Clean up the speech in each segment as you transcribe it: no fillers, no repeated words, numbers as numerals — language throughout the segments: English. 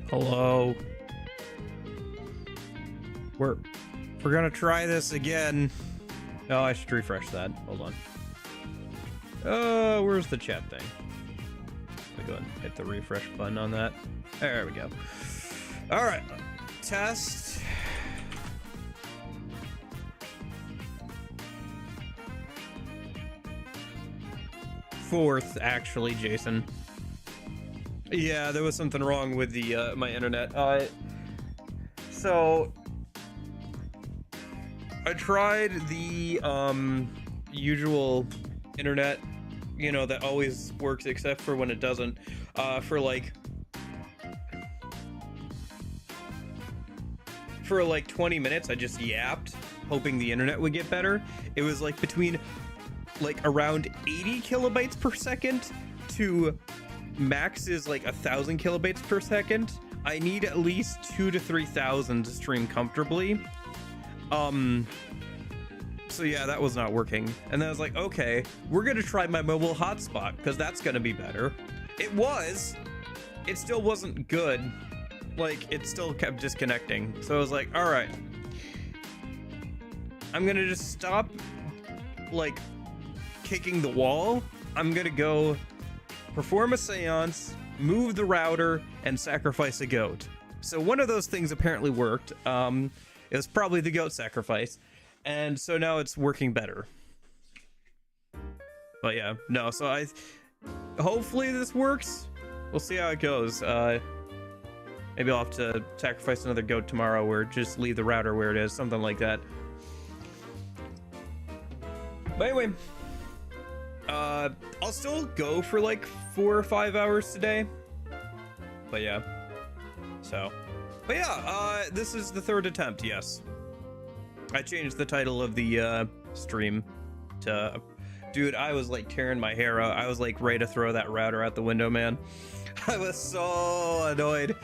Hello. We're gonna try this again. Oh, I should refresh that. Hold on. Oh, where's the chat thing? Let me go ahead and hit the refresh button on that. There we go. All right, test. Fourth, actually, Jason. Yeah, there was something wrong with the my internet. So I tried the usual internet, you know, that always works except for when it doesn't, for like 20 minutes. I just yapped, hoping the internet would get better. It was like between like around 80 kilobytes per second to max is like 1,000 kilobytes per second. I need at least 2,000 to 3,000 to stream comfortably. So yeah, that was not working. And then I was like, okay, we're gonna try my mobile hotspot because that's gonna be better. It still wasn't good. Like, it still kept disconnecting. So I was like, all right, I'm gonna just stop like kicking the wall. I'm gonna go perform a seance, move the router, and sacrifice a goat. So one of those things apparently worked. It was probably the goat sacrifice. And so now it's working better. But yeah, no, so hopefully this works. We'll see how it goes. Maybe I'll have to sacrifice another goat tomorrow or just leave the router where it is, something like that. But anyway, I'll still go for like 4 or 5 hours today. But yeah, this is the third attempt, yes. I changed the title of the stream to, dude, I was like tearing my hair out. I was like ready to throw that router out the window, man. I was so annoyed.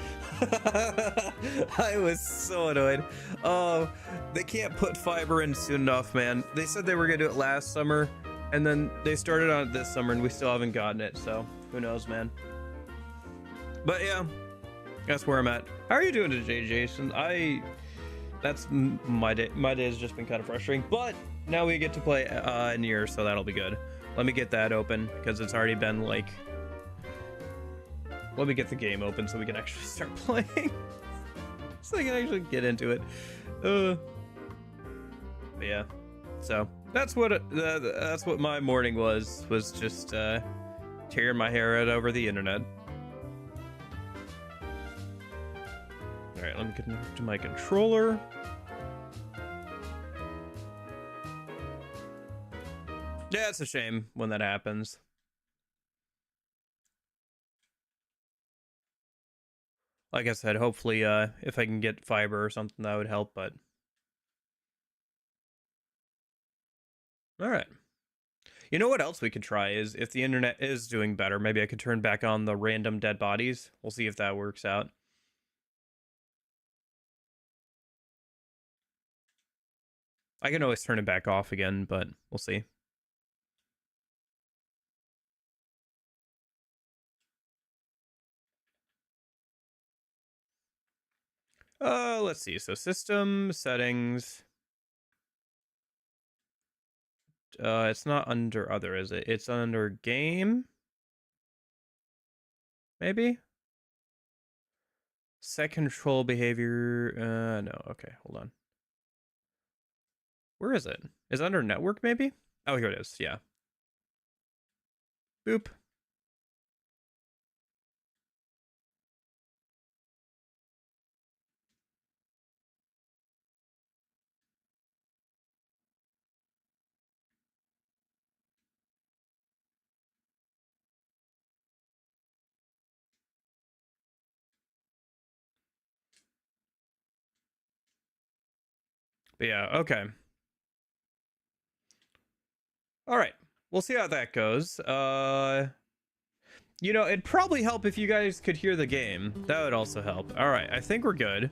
I was so annoyed. Oh, they can't put fiber in soon enough, man. They said they were gonna do it last summer, and then they started on it this summer, and we still haven't gotten it, so who knows, man. But yeah, that's where I'm at. How are you doing today, Jason? That's my day. My day has just been kind of frustrating, but now we get to play Nier, so that'll be good. Let me get that open because it's already been like. Let me get the game open so we can actually start playing. So I can actually get into it. But yeah, so that's what my morning was just tearing my hair out over the internet. All right, let me get to my controller. Yeah, it's a shame when that happens. Like I said, hopefully if I can get fiber or something, that would help, but all right. You know what else we could try is if the internet is doing better, maybe I could turn back on the random dead bodies. We'll see if that works out. I can always turn it back off again, but we'll see. Let's see. So system settings. It's not under other, is it? It's under game. Maybe? Set control behavior. No. Okay, hold on. Where is it? Is it under network, maybe? Oh, here it is. Yeah. Boop. But yeah, okay. All right. We'll see how that goes. You know, it'd probably help if you guys could hear the game. That would also help. All right, I think we're good.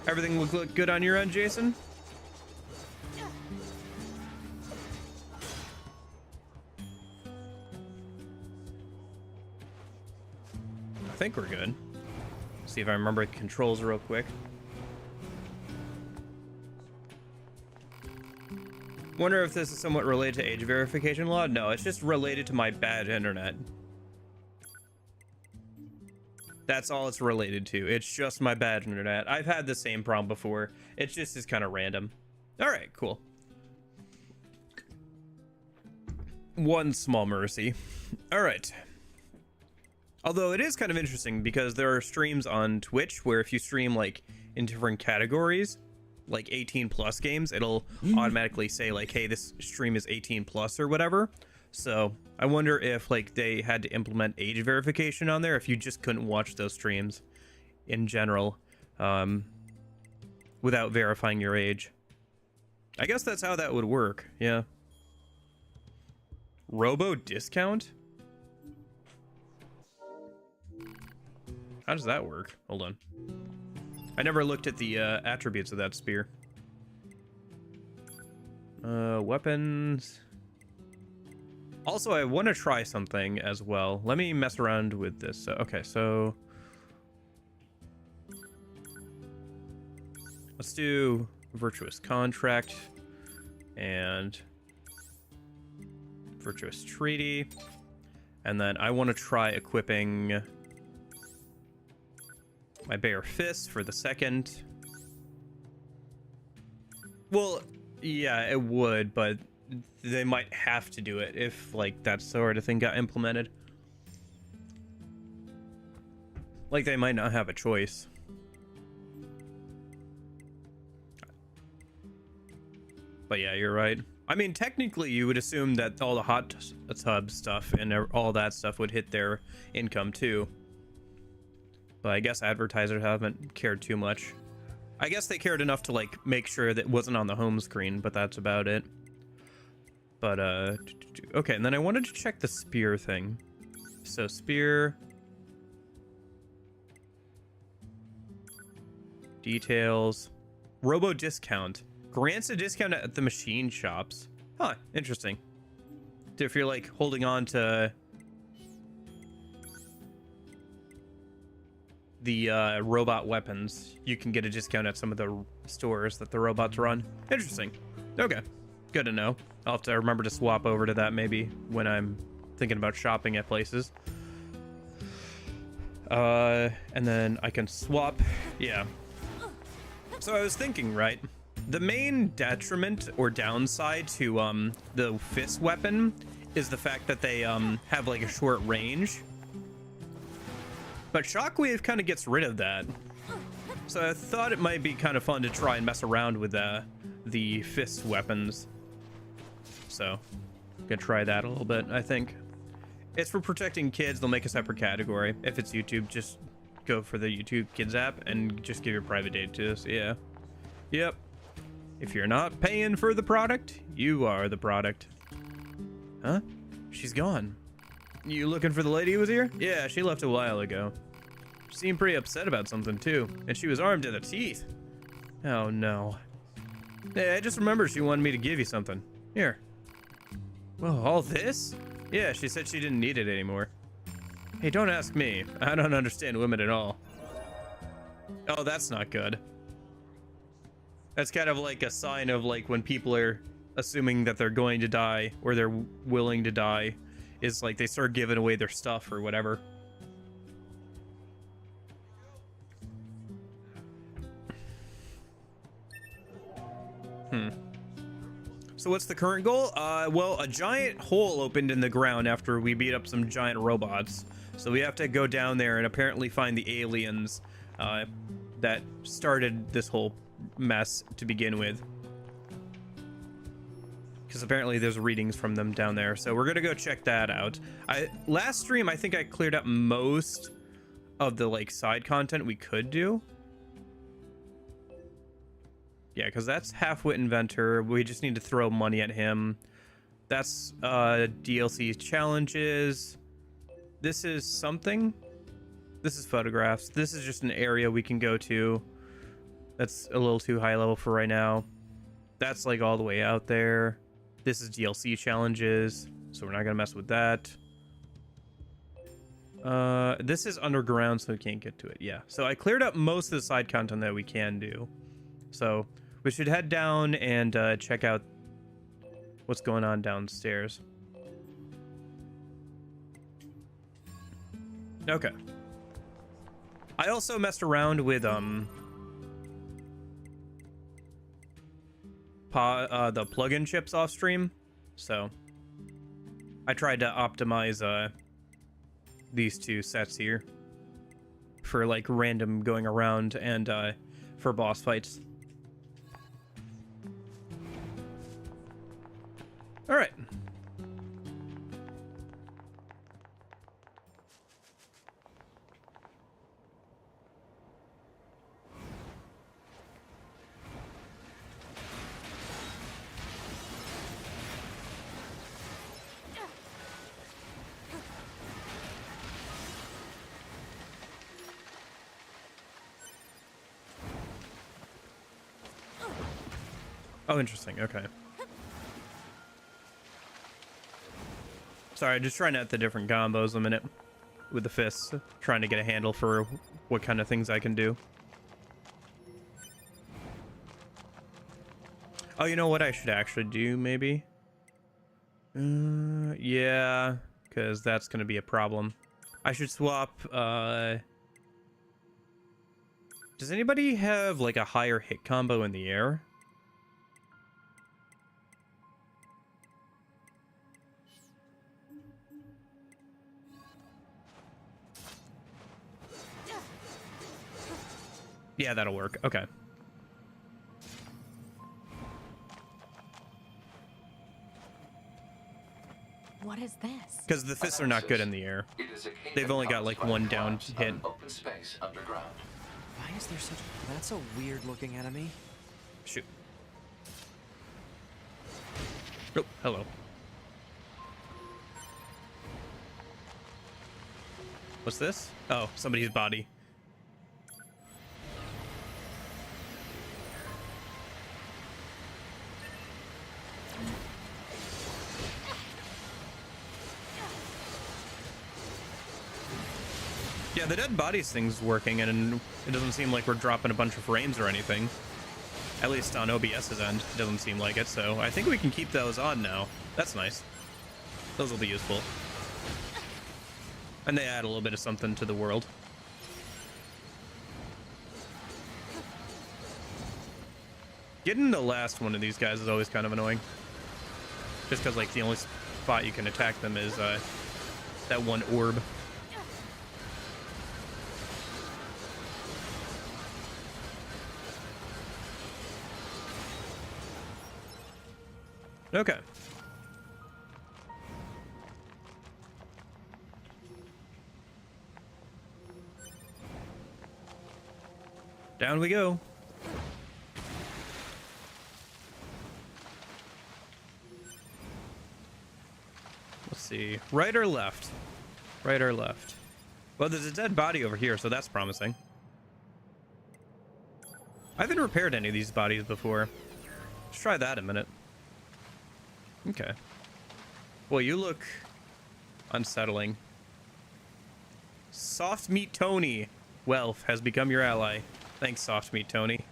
Everything look good on your end, Jason? I think we're good. See if I remember the controls real quick. Wonder if this is somewhat related to age verification law? No, it's just related to my bad internet. That's all it's related to. It's just my bad internet. I've had the same problem before. It just is kind of random. All right, cool. One small mercy. All right. Although it is kind of interesting because there are streams on Twitch where if you stream like in different categories, like 18 plus games, it'll automatically say like, hey, this stream is 18 plus or whatever. So I wonder if like they had to implement age verification on there if you just couldn't watch those streams in general without verifying your age. I guess that's how that would work. Yeah. Robo discount? How does that work? Hold on. I never looked at the attributes of that spear. Weapons. Also, I want to try something as well. Let me mess around with this. So, okay, so let's do Virtuous Contract and Virtuous Treaty. And then I want to try equipping my Bare Fist for the second. Well, yeah, it would, but they might have to do it if like that sort of thing got implemented. Like they might not have a choice. But yeah, you're right. I mean, technically you would assume that all the hot tub stuff and all that stuff would hit their income too. But I guess advertisers haven't cared too much. I guess they cared enough to like make sure that it wasn't on the home screen, but that's about it. But okay, and then I wanted to check the spear thing. So spear details, robo discount grants a discount at the machine shops. Huh, interesting. If you're like holding on to the robot weapons, you can get a discount at some of the stores that the robots run. Interesting. Okay, good to know. I'll have to remember to swap over to that maybe when I'm thinking about shopping at places. And then I can swap. Yeah. So I was thinking, right? The main detriment or downside to the fist weapon is the fact that they have like a short range. But Shockwave kind of gets rid of that. So I thought it might be kind of fun to try and mess around with the fist weapons. So I'm gonna try that a little bit. I think it's for protecting kids. They'll make a separate category. If it's YouTube, just go for the YouTube Kids app and just give your private data to us. Yeah. Yep. If you're not paying for the product, you are the product. Huh? She's gone. You looking for the lady who was here? Yeah, she left a while ago. She seemed pretty upset about something too, and she was armed to the teeth. Oh no. Hey, I just remembered she wanted me to give you something. Here. Whoa, all this? Yeah, she said she didn't need it anymore. Hey, don't ask me. I don't understand women at all. Oh, that's not good. That's kind of like a sign of like when people are assuming that they're going to die or they're willing to die, is like they start giving away their stuff or whatever. So what's the current goal? Well, a giant hole opened in the ground after we beat up some giant robots. So we have to go down there and apparently find the aliens that started this whole mess to begin with. Because apparently there's readings from them down there. So we're gonna go check that out. Last stream, I think I cleared up most of the like side content we could do. Yeah, because that's Half-Wit Inventor. We just need to throw money at him. That's DLC challenges. This is something. This is photographs. This is just an area we can go to. That's a little too high level for right now. That's like all the way out there. This is DLC challenges, so we're not gonna mess with that. This is underground, so we can't get to it. Yeah. So I cleared up most of the side content that we can do. So we should head down and check out what's going on downstairs. Okay. I also messed around with the plugin chips off stream, so I tried to optimize these two sets here for like random going around and for boss fights. All right. Oh, interesting. Okay. Sorry, just trying out the different combos a minute with the fists, trying to get a handle for what kind of things I can do. Oh, you know what I should actually do, maybe? Yeah, because that's going to be a problem. I should swap, does anybody have, like, a higher hit combo in the air? Yeah, that'll work. Okay. What is this? Because the fists are not good in the air. They've only got like one down hit. Open space underground. Why is there such... That's a weird-looking enemy. Shoot. Oh, hello. What's this? Oh, somebody's body. Yeah, the dead bodies thing's working, and it doesn't seem like we're dropping a bunch of frames or anything. At least on OBS's end, it doesn't seem like it, so I think we can keep those on now. That's nice. Those will be useful. And they add a little bit of something to the world. Getting the last one of these guys is always kind of annoying. Just because, like, the only spot you can attack them is that one orb. Okay. Down we go. Let's see. Right or left? Right or left? Well, there's a dead body over here, so that's promising. I haven't repaired any of these bodies before. Let's try that a minute. Okay. Well, you look unsettling. Soft Meat Tony. Wealth has become your ally. Thanks, Soft Meat Tony.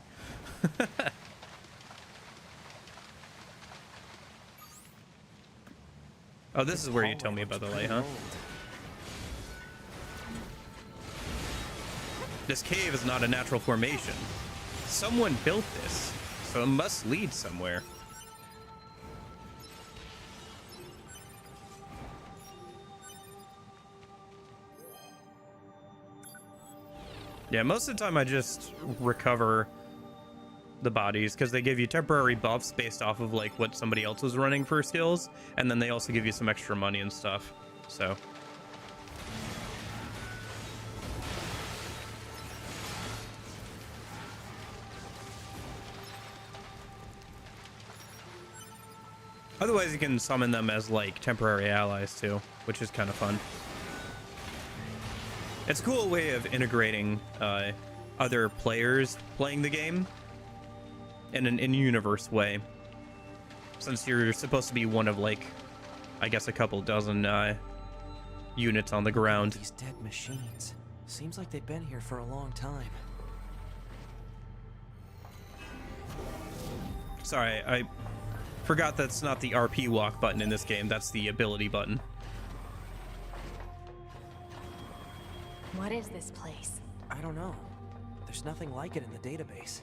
Oh, this is where you tell me about the light, huh? This cave is not a natural formation. Someone built this, so it must lead somewhere. Yeah, most of the time I just recover the bodies because they give you temporary buffs based off of like what somebody else was running for skills, and then they also give you some extra money and stuff. So otherwise you can summon them as like temporary allies too, which is kind of fun. It's a cool way of integrating other players playing the game in an in-universe way, since you're supposed to be one of like, I guess, a couple dozen units on the ground. These dead machines. Seems like they've been here for a long time. Sorry, I forgot that's not the RP walk button in this game. That's the ability button. What is this place? I don't know. There's nothing like it in the database.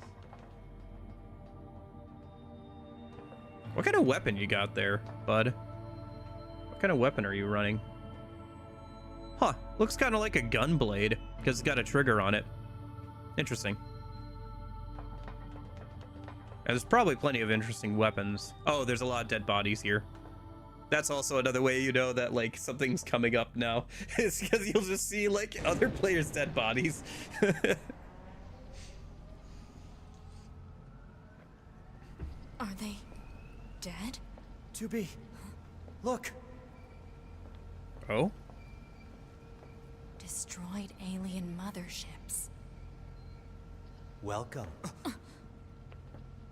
What kind of weapon you got there, bud? What kind of weapon are you running? Huh, looks kind of like a gun blade, because it's got a trigger on it. Interesting. And there's probably plenty of interesting weapons. Oh, there's a lot of dead bodies here. That's also another way you know that, like, something's coming up now. It's because you'll just see, like, other players' dead bodies. Are they dead? 2B, look! Oh? Destroyed alien motherships. Welcome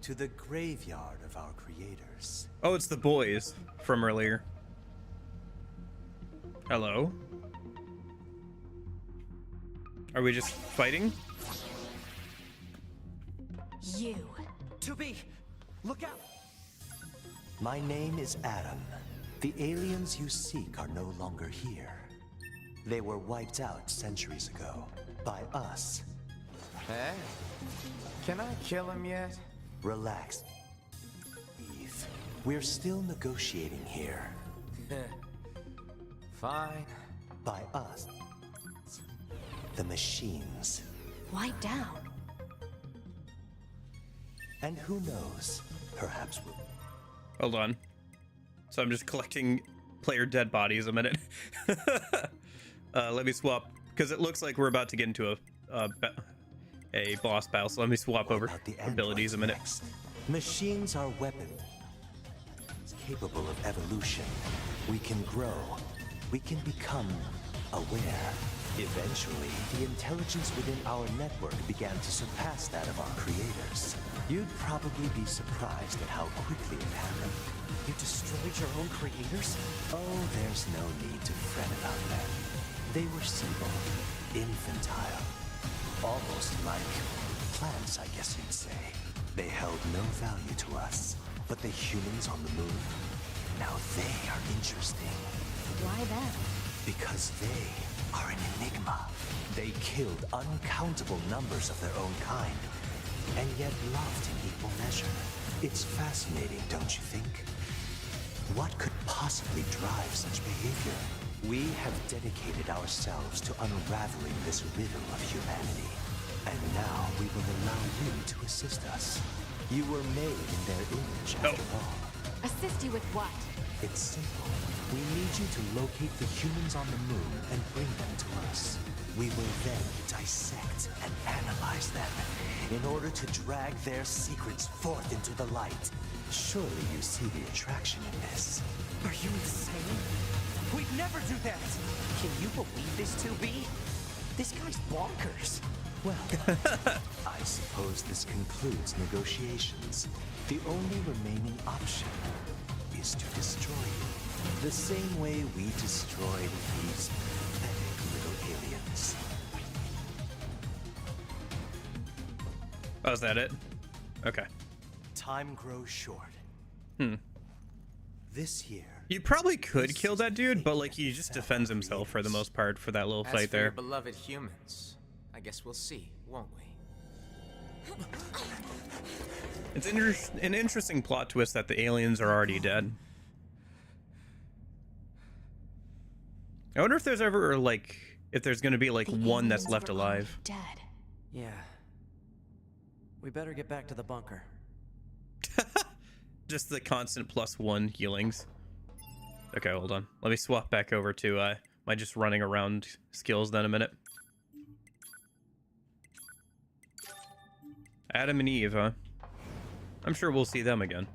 to the graveyard of our creators. Oh, it's the boys from earlier. Hello? Are we just fighting? You. 2B, look out! My name is Adam. The aliens you seek are no longer here. They were wiped out centuries ago by us. Hey, can I kill him yet? Relax, Eve. We're still negotiating here. Fine. By us. The machines. Wiped out. And who knows? Perhaps we'll... Hold on. So I'm just collecting player dead bodies a minute. Let me swap, because it looks like we're about to get into a boss battle, so let me swap over about the abilities a minute. next? Machines are weapons capable of evolution. We can grow. We can become aware. Eventually, the intelligence within our network began to surpass that of our creators. You'd probably be surprised at how quickly it happened. You destroyed your own creators? Oh, there's no need to fret about them. They were simple, infantile, almost like plants, I guess you'd say. They held no value to us. But the humans on the moon, now they are interesting. Why them? Because they are an enigma. They killed uncountable numbers of their own kind, and yet loved in equal measure. It's fascinating, don't you think? What could possibly drive such behavior? We have dedicated ourselves to unraveling this riddle of humanity. And now we will allow you to assist us. You were made in their image, after all. Assist you with what? It's simple. We need you to locate the humans on the moon and bring them to us. We will then dissect and analyze them in order to drag their secrets forth into the light. Surely you see the attraction in this. Are you insane? We'd never do that! Can you believe this, 2B? This guy's bonkers. Well, I suppose this concludes negotiations. The only remaining option is to destroy you. The same way we destroyed these pathetic little aliens. Oh, is that it? Okay. Time grows short. This year... You probably could kill that dude, but like he just defends himself for the most part for that little As fight for your there. beloved humans, I guess we'll see, won't we? It's an interesting plot twist that the aliens are already dead. I wonder if there's ever like if there's gonna be like The one that's aliens left were alive. already Dead. Yeah. We better get back to the bunker. Just the constant +1 healings. Okay, hold on. Let me swap back over to my just running around skills then a minute. Adam and Eve, huh? I'm sure we'll see them again.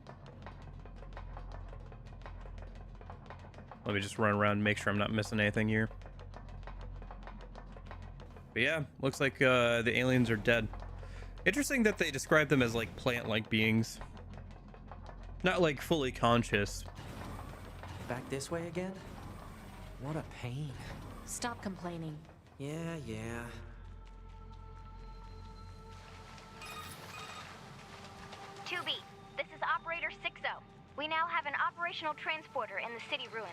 Let me just run around and make sure I'm not missing anything here. But yeah, looks like the aliens are dead. Interesting that they describe them as like plant-like beings. Not like fully conscious. Back this way again? What a pain. Stop complaining. Yeah. 2B, this is Operator 60. We now have an operational transporter in the city ruins.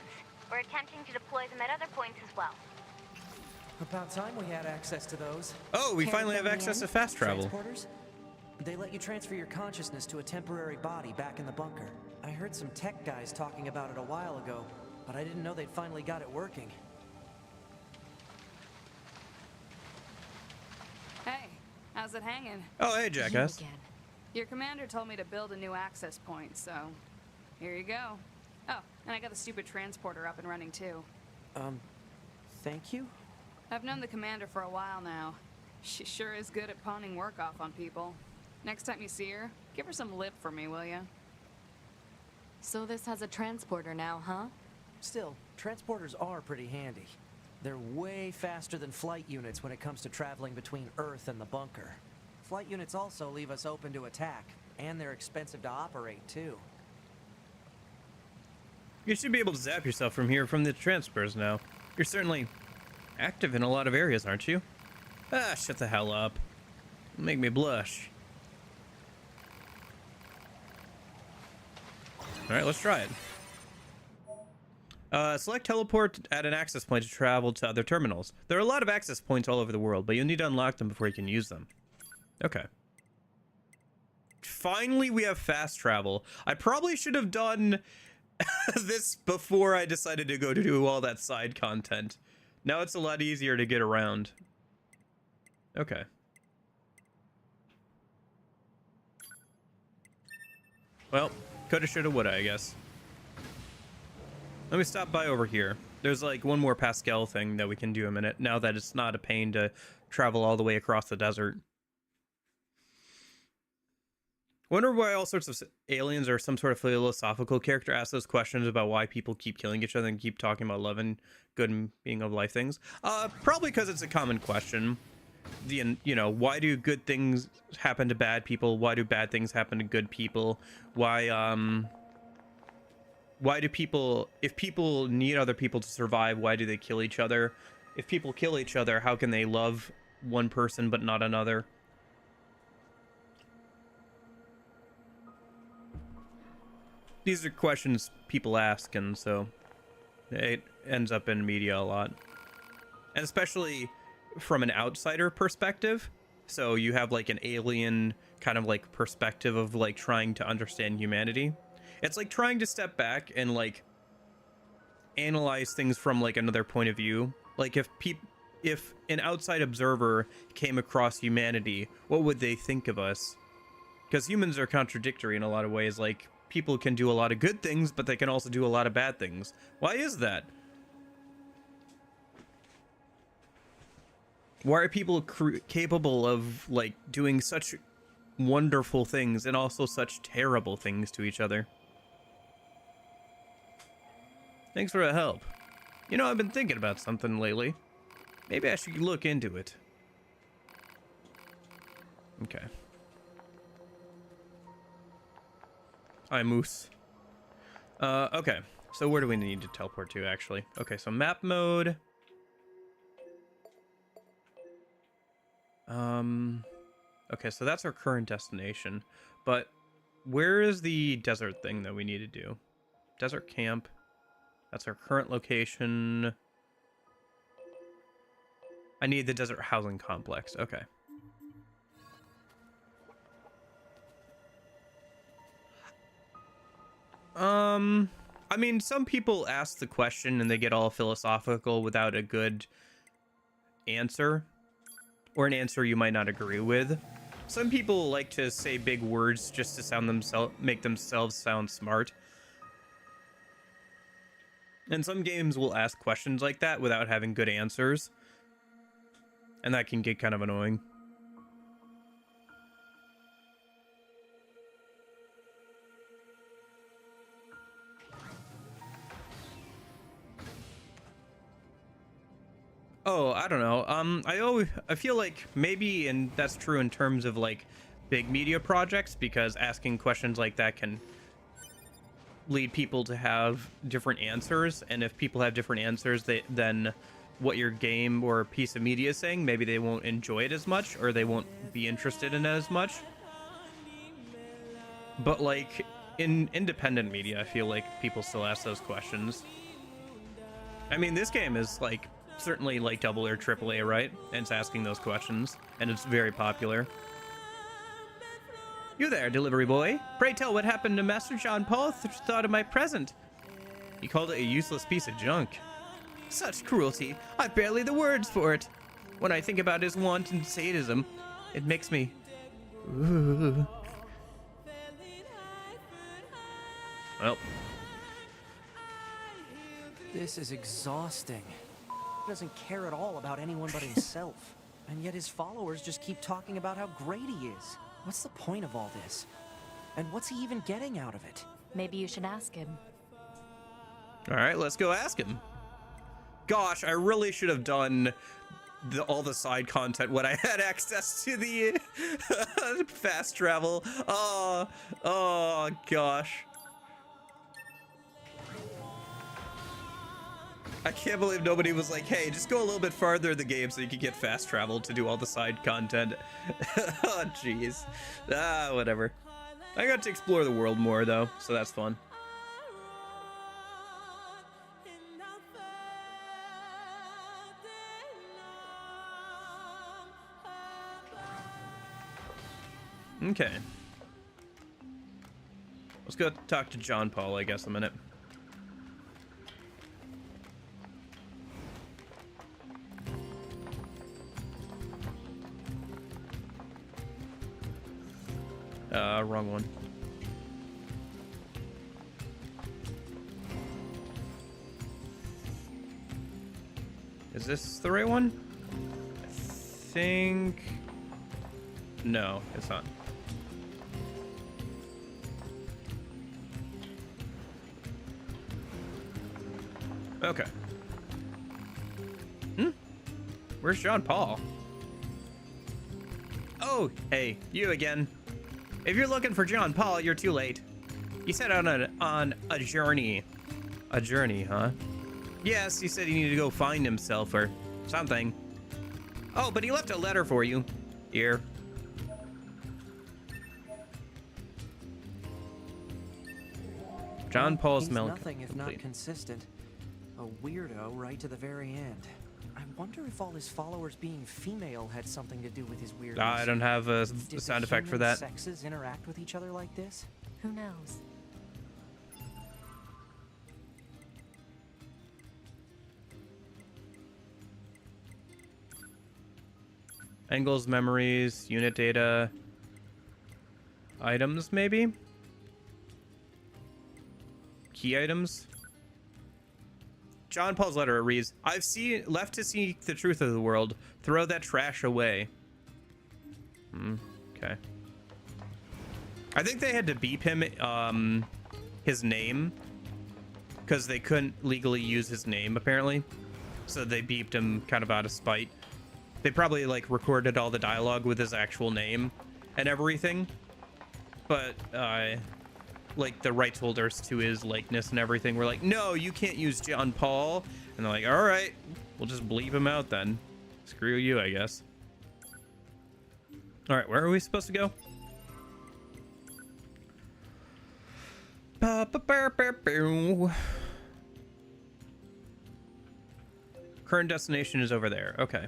We're attempting to deploy them at other points as well. About time we had access to those. Oh, we Care finally to have fill me access in? to fast travel. Transporters? They let you transfer your consciousness to a temporary body back in the bunker. I heard some tech guys talking about it a while ago, but I didn't know they'd finally got it working. Hey, how's it hanging? Oh, hey, You jackass. again. Your commander told me to build a new access point, so here you go. Oh, and I got the stupid transporter up and running too. Thank you? I've known the commander for a while now. She sure is good at pawning work off on people. Next time you see her, give her some lip for me, will ya? So this has a transporter now, huh? Still, transporters are pretty handy. They're way faster than flight units when it comes to traveling between Earth and the bunker. Flight units also leave us open to attack, and they're expensive to operate, too. You should be able to zap yourself from here from the transpers now. You're certainly active in a lot of areas, aren't you? Ah, shut the hell up. Make me blush. Alright, let's try it. Select teleport at an access point to travel to other terminals. There are a lot of access points all over the world, but you'll need to unlock them before you can use them. Okay. Finally, we have fast travel. I probably should have done this before I decided to go to do all that side content. Now it's a lot easier to get around. Okay. Well, coulda, shoulda, woulda, I guess. Let me stop by over here. There's like one more Pascal thing that we can do in a minute, now that it's not a pain to travel all the way across the desert. Wonder why all sorts of aliens or some sort of philosophical character asks those questions about why people keep killing each other and keep talking about love and good and being of life things. Probably because it's a common question. You know, why do good things happen to bad people? Why do bad things happen to good people? Why do people, if people need other people to survive, why do they kill each other? If people kill each other, how can they love one person but not another? These are questions people ask, and so it ends up in media a lot. And especially from an outsider perspective. So you have like an alien kind of like perspective of like trying to understand humanity. It's like trying to step back and like analyze things from like another point of view. Like if an outside observer came across humanity, what would they think of us? Because humans are contradictory in a lot of ways. Like, people can do a lot of good things, but they can also do a lot of bad things. Why is that? Why are people capable of, like, doing such wonderful things and also such terrible things to each other? Thanks for the help. You know, I've been thinking about something lately. Maybe I should look into it. Okay. Hi, Moose. Okay. So where do we need to teleport to, actually? Okay, so map mode. Okay, so that's our current destination. But where is the desert thing that we need to do? Desert camp. That's our current location. I need the desert housing complex. Okay. I mean, some people ask the question and they get all philosophical without a good answer, or an answer you might not agree with. Some people like to say big words just to make themselves sound smart. And some games will ask questions like that without having good answers. And that can get kind of annoying. Oh, I don't know. I feel like maybe, and that's true in terms of like big media projects, because asking questions like that can lead people to have different answers, and if people have different answers then what your game or piece of media is saying, maybe they won't enjoy it as much, or they won't be interested in it as much. But like in independent media, I feel like people still ask those questions. I mean, this game is like certainly like double or triple A, right? And it's asking those questions, and it's very popular. You there, delivery boy. Pray tell what happened to Master John Paul thought of my present. He called it a useless piece of junk. Such cruelty. I've barely the words for it. When I think about his wanton sadism, it makes me... Ooh. Well. This is exhausting. He doesn't care at all about anyone but himself. And yet his followers just keep talking about how great he is. What's the point of all this? And what's he even getting out of it? Maybe you should ask him. All right, let's go ask him. Gosh, I really should have done all the side content when I had access to the fast travel. Oh gosh. I can't believe nobody was like, hey, just go a little bit farther in the game so you can get fast travel to do all the side content. Oh, jeez. Whatever. I got to explore the world more, though, so that's fun. Okay. Let's go talk to John Paul, I guess, a minute. Wrong one. Is this the right one? I think... No, it's not. Okay. Where's John Paul? Oh, hey, you again. If you're looking for John Paul, you're too late. He set out on a journey. A journey, huh? Yes, he said he needed to go find himself or something. Oh, but he left a letter for you. Here. John Paul's He's melancholy. nothing if not consistent. A weirdo right to the very end. I wonder if all his followers being female had something to do with his weirdness. I don't have a Did sound the effect for human that. sexes interact with each other like this? Who knows? Angles, memories, unit data, items, maybe? Key items? John Paul's letter reads, I've left to seek the truth of the world. Throw that trash away. Okay. I think they had to beep him, his name, because they couldn't legally use his name, apparently. So they beeped him kind of out of spite. They probably, like, recorded all the dialogue with his actual name and everything. But, like, the rights holders to his likeness and everything were like, no, you can't use John Paul. And they're like, all right, we'll just bleep him out then. Screw you, I guess. All right, where are we supposed to go? Current destination is over there. Okay.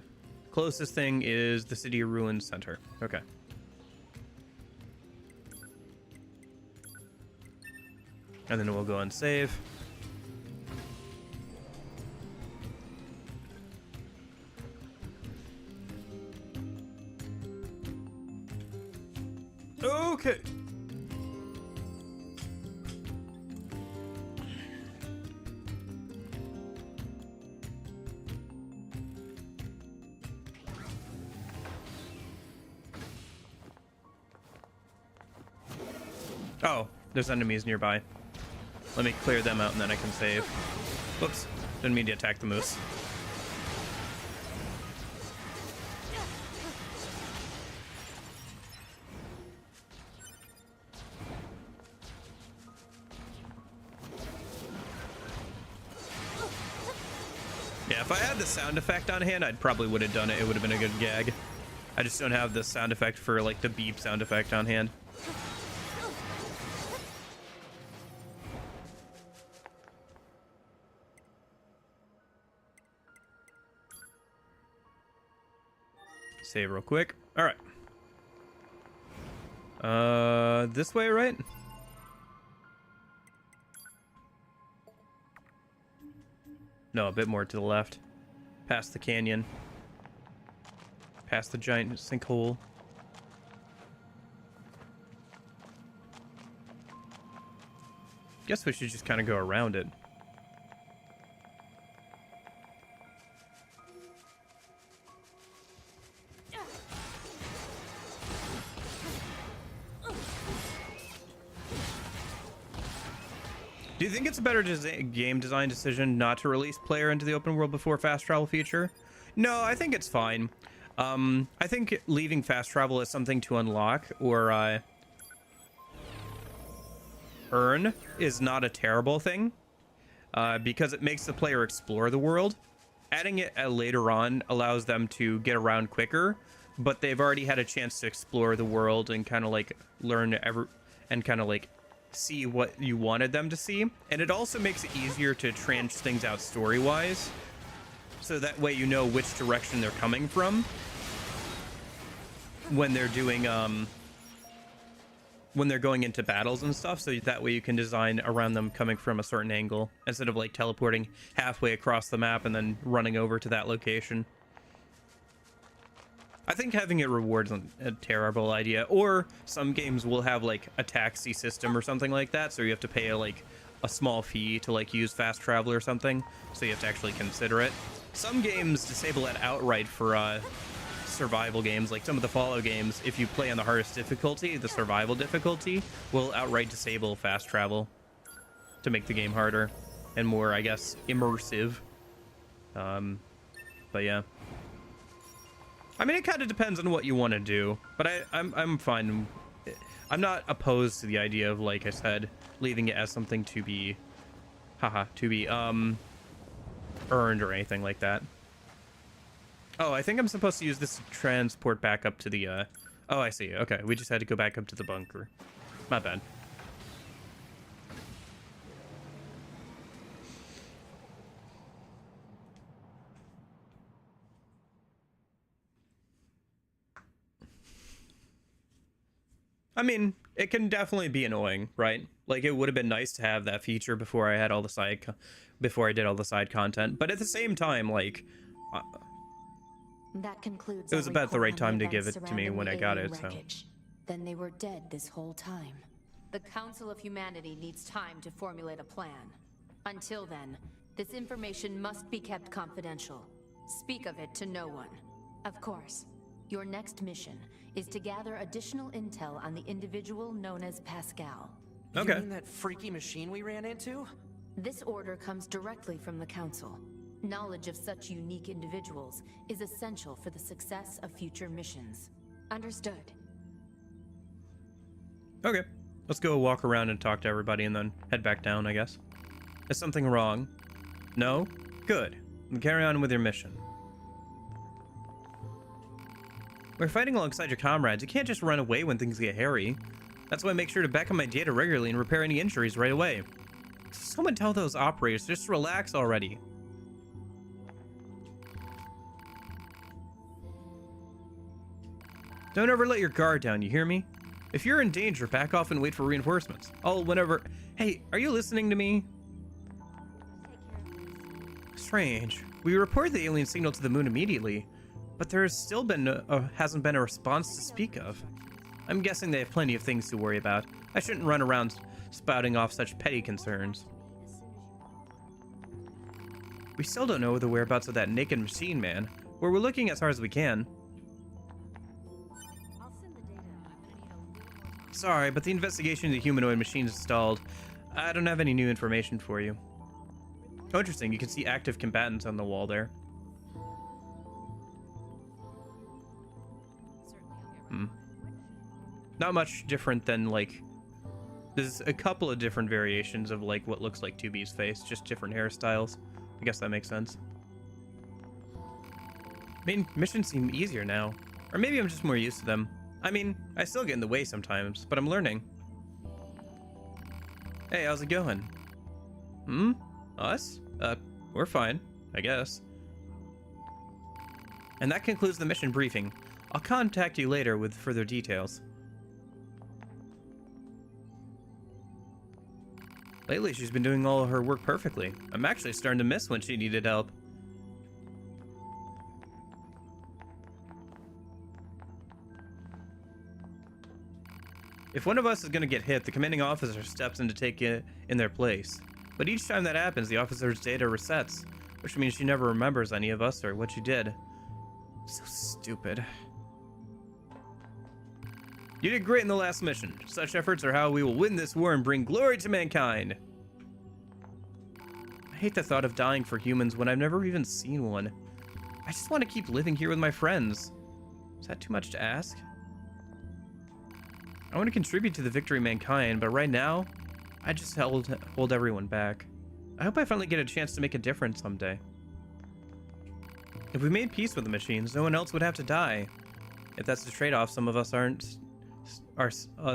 Closest thing is the City of Ruins Center. Okay. And then we'll go and save. Okay. Oh, there's enemies nearby. Let me clear them out and then I can save. Whoops. Didn't mean to attack the moose. Yeah, if I had the sound effect on hand, I'd probably would have done it. It would have been a good gag. I just don't have the sound effect for like the beep sound effect on hand. Save real quick. All right. This way, right? No, a bit more to the left. Past the canyon. Past the giant sinkhole. Guess we should just kind of go around it. Do you think it's a better game design decision not to release player into the open world before fast travel feature? No, I think it's fine. I think leaving fast travel as something to unlock or earn is not a terrible thing, because it makes the player explore the world. Adding it later on allows them to get around quicker, but they've already had a chance to explore the world and kind of like learn and kind of like see what you wanted them to see. And it also makes it easier to tranche things out story-wise, so that way you know which direction they're coming from when they're doing when they're going into battles and stuff, so that way you can design around them coming from a certain angle instead of like teleporting halfway across the map and then running over to that location. I think having it rewards isn't a terrible idea. Or some games will have like a taxi system or something like that, so you have to pay a small fee to like use fast travel or something, so you have to actually consider it. Some games disable it outright for survival games, like some of the Fallout games. If you play on the hardest difficulty, the survival difficulty will outright disable fast travel to make the game harder and more, I guess, immersive. But yeah. I mean, it kind of depends on what you want to do, but I'm fine. I'm not opposed to the idea of, like I said, leaving it as something to be, earned or anything like that. Oh, I think I'm supposed to use this to transport back up to the, oh, I see. Okay, we just had to go back up to the bunker. My bad. I mean, it can definitely be annoying, right? Like, it would have been nice to have that feature before I had all the before I did all the side content. But at the same time, like, That concludes. it was our about the report right on time to give events it to me surrounding when the I got alien it, so. wreckage. Then they were dead this whole time. The Council of Humanity needs time to formulate a plan. Until then, this information must be kept confidential. Speak of it to no one. Of course. Your next mission is to gather additional intel on the individual known as Pascal. Okay. You mean that freaky machine we ran into? This order comes directly from the Council. Knowledge of such unique individuals is essential for the success of future missions. Understood. Okay. Let's go walk around and talk to everybody and then head back down, I guess. Is something wrong? No? Good. Then carry on with your mission. We're fighting alongside your comrades. You can't just run away when things get hairy. That's why I make sure to back up my data regularly and repair any injuries right away. Someone tell those operators, just relax already. Don't ever let your guard down, you hear me? If you're in danger, back off and wait for reinforcements. Whenever... Hey, are you listening to me? Strange. We reported the alien signal to the moon immediately, but there has still hasn't been a response to speak of. I'm guessing they have plenty of things to worry about. I shouldn't run around spouting off such petty concerns. We still don't know the whereabouts of that naked machine man. We're looking as hard as we can. Sorry, but the investigation of the humanoid machine is stalled. I don't have any new information for you. Oh, interesting. You can see active combatants on the wall there. Not much different than, like... There's a couple of different variations of, like, what looks like 2B's face. Just different hairstyles. I guess that makes sense. I mean, missions seem easier now. Or maybe I'm just more used to them. I mean, I still get in the way sometimes, but I'm learning. Hey, how's it going? Us? We're fine, I guess. And that concludes the mission briefing. I'll contact you later with further details. Lately, she's been doing all of her work perfectly. I'm actually starting to miss when she needed help. If one of us is going to get hit, the commanding officer steps in to take it in their place. But each time that happens, the officer's data resets, which means she never remembers any of us or what she did. So stupid. You did great in the last mission. Such efforts are how we will win this war and bring glory to mankind. I hate the thought of dying for humans when I've never even seen one. I just want to keep living here with my friends. Is that too much to ask? I want to contribute to the victory of mankind, but right now, I just hold everyone back. I hope I finally get a chance to make a difference someday. If we made peace with the machines, no one else would have to die. If that's the trade-off some of us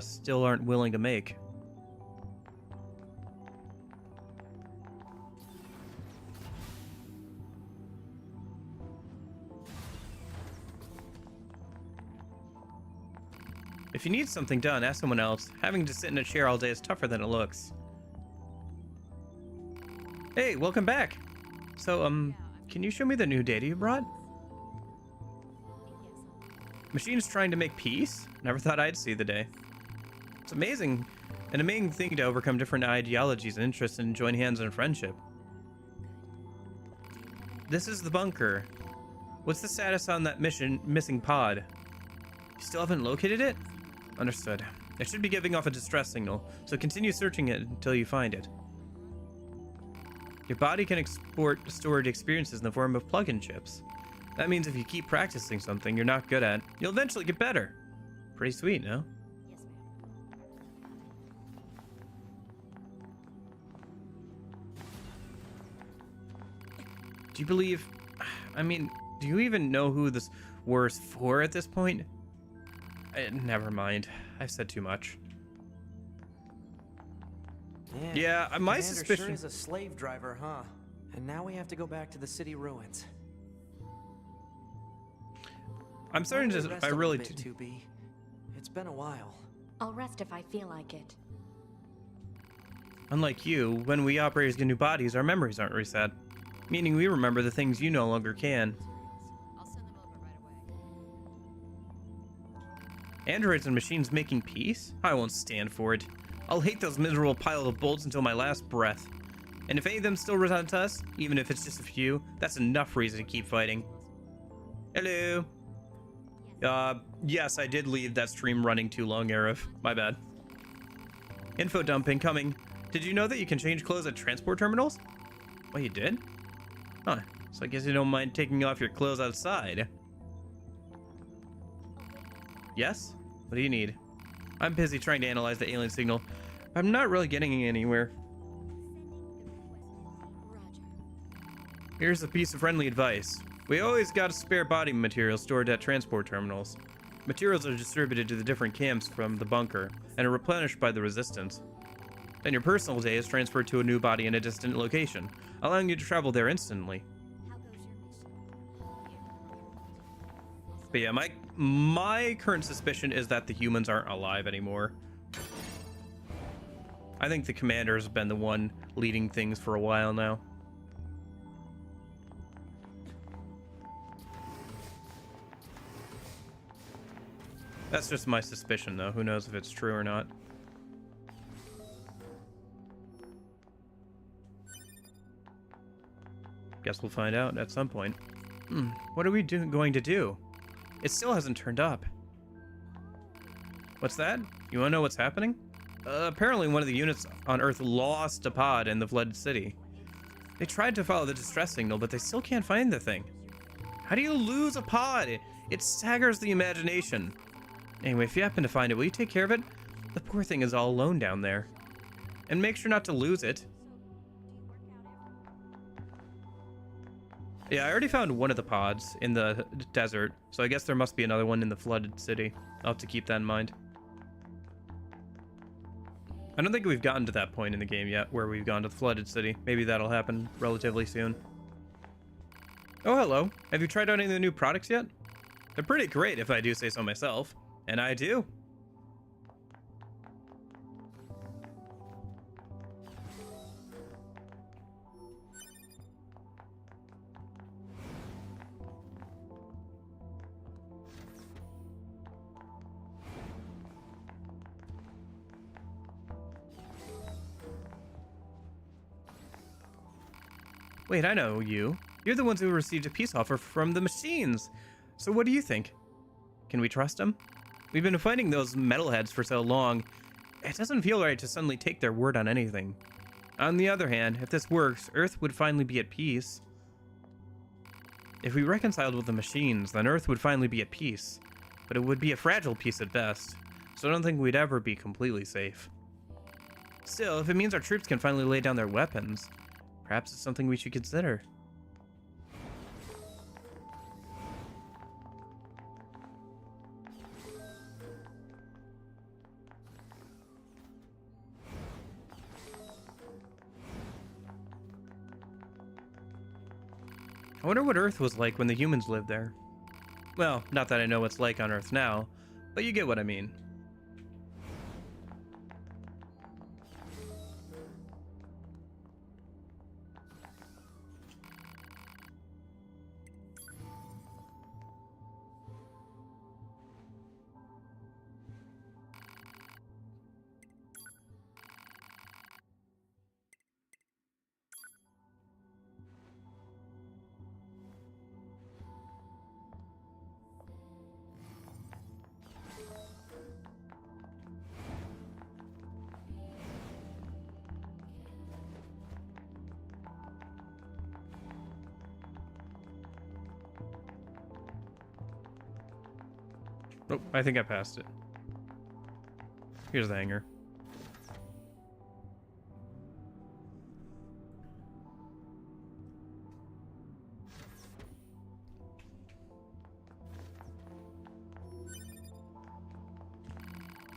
still aren't willing to make. If you need something done, ask someone else. Having to sit in a chair all day is tougher than it looks. Hey, welcome back. So, can you show me the new data you brought? Machines trying to make peace? Never thought I'd see the day. It's amazing. An amazing thing to overcome different ideologies and interests and join hands in friendship. This is the bunker. What's the status on that missing pod? You still haven't located it? Understood. It should be giving off a distress signal, so continue searching it until you find it. Your body can export stored experiences in the form of plug-in chips. That means if you keep practicing something you're not good at, you'll eventually get better. Pretty sweet, no? Yes, ma'am. Do you believe... I mean, do you even know who this war is for at this point? Never mind. I've said too much. Yeah, my Commander suspicion... sure is a slave driver, huh? And now we have to go back to the city ruins. I'm starting to... Rest I a really... bit, 2B. It's been a while. I'll rest if I feel like it. Unlike you, when we operate as new bodies, our memories aren't reset. Meaning we remember the things you no longer can. I'll send them over right away. Androids and machines making peace? I won't stand for it. I'll hate those miserable pile of bolts until my last breath. And if any of them still resent us, even if it's just a few, that's enough reason to keep fighting. Hello. Yes, I did leave that stream running too long, Arif. My bad. Info dump incoming. Did you know that you can change clothes at transport terminals? Oh, you did? Huh. So I guess you don't mind taking off your clothes outside. Yes? What do you need? I'm busy trying to analyze the alien signal. I'm not really getting anywhere. Roger. Here's a piece of friendly advice. We always got spare body material stored at transport terminals. Materials are distributed to the different camps from the bunker and are replenished by the resistance. Then your personal day is transferred to a new body in a distant location, allowing you to travel there instantly. How goes your mission? But yeah, my current suspicion is that the humans aren't alive anymore. I think the commander's been the one leading things for a while now. That's just my suspicion, though. Who knows if it's true or not. Guess we'll find out at some point. What are we going to do? It still hasn't turned up. What's that? You wanna know what's happening? Apparently one of the units on Earth lost a pod in the flooded city. They tried to follow the distress signal, but they still can't find the thing. How do you lose a pod? It staggers the imagination. Anyway, if you happen to find it, will you take care of it? The poor thing is all alone down there. And make sure not to lose it. Yeah, I already found one of the pods in the desert, so I guess there must be another one in the flooded city. I'll have to keep that in mind. I don't think we've gotten to that point in the game yet where we've gone to the flooded city. Maybe that'll happen relatively soon. Oh, hello. Have you tried out any of the new products yet? They're pretty great if I do say so myself. And I do. Wait, I know you. You're the ones who received a peace offer from the machines. So what do you think? Can we trust them? We've been fighting those metalheads for so long. It doesn't feel right to suddenly take their word on anything. On the other hand, if this works, Earth would finally be at peace. If we reconciled with the machines, then Earth would finally be at peace. But it would be a fragile peace at best, so I don't think we'd ever be completely safe. Still, if it means our troops can finally lay down their weapons, perhaps it's something we should consider. I wonder what Earth was like when the humans lived there. Well, not that I know what's like on Earth now, but you get what I mean. Oh, I think I passed it. Here's the hangar.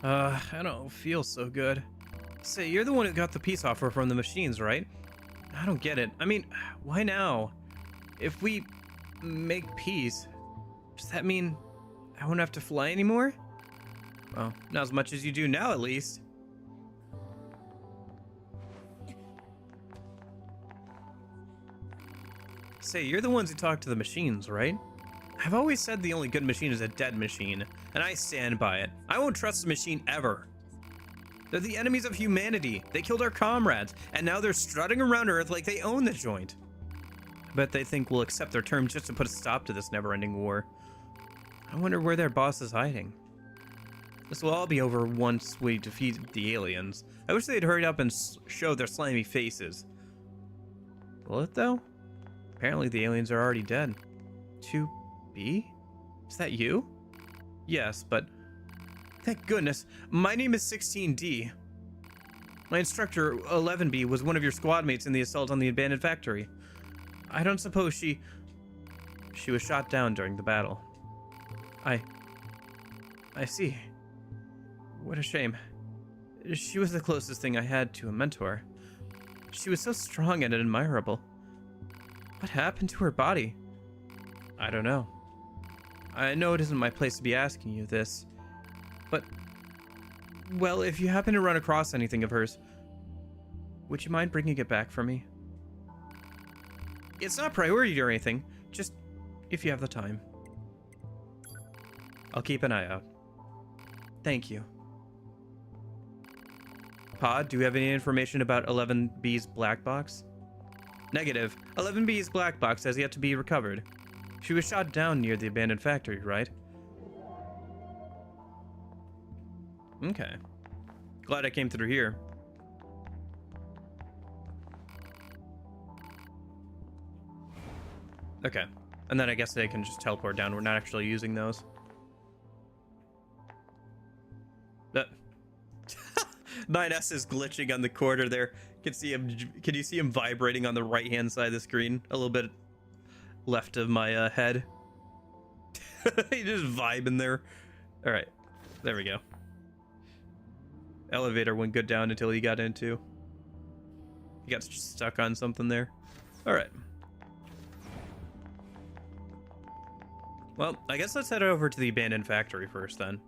I don't feel so good. Say, you're the one who got the peace offer from the machines, right? I don't get it. I mean, why now? If we make peace, does that mean I won't have to fly anymore? Well, not as much as you do now, at least. Say, you're the ones who talk to the machines, right? I've always said the only good machine is a dead machine, and I stand by it. I won't trust a machine ever. They're the enemies of humanity. They killed our comrades, and now they're strutting around Earth like they own the joint. I bet they think we'll accept their terms just to put a stop to this never-ending war. I wonder where their boss is hiding. This will all be over once we defeat the aliens. I wish they'd hurry up and show their slimy faces. Will it, though? Apparently the aliens are already dead. 2B? Is that you? Yes, but... Thank goodness. My name is 16D. My instructor, 11B, was one of your squad mates in the assault on the abandoned factory. I don't suppose she was shot down during the battle. I see. What a shame. She was the closest thing I had to a mentor. She was so strong and admirable. What happened to her body? I don't know. I know it isn't my place to be asking you this, but, well, if you happen to run across anything of hers, would you mind bringing it back for me? It's not priority or anything, just if you have the time. I'll keep an eye out. Thank you. Pod, do you have any information about 11B's black box? Negative. 11B's black box has yet to be recovered. She was shot down near the abandoned factory, right? Okay. Glad I came through here. Okay. And then I guess they can just teleport down. We're not actually using those. But 9S is glitching on the corner there. Can see him. Can you see him vibrating on the right-hand side of the screen? A little bit left of my head. You just vibing there. All right, there we go. Elevator went good down until he got into. He got stuck on something there. All right. Well, I guess let's head over to the abandoned factory first then.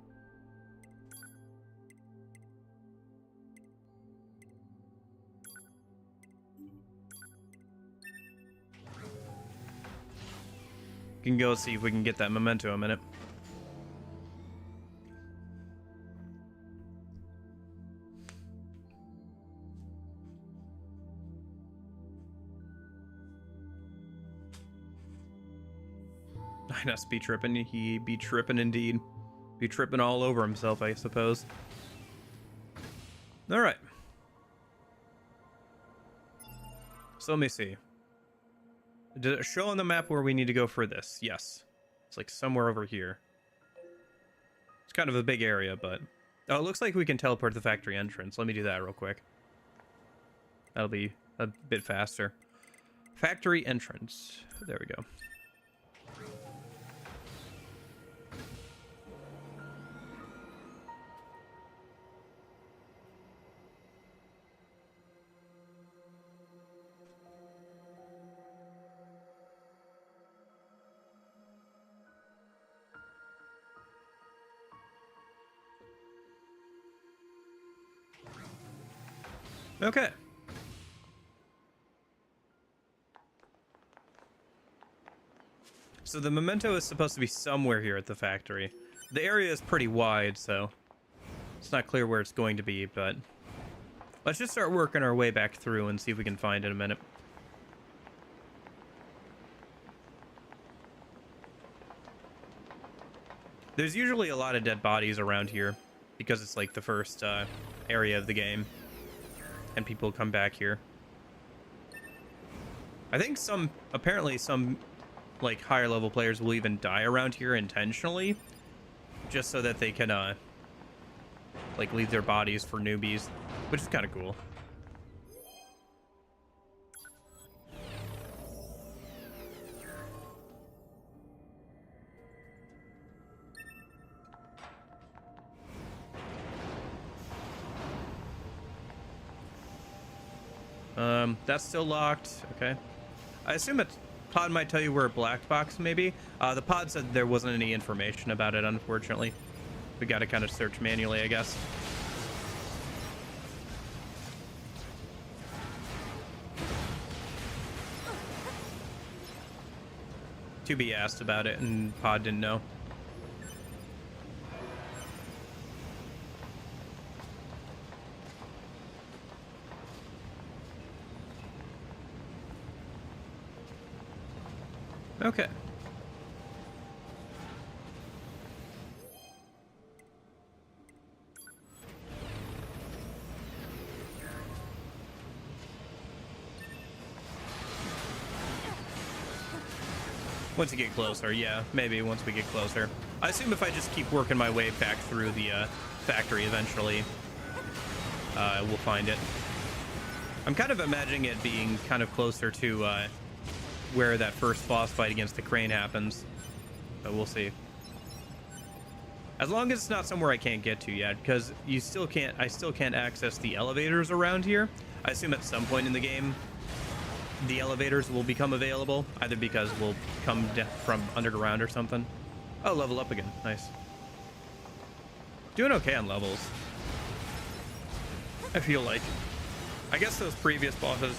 We can go see if we can get that memento a minute. I must be tripping. He be tripping indeed. Be tripping all over himself, I suppose. All right. So let me see. Does it show on the map where we need to go for this? Yes. It's like somewhere over here. It's kind of a big area, but... Oh, it looks like we can teleport to the factory entrance. Let me do that real quick. That'll be a bit faster. Factory entrance. There we go. Okay. So the memento is supposed to be somewhere here at the factory. The area is pretty wide, so it's not clear where it's going to be, but let's just start working our way back through and see if we can find it in a minute. There's usually a lot of dead bodies around here because it's like the first area of the game. And people come back here. I think apparently some like higher level players will even die around here intentionally, just so that they can like leave their bodies for newbies, which is kind of cool. That's still locked. Okay. I assume a pod might tell you where a black box may be. The pod said there wasn't any information about it, unfortunately. We got to kind of search manually, I guess. To be asked about it, and pod didn't know. Okay. Once you get closer, yeah, maybe once we get closer. I assume if I just keep working my way back through the factory, eventually we'll find it. I'm kind of imagining it being kind of closer to where that first boss fight against the crane happens, but we'll see. As long as it's not somewhere I can't get to yet, because I still can't access the elevators around here. I assume at some point in the game the elevators will become available, either because we'll come from underground or something. Oh, level up again. Nice. Doing okay on levels, I feel like. I guess those previous bosses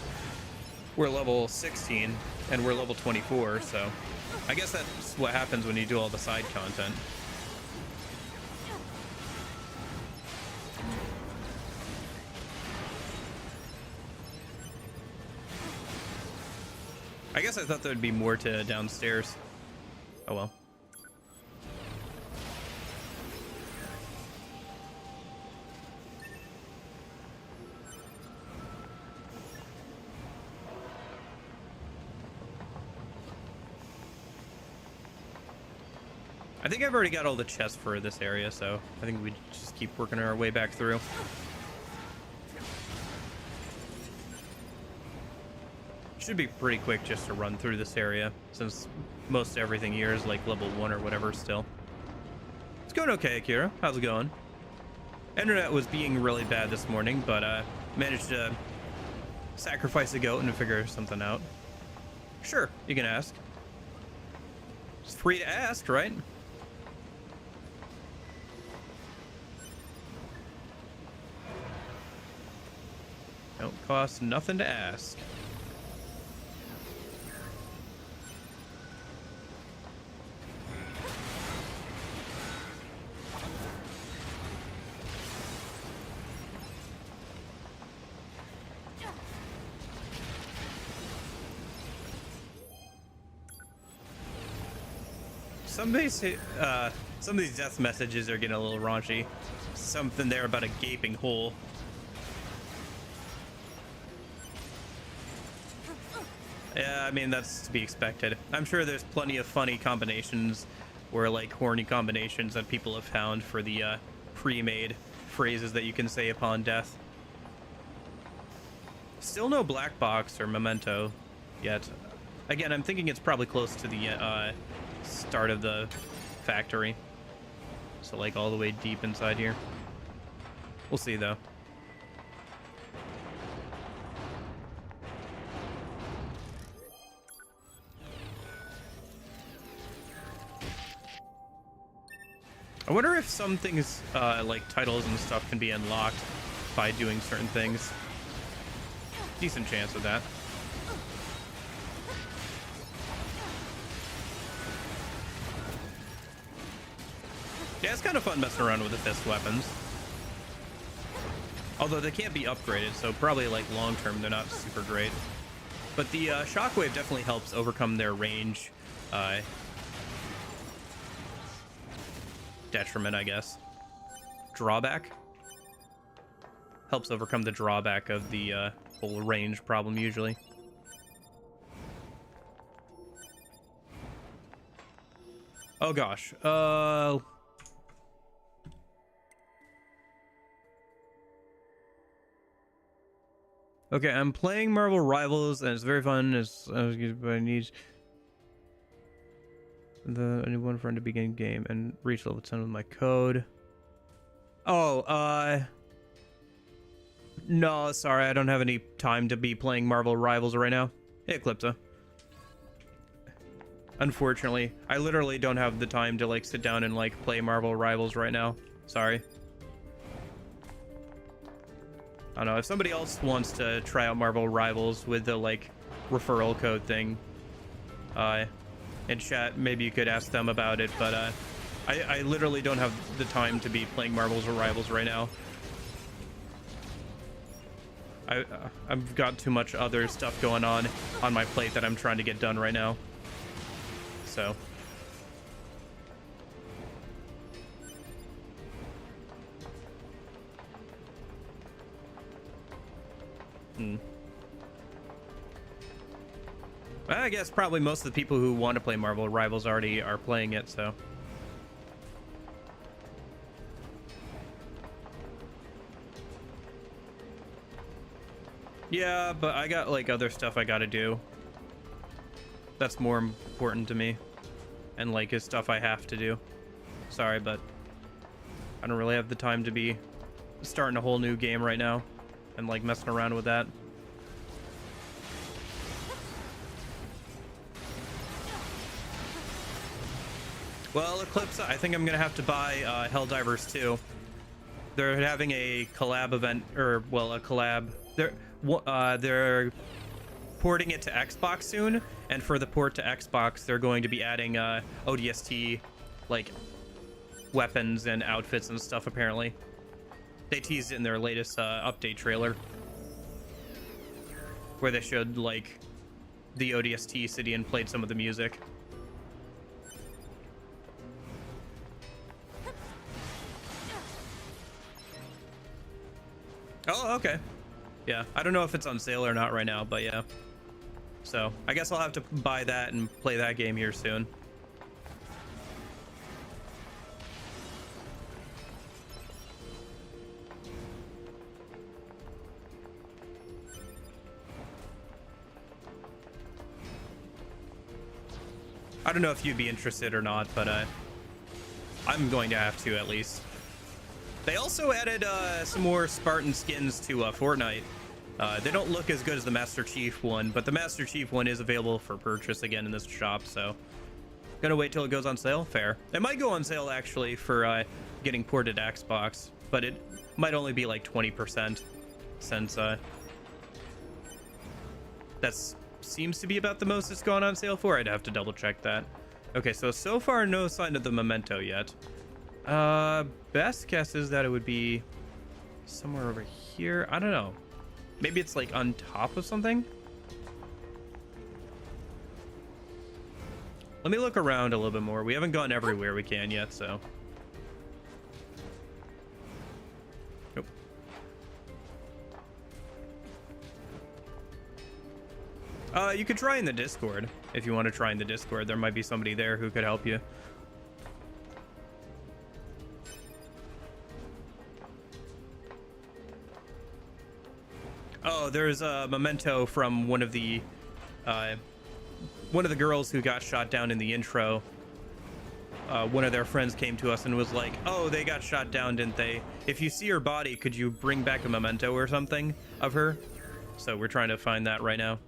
were level 16 and we're level 24, so I guess that's what happens when you do all the side content. I guess I thought there'd be more to downstairs. Oh well. I think I've already got all the chests for this area, so I think we just keep working our way back through. Should be pretty quick just to run through this area, since most everything here is like level 1 or whatever still. It's going okay, Akira. How's it going? Internet was being really bad this morning, but managed to sacrifice a goat and figure something out. Sure, you can ask. It's free to ask, right? Don't cost nothing to ask. Some of these death messages are getting a little raunchy. Something there about a gaping hole. Yeah, I mean, that's to be expected. I'm sure there's plenty of funny combinations or like horny combinations that people have found for the pre-made phrases that you can say upon death. Still no black box or memento yet. Again, I'm thinking it's probably close to the start of the factory. So like all the way deep inside here. We'll see though. I wonder if some things like titles and stuff can be unlocked by doing certain things. Decent chance of that. Yeah, it's kind of fun messing around with the fist weapons. Although they can't be upgraded, so probably like long term they're not super great. But the shockwave definitely helps overcome their range detriment, I guess. Drawback? Helps overcome the drawback of the whole range problem usually. Oh gosh. Okay, I'm playing Marvel Rivals and it's very fun. It's but I need I need one friend to begin game and reach level 10 with my code. Oh, no, sorry, I don't have any time to be playing Marvel Rivals right now. Hey, Eclipsa. Unfortunately, I literally don't have the time to like sit down and like play Marvel Rivals right now. Sorry. I don't know, if somebody else wants to try out Marvel Rivals with the like referral code thing in chat, maybe you could ask them about it, but I literally don't have the time to be playing Marvel's Rivals right now. I've got too much other stuff going on my plate that I'm trying to get done right now. So I guess probably most of the people who want to play Marvel Rivals already are playing it, so. Yeah, but I got like other stuff I gotta do. That's more important to me. And like is stuff I have to do. Sorry, but I don't really have the time to be starting a whole new game right now and like messing around with that. Well, Eclipse, I think I'm gonna have to buy Helldivers 2. They're having a collab event, or well, a collab. They're porting it to Xbox soon, and for the port to Xbox, they're going to be adding ODST like weapons and outfits and stuff. Apparently, they teased it in their latest update trailer, where they showed like the ODST city and played some of the music. Oh, okay. Yeah, I don't know if it's on sale or not right now, but yeah. So, I guess I'll have to buy that and play that game here soon. I don't know if you'd be interested or not, but I'm going to have to at least. They also added some more Spartan skins to Fortnite. They don't look as good as the Master Chief one, but the Master Chief one is available for purchase again in this shop, so gonna wait till it goes on sale. Fair. It might go on sale actually for getting ported to Xbox, but it might only be like 20% since that's seems to be about the most it's gone on sale for. I'd have to double check that. Okay, so far no sign of the memento yet. Best guess is that it would be somewhere over here. I don't know. Maybe it's like on top of something. Let me look around a little bit more. We haven't gone everywhere we can yet, so. Nope. You could try in the Discord if you want to try in the Discord. There might be somebody there who could help you. Oh, there's a memento from one of the girls who got shot down in the intro. One of their friends came to us and was like, "Oh, they got shot down, didn't they? If you see her body, could you bring back a memento or something of her?" So we're trying to find that right now.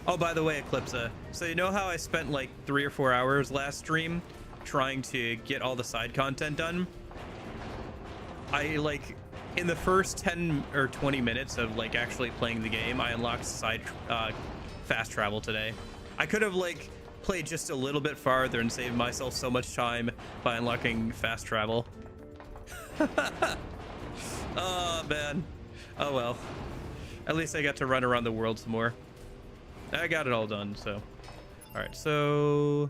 Oh, by the way, Eclipsa, so you know how I spent like 3 or 4 hours last stream trying to get all the side content done? I like in the first 10 or 20 minutes of like actually playing the game, I unlocked fast travel today. I could have like played just a little bit farther and saved myself so much time by unlocking fast travel. Oh man. Oh well. At least I got to run around the world some more. I got it all done, so. All right, so.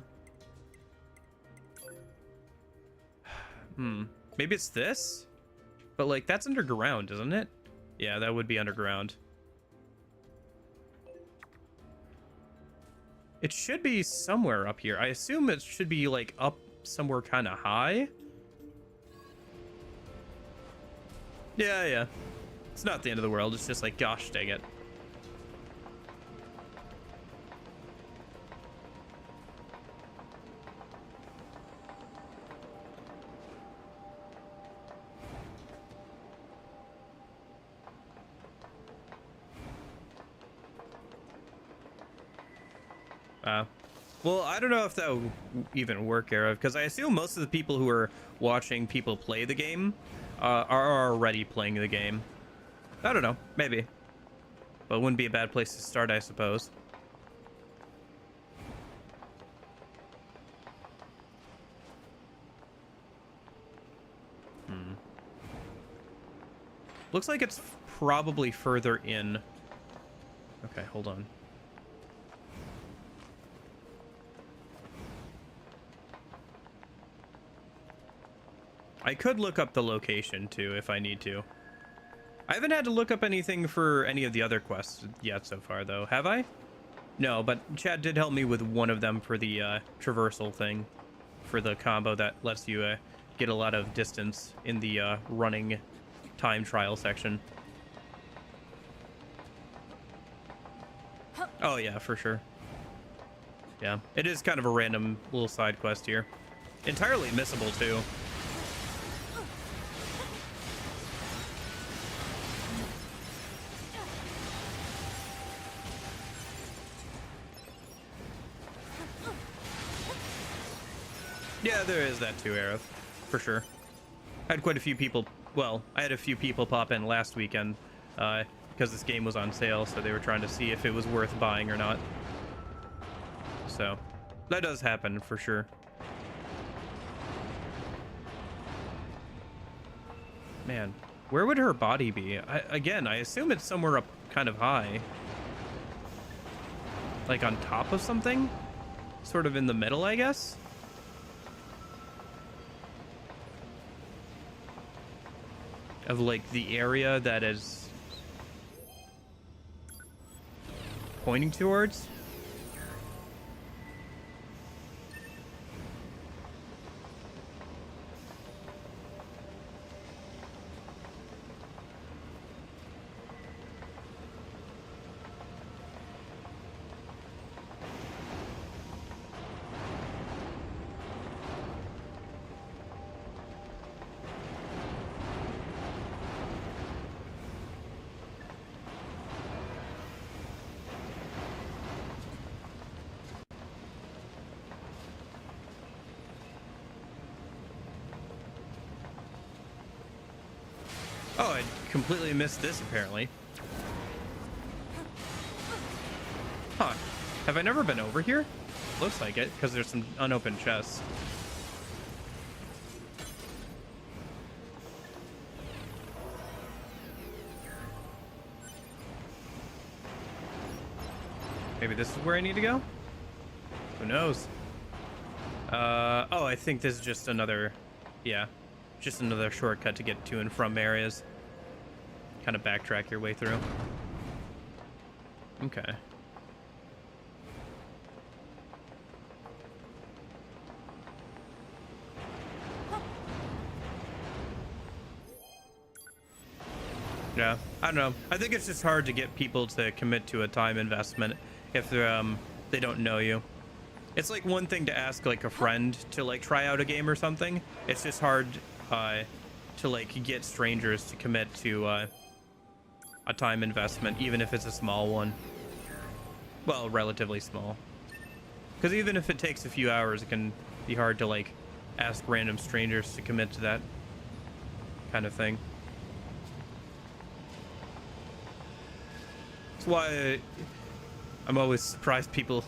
Maybe it's this? But like that's underground, isn't it? Yeah, that would be underground. It should be somewhere up here. I assume it should be like up somewhere kind of high. Yeah. It's not the end of the world. It's just like, gosh dang it. Well, I don't know if that would even work, Arrow, because I assume most of the people who are watching people play the game are already playing the game. I don't know, maybe. But it wouldn't be a bad place to start, I suppose. Looks like it's probably further in. Okay, hold on. I could look up the location too if I need to. I haven't had to look up anything for any of the other quests yet so far though, have I? No, but Chad did help me with one of them for the traversal thing, for the combo that lets you get a lot of distance in the running time trial section. Oh yeah, for sure. Yeah, it is kind of a random little side quest here. Entirely missable too. Yeah, there is that too, Aerith, for sure. I had quite a few people, well, I had a few people pop in last weekend because this game was on sale, so they were trying to see if it was worth buying or not. So, that does happen, for sure. Man, where would her body be? Again, I assume it's somewhere up kind of high. Like on top of something? Sort of in the middle, I guess? Of like the area that is pointing towards. Oh, I completely missed this apparently. Huh. Have I never been over here? Looks like it, because there's some unopened chests. Maybe this is where I need to go? Who knows? Oh, I think this is just another, yeah, just another shortcut to get to and from areas. Kind of backtrack your way through. Okay. Yeah, I don't know. I think it's just hard to get people to commit to a time investment if they're, they don't know you. It's like one thing to ask like a friend to like try out a game or something. It's just hard to like get strangers to commit to a time investment, even if it's a small one. Well, relatively small. Because even if it takes a few hours, it can be hard to like ask random strangers to commit to that kind of thing. That's why I'm always surprised people,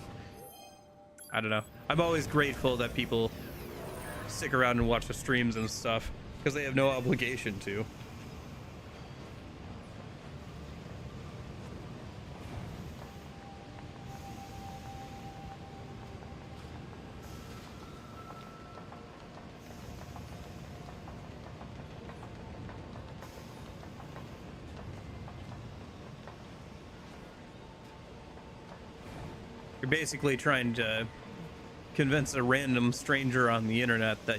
I don't know. I'm always grateful that people stick around and watch the streams and stuff because they have no obligation to. You're basically trying to convince a random stranger on the internet that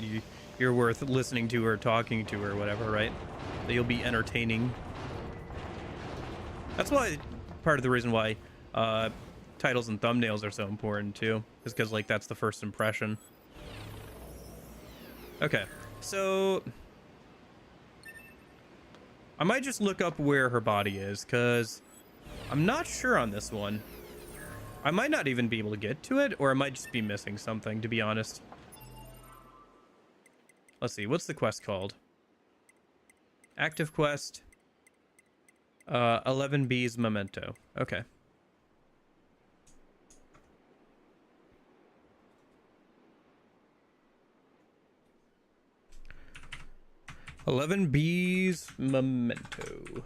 you're worth listening to or talking to or whatever, right? That you'll be entertaining. That's why part of the reason why titles and thumbnails are so important too, is because like that's the first impression. Okay, so I might just look up where her body is because I'm not sure on this one. I might not even be able to get to it, or I might just be missing something, to be honest. Let's see, what's the quest called? Active quest. 11B's Memento. Okay. "11B's Memento."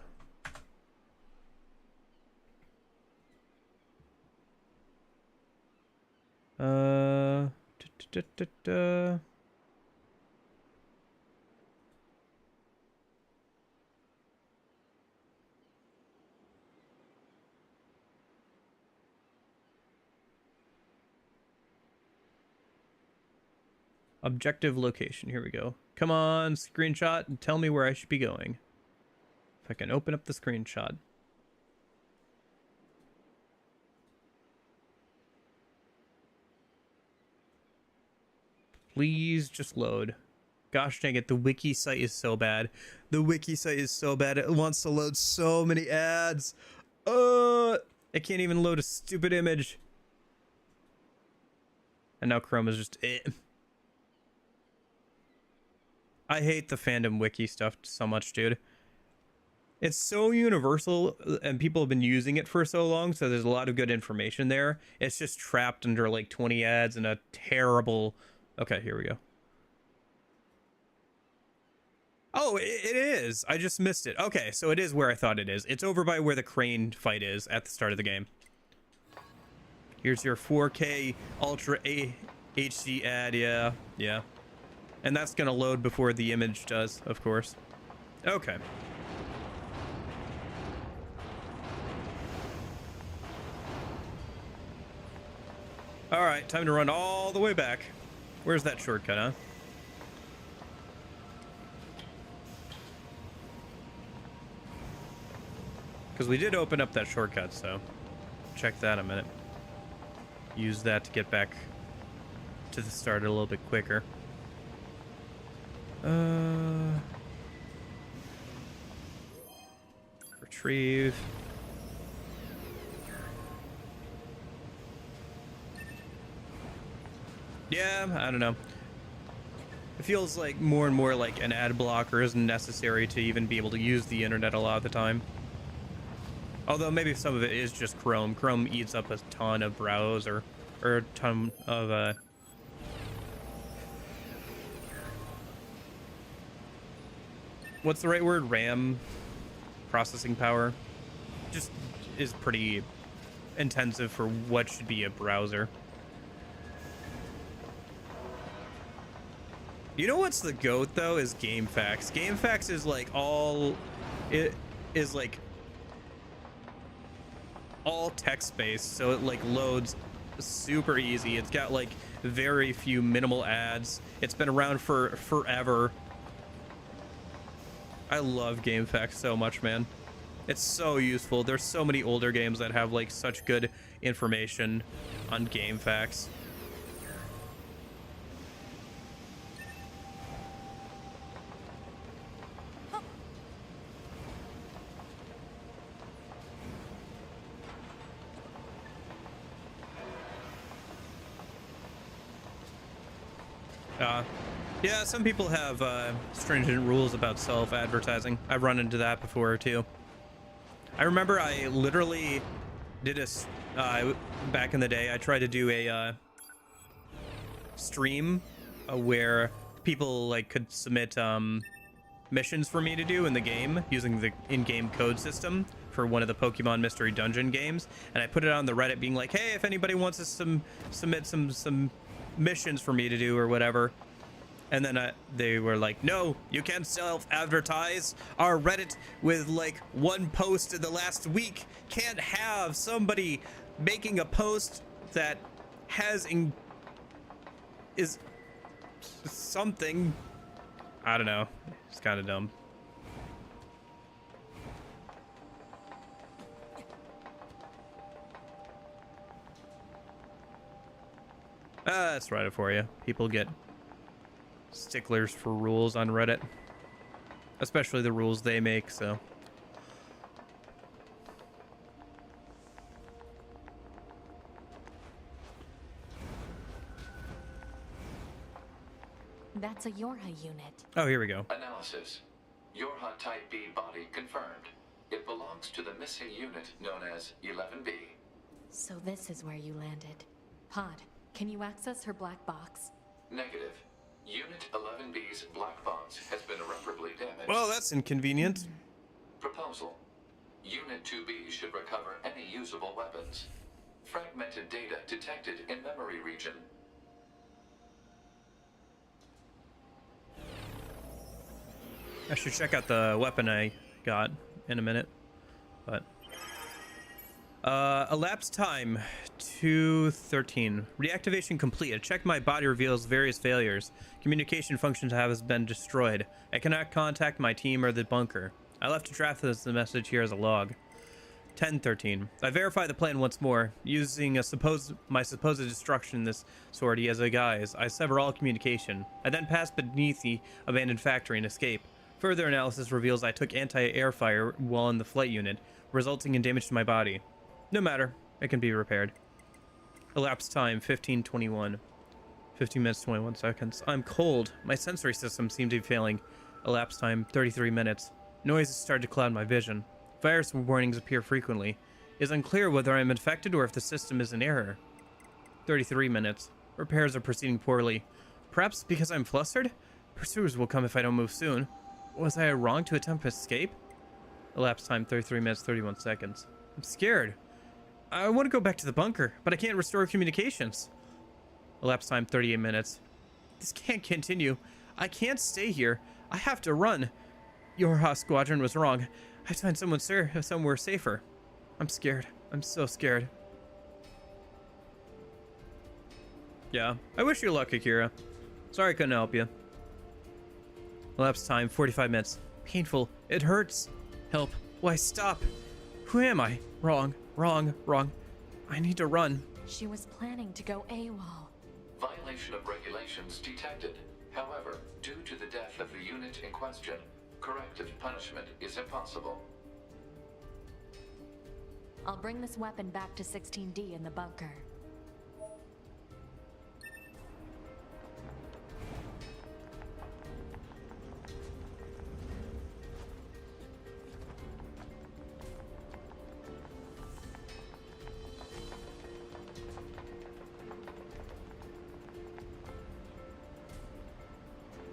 Da, da, da, da. Objective location. Here we go. Come on, screenshot, and tell me where I should be going. If I can open up the screenshot. Please just load. Gosh dang it, the wiki site is so bad. The wiki site is so bad. It wants to load so many ads. It can't even load a stupid image. And now Chrome is just it. I hate the fandom wiki stuff so much, dude. It's so universal and people have been using it for so long, so there's a lot of good information there. It's just trapped under like 20 ads and a terrible... Okay, here we go. Oh, it is. I just missed it. Okay, so it is where I thought it is. It's over by where the crane fight is at the start of the game. Here's your 4K Ultra HD ad. Yeah, yeah. And that's going to load before the image does, of course. Okay. All right, time to run all the way back. Where's that shortcut, huh? Because we did open up that shortcut, so check that a minute. Use that to get back to the start a little bit quicker. Retrieve. Yeah, I don't know. It feels like more and more like an ad blocker isn't necessary to even be able to use the internet a lot of the time. Although maybe some of it is just Chrome. Chrome eats up a ton of browser, or a ton of what's the right word? RAM processing power. Just is pretty intensive for what should be a browser. You know what's the GOAT though is GameFAQs. GameFAQs is like it is like all text-based, so it like loads super easy. It's got like very few minimal ads. It's been around for forever. I love GameFAQs so much, man. It's so useful. There's so many older games that have like such good information on GameFAQs. Yeah, some people have stringent rules about self-advertising. I've run into that before too. I remember I literally did a back in the day. I tried to do a stream where people like could submit missions for me to do in the game using the in-game code system for one of the Pokemon Mystery Dungeon games, and I put it on the Reddit being like, hey, if anybody wants to submit some missions for me to do or whatever. And then they were like, no, you can't self-advertise. Our Reddit with like one post in the last week can't have somebody making a post that is something. I don't know. It's kind of dumb. That's right for you. People get sticklers for rules on Reddit, especially the rules they make, so. That's a Yorha unit. Oh, here we go. Analysis. Yorha Type B body confirmed. It belongs to the missing unit known as 11B. So this is where you landed. Pod, can you access her black box? Negative. Unit 11B's black box has been irreparably damaged. Well, that's inconvenient. Proposal. Unit 2B should recover any usable weapons. Fragmented data detected in memory region. I should check out the weapon I got in a minute, but elapsed time 2:13. Reactivation complete. A check my body reveals various failures. Communication functions have been destroyed. I cannot contact my team or the bunker. I left a draft of the message here as a log. 10:13. I verify the plan once more, using my supposed destruction in this sortie as a guise. I sever all communication. I then pass beneath the abandoned factory and escape. Further analysis reveals I took anti-air fire while in the flight unit, resulting in damage to my body. No matter, it can be repaired. Elapsed time 15:21. 15 minutes 21 seconds. I'm cold. My sensory system seemed to be failing. Elapsed time 33 minutes. Noises started to cloud my vision. Virus warnings appear frequently. It is unclear whether I am infected or if the system is in error. 33 minutes. Repairs are proceeding poorly. Perhaps because I'm flustered? Pursuers will come if I don't move soon. Was I wrong to attempt escape? Elapsed time 33 minutes 31 seconds. I'm scared. I want to go back to the bunker, but I can't restore communications. Elapsed time 38 minutes. This can't continue. I can't stay here. I have to run. Yorha Squadron was wrong. I have to find somewhere safer. I'm scared. I'm so scared. Yeah, I wish you luck, Akira. Sorry I couldn't help you. Elapsed time 45 minutes. Painful. It hurts. Help. Why stop? Who am I? Wrong. I need to run. She was planning to go AWOL. Violation of regulations detected. However, due to the death of the unit in question, corrective punishment is impossible. I'll bring this weapon back to 16D in the bunker.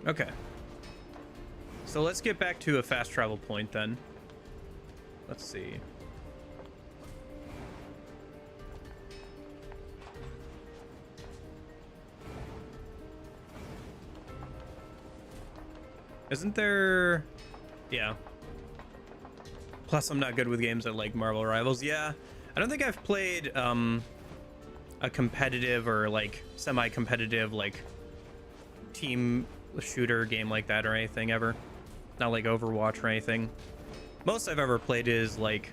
Okay. So let's get back to a fast travel point then. Let's see. Isn't there... Yeah. Plus, I'm not good with games that like Marvel Rivals. Yeah. I don't think I've played a competitive or like semi-competitive like team shooter game like that or anything ever. Not like Overwatch or anything. Most I've ever played is like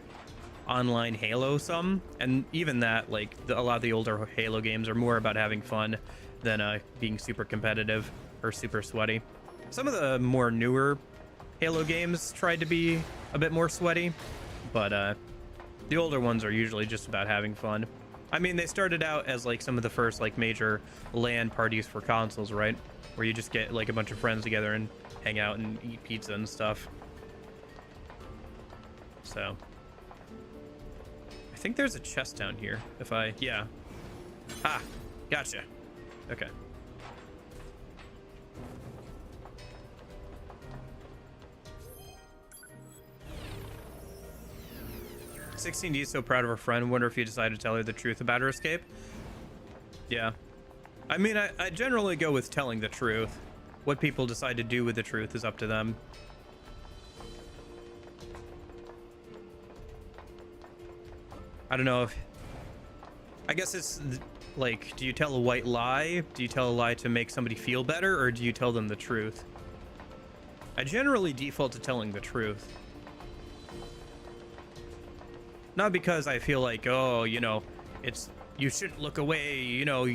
online Halo some, and even that, like a lot of the older Halo games are more about having fun than being super competitive or super sweaty. Some of the more newer Halo games tried to be a bit more sweaty, but the older ones are usually just about having fun. I mean, they started out as like some of the first like major LAN parties for consoles, right? Where you just get like a bunch of friends together and hang out and eat pizza and stuff. So I think there's a chest down here. Yeah. Ah, gotcha. Okay. 16D is so proud of her friend. Wonder if you decided to tell her the truth about her escape. Yeah. I mean, I generally go with telling the truth. What people decide to do with the truth is up to them. I don't know if... I guess it's like, do you tell a white lie? Do you tell a lie to make somebody feel better? Or do you tell them the truth? I generally default to telling the truth. Not because I feel like, oh, you know, you shouldn't look away, you know,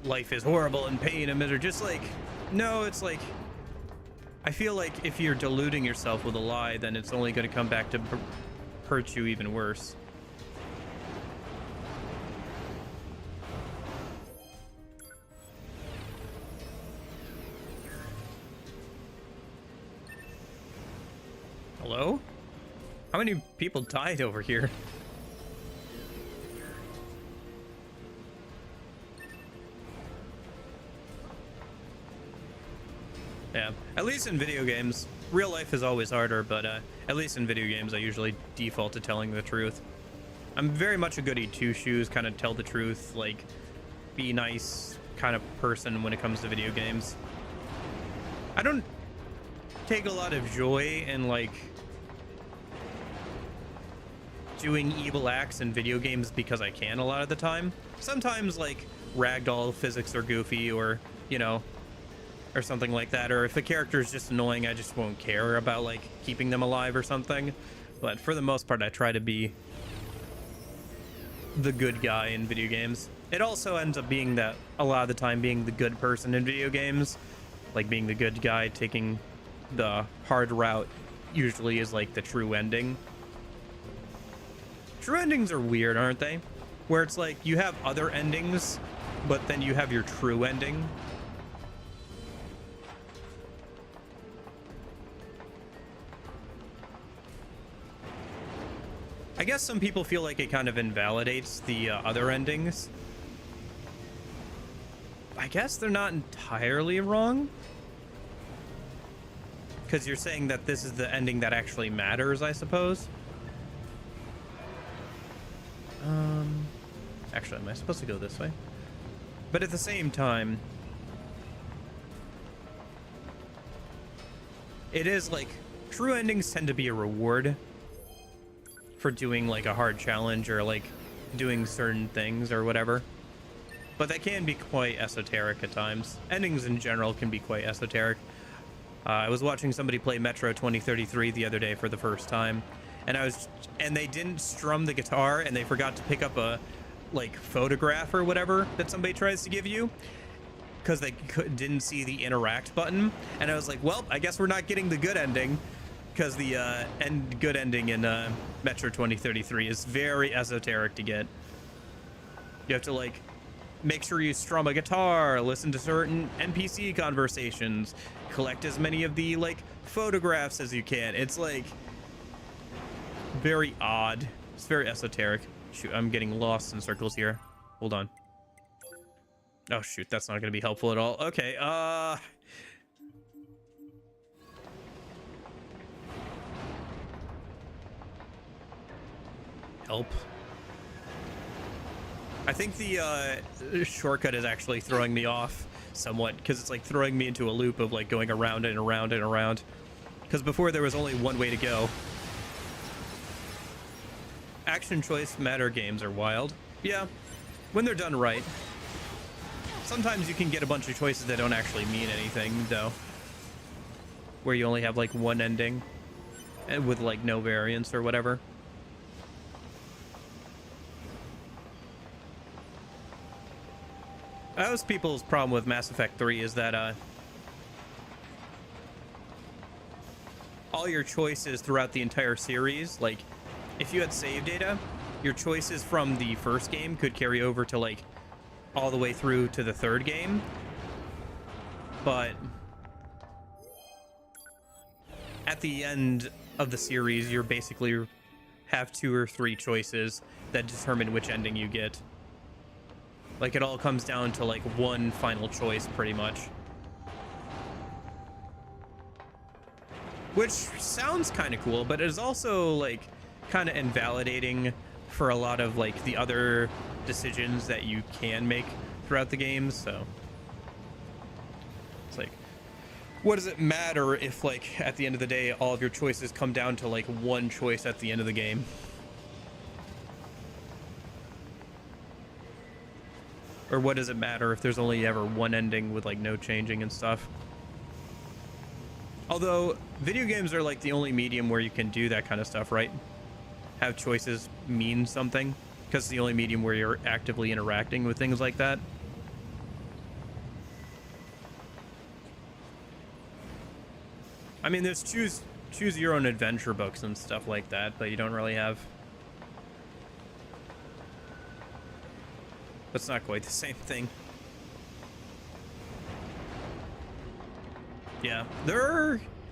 life is horrible and pain and misery. Just like, no, it's like, I feel like if you're deluding yourself with a lie, then it's only going to come back to hurt you even worse. Hello? How many people died over here? Yeah, at least in video games. Real life is always harder, but at least in video games, I usually default to telling the truth. I'm very much a goody two-shoes, kind of tell the truth, like, be nice kind of person when it comes to video games. I don't take a lot of joy in, like, doing evil acts in video games because I can a lot of the time. Sometimes, like, ragdoll physics are goofy, or, you know, or something like that, or if the character is just annoying, I just won't care about like keeping them alive or something. But for the most part, I try to be the good guy in video games. It also ends up being that a lot of the time being the good person in video games, like being the good guy, taking the hard route, usually is like the true ending. True endings are weird, aren't they? Where it's like you have other endings, but then you have your true ending. I guess some people feel like it kind of invalidates the other endings. I guess they're not entirely wrong. Because you're saying that this is the ending that actually matters, I suppose. Actually, am I supposed to go this way? But at the same time, it is like, true endings tend to be a reward for doing like a hard challenge or like doing certain things or whatever. But that can be quite esoteric at times. Endings in general can be quite esoteric. I was watching somebody play Metro 2033 the other day for the first time, and they didn't strum the guitar, and they forgot to pick up a like photograph or whatever that somebody tries to give you, because they didn't see the interact button. And I was like, well, I guess we're not getting the good ending, because the good ending in Metro 2033 is very esoteric to get. You have to like make sure you strum a guitar, listen to certain NPC conversations, collect as many of the like photographs as you can. It's like very odd. It's very esoteric. Shoot, I'm getting lost in circles here. Hold on. Oh shoot, that's not gonna be helpful at all. Okay, Help. I think the shortcut is actually throwing me off somewhat, because it's like throwing me into a loop of like going around and around and around. Because before there was only one way to go. Action choice matter games are wild. Yeah, when they're done right. Sometimes you can get a bunch of choices that don't actually mean anything, though. Where you only have like one ending, and with like no variance or whatever. That was people's problem with Mass Effect 3, is that all your choices throughout the entire series, like if you had save data, your choices from the first game could carry over to like all the way through to the third game, but at the end of the series you're basically have 2 or 3 choices that determine which ending you get. Like it all comes down to like one final choice pretty much, which sounds kind of cool, but it is also like kind of invalidating for a lot of like the other decisions that you can make throughout the games. So it's like, what does it matter if like at the end of the day all of your choices come down to like one choice at the end of the game? Or what does it matter if there's only ever one ending with like no changing and stuff? Although video games are like the only medium where you can do that kind of stuff, right? Have choices mean something, because it's the only medium where you're actively interacting with things like that. I mean, there's choose your own adventure books and stuff like that, but you don't really have. But it's not quite the same thing. Yeah,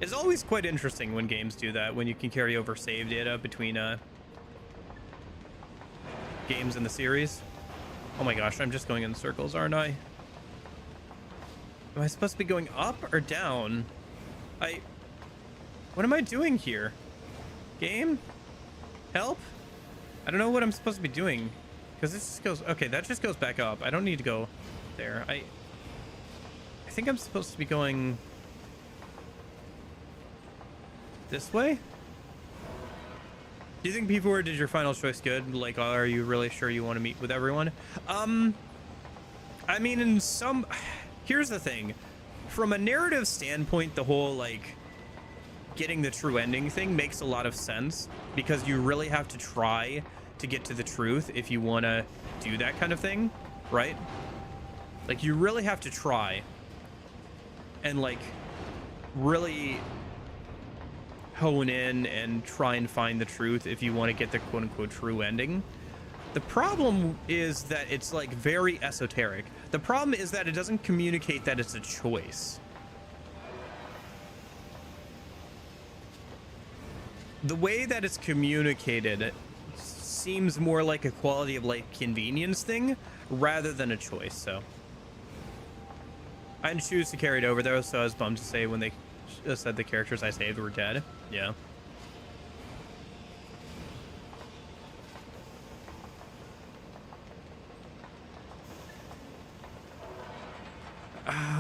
it's always quite interesting when games do that, when you can carry over save data between games in the series. Oh my gosh, I'm just going in circles, aren't I? Am I supposed to be going up or down? What am I doing here? Game? Help? I don't know what I'm supposed to be doing. Because this just goes... Okay, that just goes back up. I don't need to go there. I think I'm supposed to be going... this way? Do you think P4 did your final choice good? Like, are you really sure you want to meet with everyone? I mean, in some... Here's the thing. From a narrative standpoint, the whole, like, getting the true ending thing makes a lot of sense. Because you really have to try to get to the truth if you want to do that kind of thing, right? Like, you really have to try. And, like, really hone in and try and find the truth if you want to get the quote-unquote true ending. The problem is that it's like very esoteric. The problem is that it doesn't communicate that it's a choice. The way that it's communicated seems more like a quality of life convenience thing rather than a choice. So I didn't choose to carry it over though, so I was bummed to say when they said the characters I saved were dead. Yeah.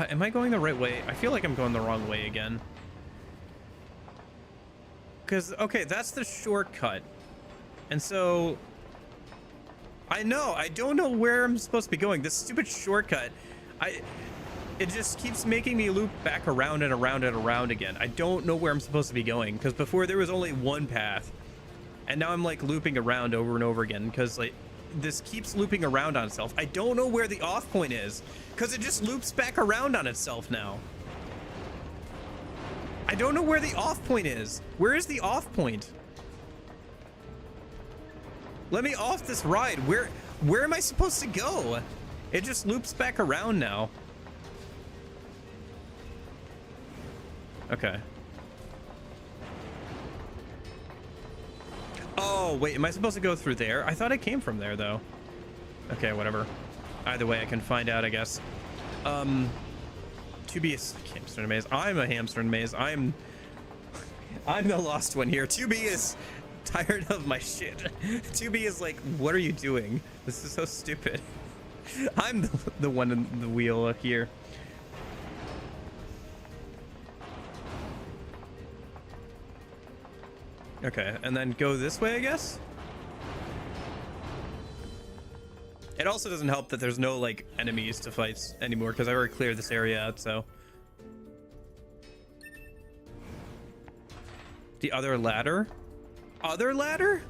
Am I going the right way? I feel like I'm going the wrong way again. Because, okay, that's the shortcut. And so... I don't know where I'm supposed to be going. This stupid shortcut, it just keeps making me loop back around and around and around again. I don't know where I'm supposed to be going, because before there was only one path. And now I'm, like, looping around over and over again, because, like, this keeps looping around on itself. I don't know where the off point is, because it just loops back around on itself now. I don't know where the off point is. Where is the off point? Let me off this ride. Where am I supposed to go? It just loops back around now. Okay. Oh, wait, am I supposed to go through there? I thought I came from there, though. Okay, whatever. Either way, I can find out, I guess. To be a hamster in a maze. I'm a hamster in a maze. I'm the lost one here. 2B is tired of my shit. 2B is like, what are you doing? This is so stupid. I'm the one in the wheel here. Okay, and then go this way, I guess? It also doesn't help that there's no, like, enemies to fight anymore, because I already cleared this area out, so... The other ladder? Other ladder?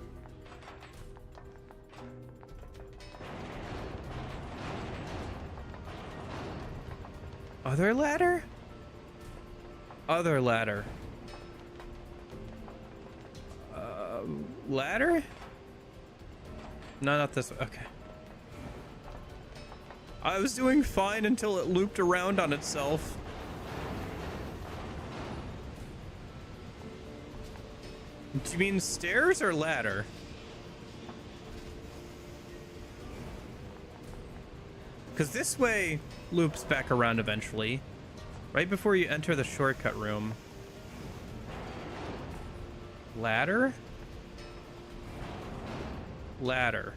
Other ladder? Other ladder. Ladder? No, not this way. Okay. I was doing fine until it looped around on itself. Do you mean stairs or ladder? Because this way loops back around eventually. Right before you enter the shortcut room. Ladder? Ladder.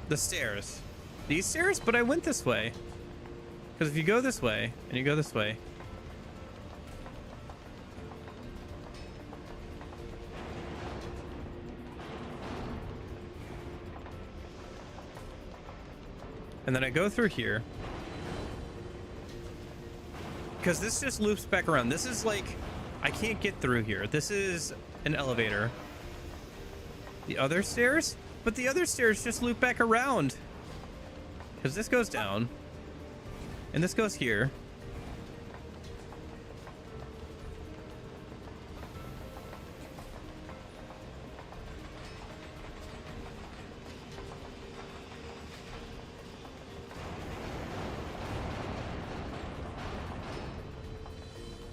The stairs. These stairs? But I went this way. Because if you go this way, and you go this way... And then I go through here. Because this just loops back around. This is like... I can't get through here. This is an elevator. The other stairs? But the other stairs just loop back around. Because this goes down. And this goes here.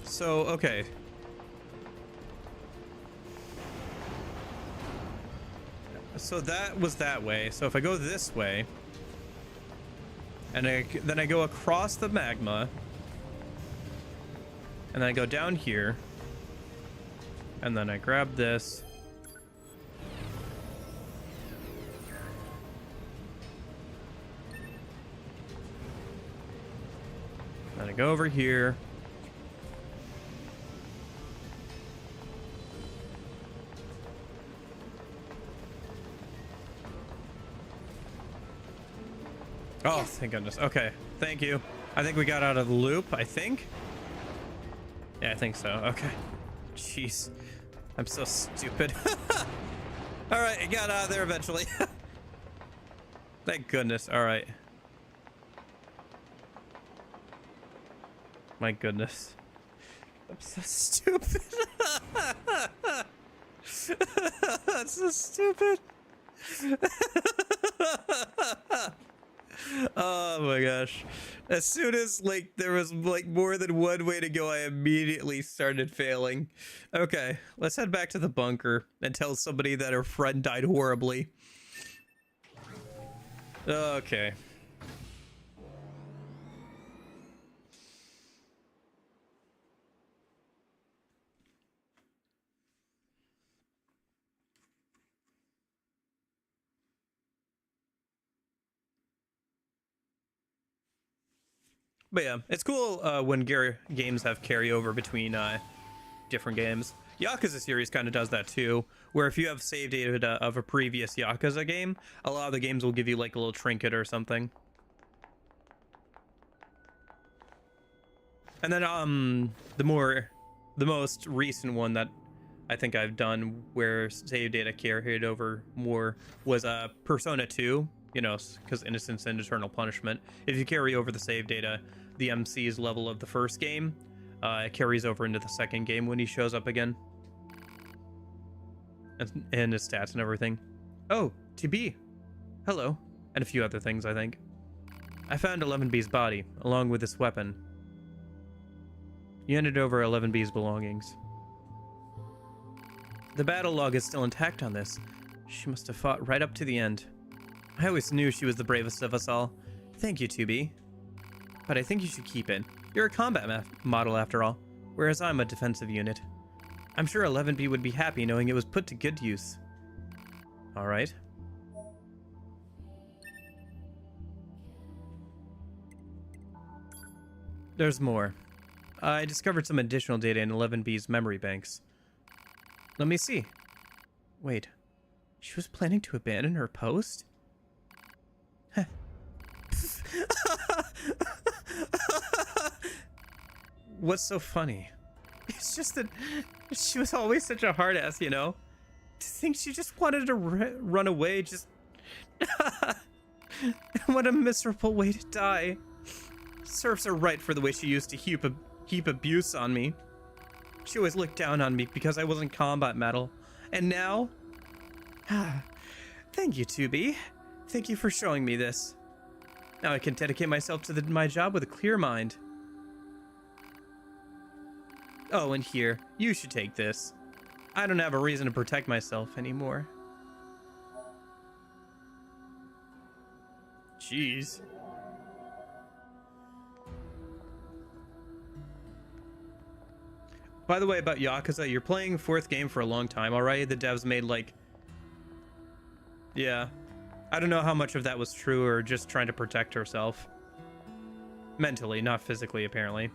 So, okay. So that was that way. So if I go this way, and then I go across the magma, and then I go down here, and then I grab this. Then I go over here. Oh, yes. Thank goodness. Okay, thank you. I think we got out of the loop, I think. Yeah, I think so. Okay. Jeez. I'm so stupid. All right, I got out of there eventually. Thank goodness. All right. My goodness. I'm so stupid. That's so stupid. Oh my gosh. As soon as like there was like more than one way to go, I immediately started failing. Okay, let's head back to the bunker and tell somebody that her friend died horribly. Okay. But yeah, it's cool when games have carryover between different games. Yakuza series kind of does that too, where if you have save data of a previous Yakuza game, a lot of the games will give you like a little trinket or something. And then the most recent one that I think I've done where save data carried over more was Persona 2, you know, because Innocence and Eternal Punishment. If you carry over the save data, the MC's level of the first game it carries over into the second game when he shows up again. And his stats and everything. Oh, TB. Hello. And a few other things, I think. I found 11B's body, along with this weapon. You handed over 11B's belongings. The battle log is still intact on this. She must have fought right up to the end. I always knew she was the bravest of us all. Thank you, 2B. But I think you should keep it. You're a combat model after all. whereas I'm a defensive unit. I'm sure 11B would be happy knowing it was put to good use. Alright. There's more. I discovered some additional data in 11B's memory banks. Let me see. Wait. She was planning to abandon her post? Heh. What's so funny? It's just that she was always such a hard ass, you know? To think she just wanted to run away, just... What a miserable way to die. Serves her right for the way she used to heap abuse on me. She always looked down on me because I wasn't combat metal. And now... Thank you, 2B. Thank you for showing me this. Now I can dedicate myself to my job with a clear mind. Oh, and here, you should take this. I don't have a reason to protect myself anymore. Jeez. By the way, about Yakuza, you're playing fourth game for a long time already. The devs made like... Yeah. I don't know how much of that was true or just trying to protect herself. Mentally, not physically, apparently.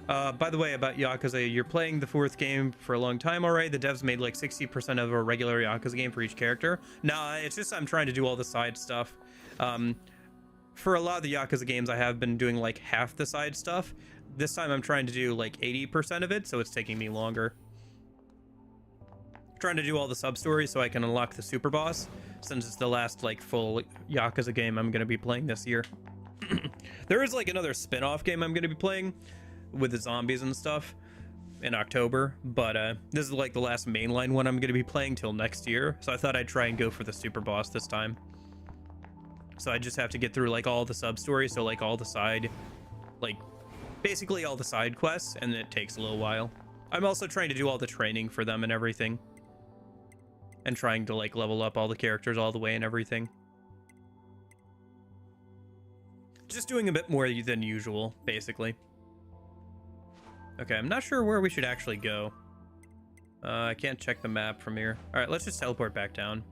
By the way, about Yakuza, you're playing the fourth game for a long time already. The devs made like 60% of a regular Yakuza game for each character. Nah, it's just I'm trying to do all the side stuff. For a lot of the Yakuza games, I have been doing like half the side stuff. This time I'm trying to do like 80% of it, so it's taking me longer. Trying to do all the sub-stories so I can unlock the super boss, since it's the last like full Yakuza game I'm going to be playing this year. There is like another spin-off game I'm going to be playing with the zombies and stuff in October, but this is like the last mainline one I'm going to be playing till next year, so I thought I'd try and go for the super boss this time. So I just have to get through like all the sub-stories, so like all the side, like basically all the side quests, and it takes a little while. I'm also trying to do all the training for them and everything, and trying to like level up all the characters all the way and everything. Just doing a bit more than usual, basically. Okay, I'm not sure where we should actually go. I can't check the map from here. All right, let's just teleport back down.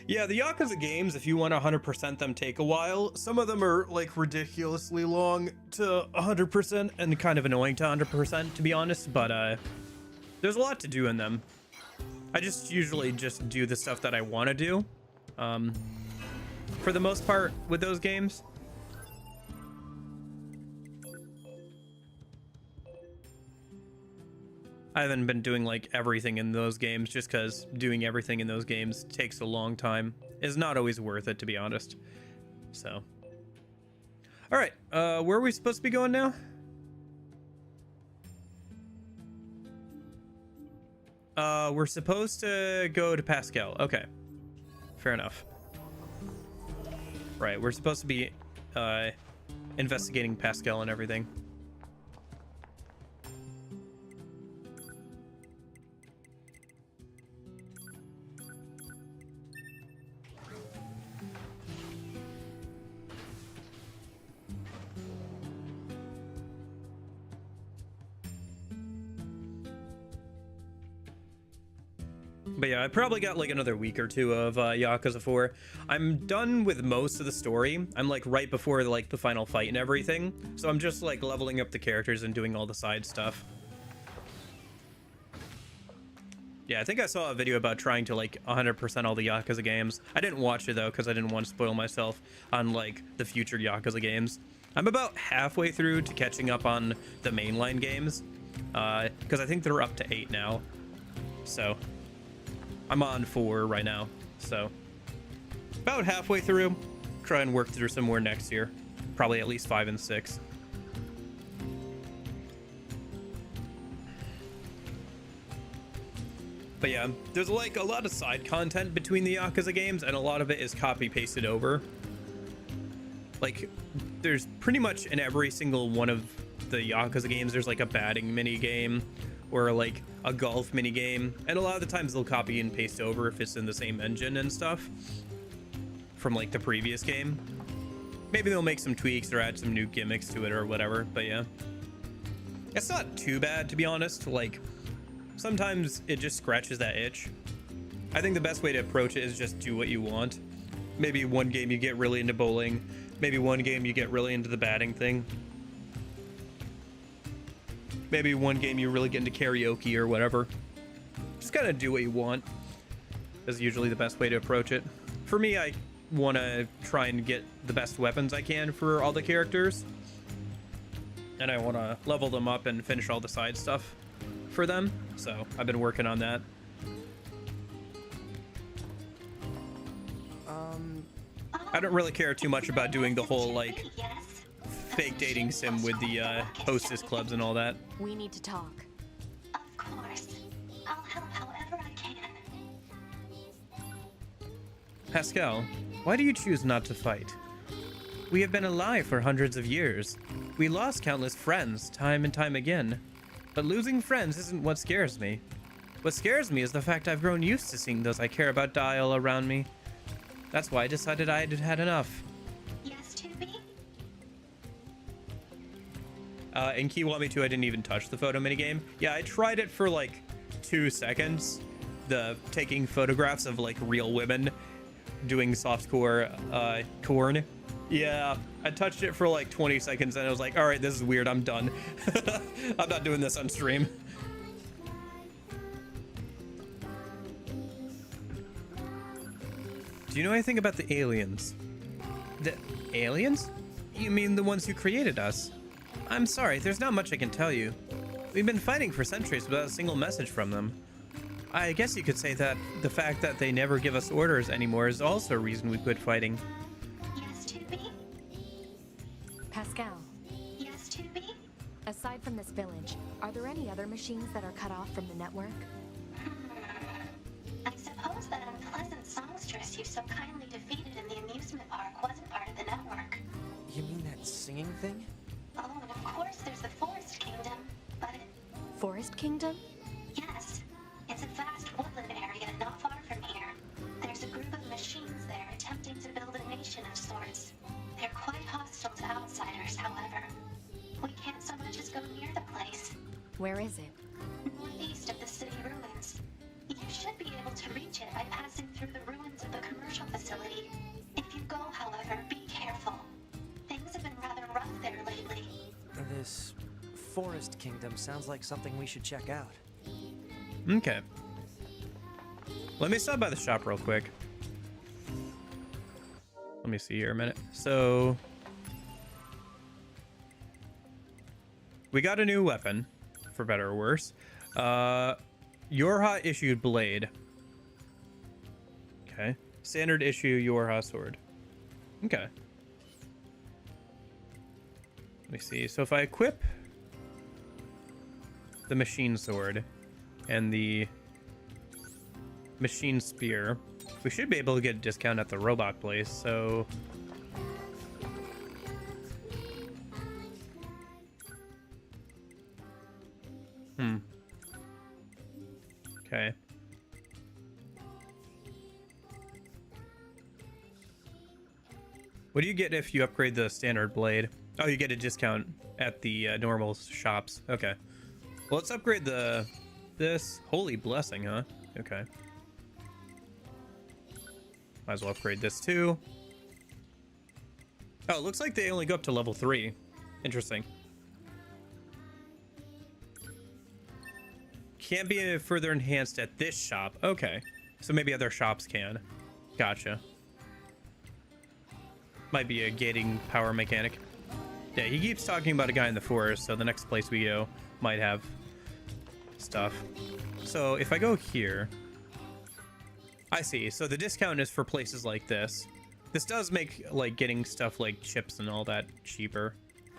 Yeah, the Yakuza games, if you want to 100% them, take a while. Some of them are like ridiculously long to 100% and kind of annoying to 100%, to be honest, but there's a lot to do in them. I just usually just do the stuff that I want to do, for the most part with those games. I haven't been doing like everything in those games just because doing everything in those games takes a long time. It's not always worth it, to be honest. So, all right, where are we supposed to be going now? We're supposed to go to Pascal. Okay, fair enough. Right, we're supposed to be investigating Pascal and everything. But yeah, I probably got like another week or two of Yakuza 4. I'm done with most of the story. I'm like right before like the final fight and everything. So I'm just like leveling up the characters and doing all the side stuff. Yeah, I think I saw a video about trying to like 100% all the Yakuza games. I didn't watch it though because I didn't want to spoil myself on like the future Yakuza games. I'm about halfway through to catching up on the mainline games because I think they're up to 8 now. So I'm on 4 right now, so about halfway through. Try and work through some more next year, probably at least 5 and 6. But yeah, there's like a lot of side content between the Yakuza games, and a lot of it is copy pasted over. Like, there's pretty much in every single one of the Yakuza games, there's like a batting mini game or like a golf mini game, and a lot of the times they'll copy and paste over if it's in the same engine and stuff from like the previous game. Maybe they'll make some tweaks or add some new gimmicks to it or whatever, but yeah. It's not too bad, to be honest. Like, sometimes it just scratches that itch. I think the best way to approach it is just do what you want. Maybe one game you get really into bowling. Maybe one game you get really into the batting thing. Maybe one game you really get into karaoke or whatever. Just kind of do what you want is usually the best way to approach it. For me, I want to try and get the best weapons I can for all the characters. And I want to level them up and finish all the side stuff for them. So I've been working on that. I don't really care too much about doing the whole like fake dating sim with the hostess clubs and all that. We need to talk. Of course. I'll help however I can. Pascal, why do you choose not to fight? We have been alive for hundreds of years. We lost countless friends time and time again. But losing friends isn't what scares me. What scares me is the fact I've grown used to seeing those I care about die all around me. That's why I decided I had had enough. Yes, 2B? In Kiwami 2, I didn't even touch the photo minigame. Yeah, I tried it for like 2 seconds. The taking photographs of like real women doing softcore corn. Yeah, I touched it for like 20 seconds and I was like, all right, this is weird. I'm done. I'm not doing this on stream. Do you know anything about the aliens? The aliens? You mean the ones who created us? I'm sorry, there's not much I can tell you. We've been fighting for centuries without a single message from them. I guess you could say that the fact that they never give us orders anymore is also a reason we quit fighting. Yes, 2B? Pascal, Yes, 2B? aside from this village, are there any other machines that are cut off from the network? I suppose that unpleasant songstress you so kindly defeated in the amusement park wasn't part of the network. You mean that singing thing? Oh, and of course there's the Forest Kingdom, but Forest Kingdom? yes, it's a vast woodland area not far from here. There's a group of machines there attempting to build a nation of sorts. They're quite hostile to outsiders, however. We can't so much as go near the place. Where is it? Northeast of the city ruins. You should be able to reach it by passing through the ruins of the commercial facility. If you go, however, be careful. Things have been rather rough there lately. This Forest Kingdom sounds like something we should check out. Okay. Let me stop by the shop real quick. Let me see here a minute. So we got a new weapon, for better or worse. Yorha issued blade. Okay. Standard issue Yorha sword. Okay. Let me see. So if I equip the machine sword and the machine spear, we should be able to get a discount at the robot place. So okay. What do you get if you upgrade the standard blade? Oh, you get a discount at the normal shops. Okay. Well, let's upgrade this holy blessing, huh? Okay. Might as well upgrade this too. Oh, it looks like they only go up to level 3. Interesting. Can't be further enhanced at this shop. Okay. So maybe other shops can. Gotcha. Might be a gating power mechanic. Yeah, he keeps talking about a guy in the forest, so the next place we go might have stuff. So if I go here, I see. So the discount is for places like this. This does make like getting stuff like chips and all that cheaper.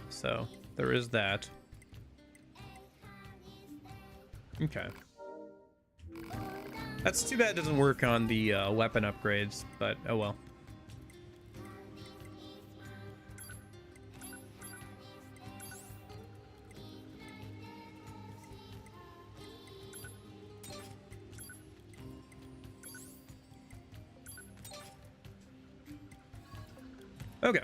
So there is that. That's too bad it doesn't work on the weapon upgrades, but oh well. Okay.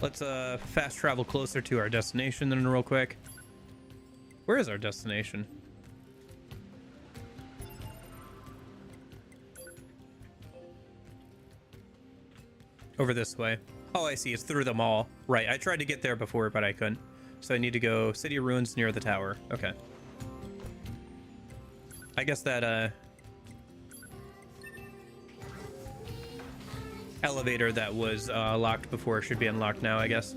Let's fast travel closer to our destination then real quick. Where is our destination? Over this way. Oh, I see. It's through them all. Right. I tried to get there before, but I couldn't. So I need to go City of Ruins near the tower. Okay. I guess that, elevator that was locked before should be unlocked now, I guess.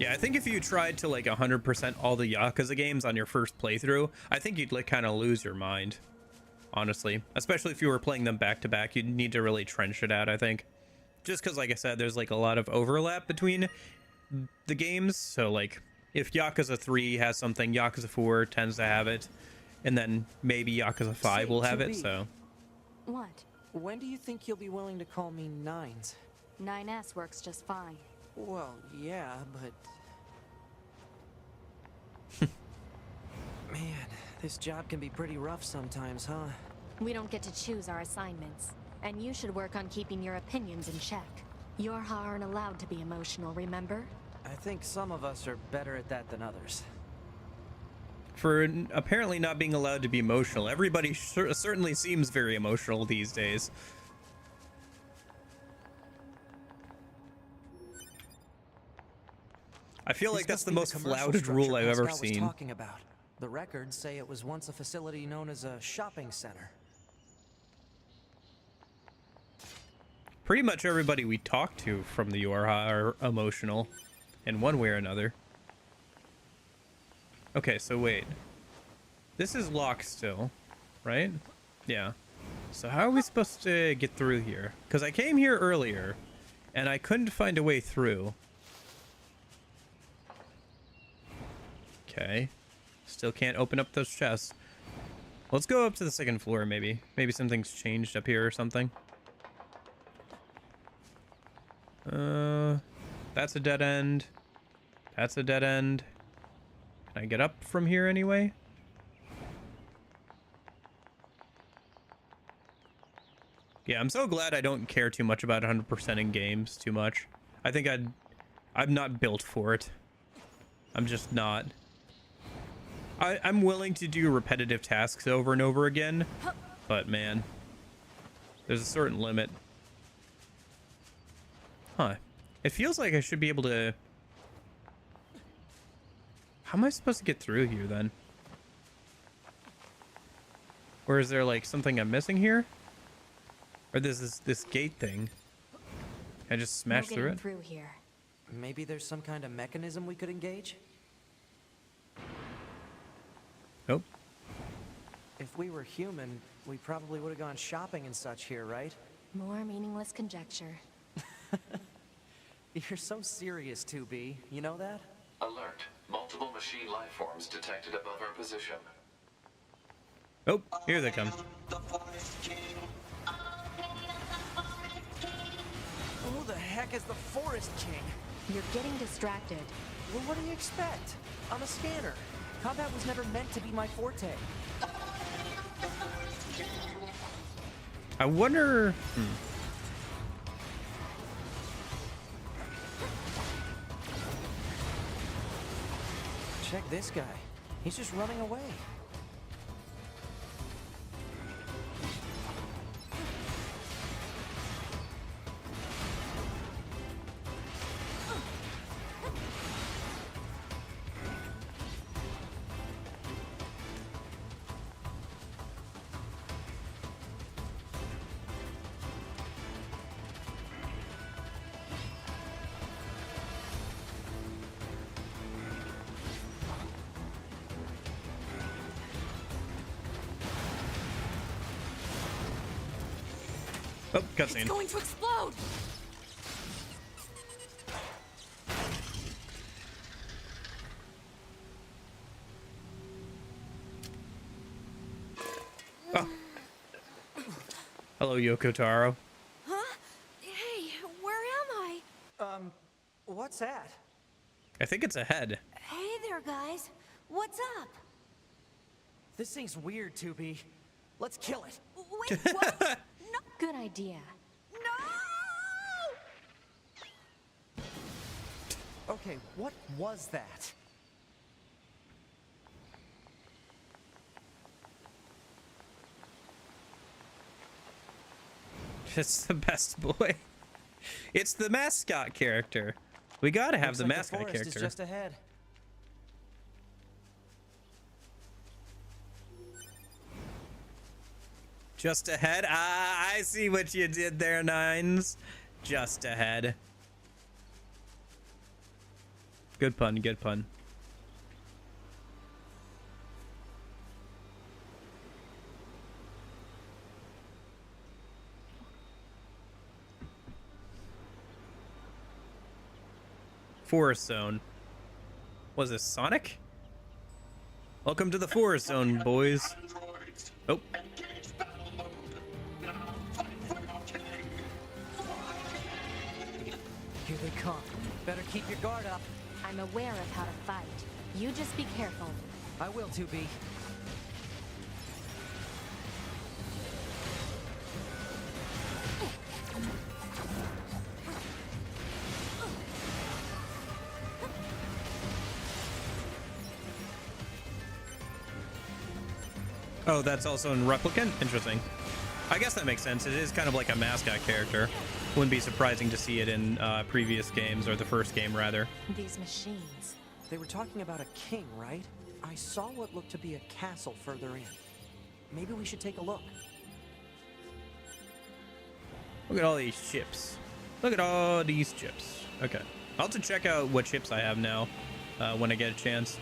Yeah, I think if you tried to like 100% all the Yakuza games on your first playthrough, I think you'd like kind of lose your mind. Honestly, especially if you were playing them back to back, you'd need to really trench it out, I think. Just because, like I said, there's like a lot of overlap between the games. So like if Yakuza 3 has something, Yakuza 4 tends to have it, and then maybe Yakuza 5 will have it. So What? When do you think you'll be willing to call me Nines? 9S works just fine. Well, yeah, but... Man, this job can be pretty rough sometimes, huh? We don't get to choose our assignments, and you should work on keeping your opinions in check. Yorha aren't allowed to be emotional, remember? I think some of us are better at that than others. for apparently not being allowed to be emotional, everybody certainly seems very emotional these days. I feel like that's the most flouted rule I've ever seen. Talking about. The records say it was once a facility known as a shopping center. Pretty much everybody we talk to from the Yorha are emotional in one way or another. Okay, so wait. This is locked still, right? Yeah. So how are we supposed to get through here? Because I came here earlier, and I couldn't find a way through. Okay. Still can't open up those chests. Let's go up to the second floor, maybe. Maybe something's changed up here or something. That's a dead end. That's a dead end. Can I get up from here anyway? Yeah, I'm so glad I don't care too much about 100% in games too much. I think I'm not built for it. I'm just not. I'm willing to do repetitive tasks over and over again, but man, there's a certain limit. Huh. It feels like I should be able to... How am I supposed to get through here then? Or is there like something I'm missing here? Or this gate thing? Can I just smash through it? Through here. Maybe there's some kind of mechanism we could engage? Nope. If we were human, we probably would have gone shopping and such here, right? More meaningless conjecture. You're so serious, 2B. You know that? Alert. Multiple machine life forms detected above our position. Oh, here they come. Who the heck is the Forest King? You're getting distracted. Well, what do you expect? I'm a scanner. Combat was never meant to be my forte. I wonder... Check this guy. He's just running away. Oh, cutscene. It's going to explode! Oh. Hello, Yoko Taro. Huh? Hey, where am I? What's that? I think it's a head. Hey there, guys. What's up? This thing's weird, 2B. Let's kill it. Wait, what? No. Good idea. No! Okay, what was that? It's the best boy. It's the mascot character. We gotta have Looks the like mascot forest character. is just ahead. Just ahead? Ah, I see what you did there, Nines. Just ahead. Good pun, good pun. Forest Zone. Was this Sonic? Welcome to the Forest Zone, boys. Oh. Here they come. Better keep your guard up. I'm aware of how to fight. You just be careful. I will, 2B. Oh, that's also in Replicant? Interesting. I guess that makes sense. It is kind of like a mascot character. Wouldn't be surprising to see it in previous games, or the first game, rather. These machines. They were talking about a king, right? I saw what looked to be a castle further in. Maybe we should take a look. Look at all these ships. Look at all these ships. Okay. I'll have to check out what ships I have now when I get a chance.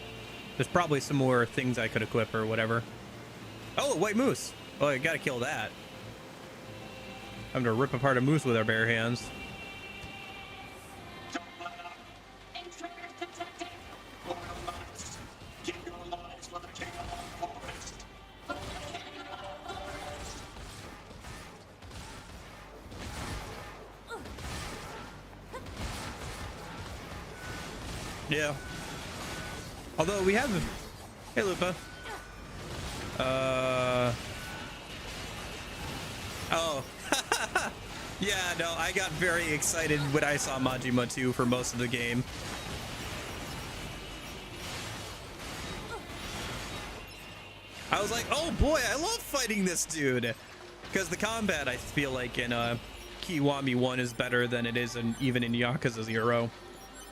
There's probably some more things I could equip or whatever. Oh, a white moose. Oh, I gotta kill that. I'm gonna rip apart a moose with our bare hands. Yeah. Although we have... Hey, Lupa. Oh. Yeah, no, I got very excited when I saw Majima 2 for most of the game. I was like, oh boy, I love fighting this dude. Because the combat, I feel like, in Kiwami 1 is better than it is even in Yakuza 0.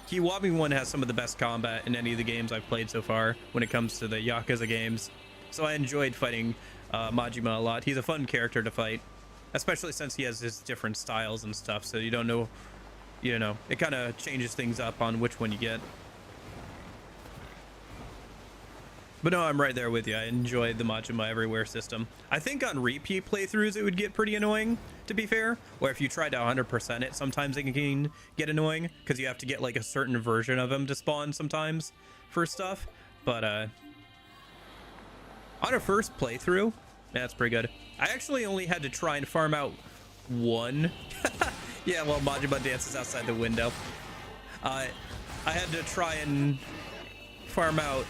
Kiwami 1 has some of the best combat in any of the games I've played so far when it comes to the Yakuza games. So I enjoyed fighting Majima a lot. He's a fun character to fight, especially since he has his different styles and stuff. So you don't know, you know, it kind of changes things up on which one you get. But no, I'm right there with you. I enjoy the Majima Everywhere system. I think on repeat playthroughs it would get pretty annoying, to be fair. Or if you try to 100% it, sometimes it can get annoying because you have to get like a certain version of him to spawn sometimes for stuff. But on a first playthrough, that's pretty good. I actually only had to try and farm out one. Yeah, well, Majima dances outside the window. I had to try and farm out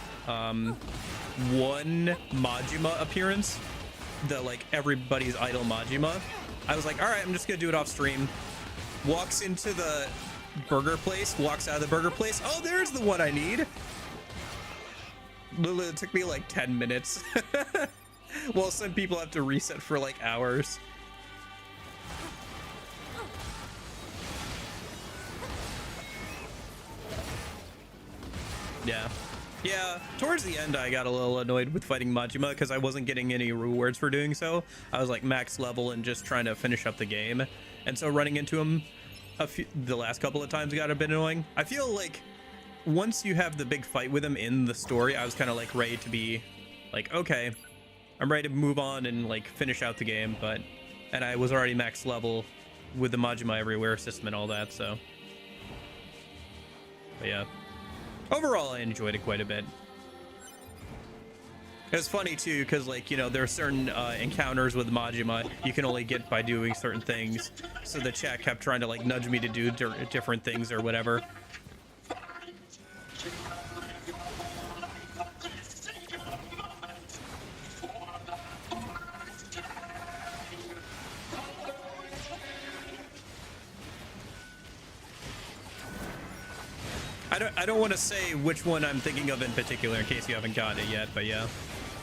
one Majima appearance, the like everybody's idol Majima. I was like, all right, I'm just gonna do it off stream. Walks into the burger place, walks out of the burger place. Oh, there's the one I need. Literally, it took me like 10 minutes. Well, some people have to reset for like hours. Yeah. Yeah, towards the end I got a little annoyed with fighting Majima because I wasn't getting any rewards for doing so. I was like max level and just trying to finish up the game. And so running into him the last couple of times got a bit annoying. I feel like once you have the big fight with him in the story, I was kind of like ready to be like, okay, I'm ready to move on and like finish out the game. But and I was already max level with the Majima Everywhere system and all that, so. But yeah. Overall, I enjoyed it quite a bit. It's funny too, because like, you know, there are certain encounters with Majima you can only get by doing certain things. So the chat kept trying to like nudge me to do different things or whatever. I don't want to say which one I'm thinking of in particular in case you haven't gotten it yet, but yeah.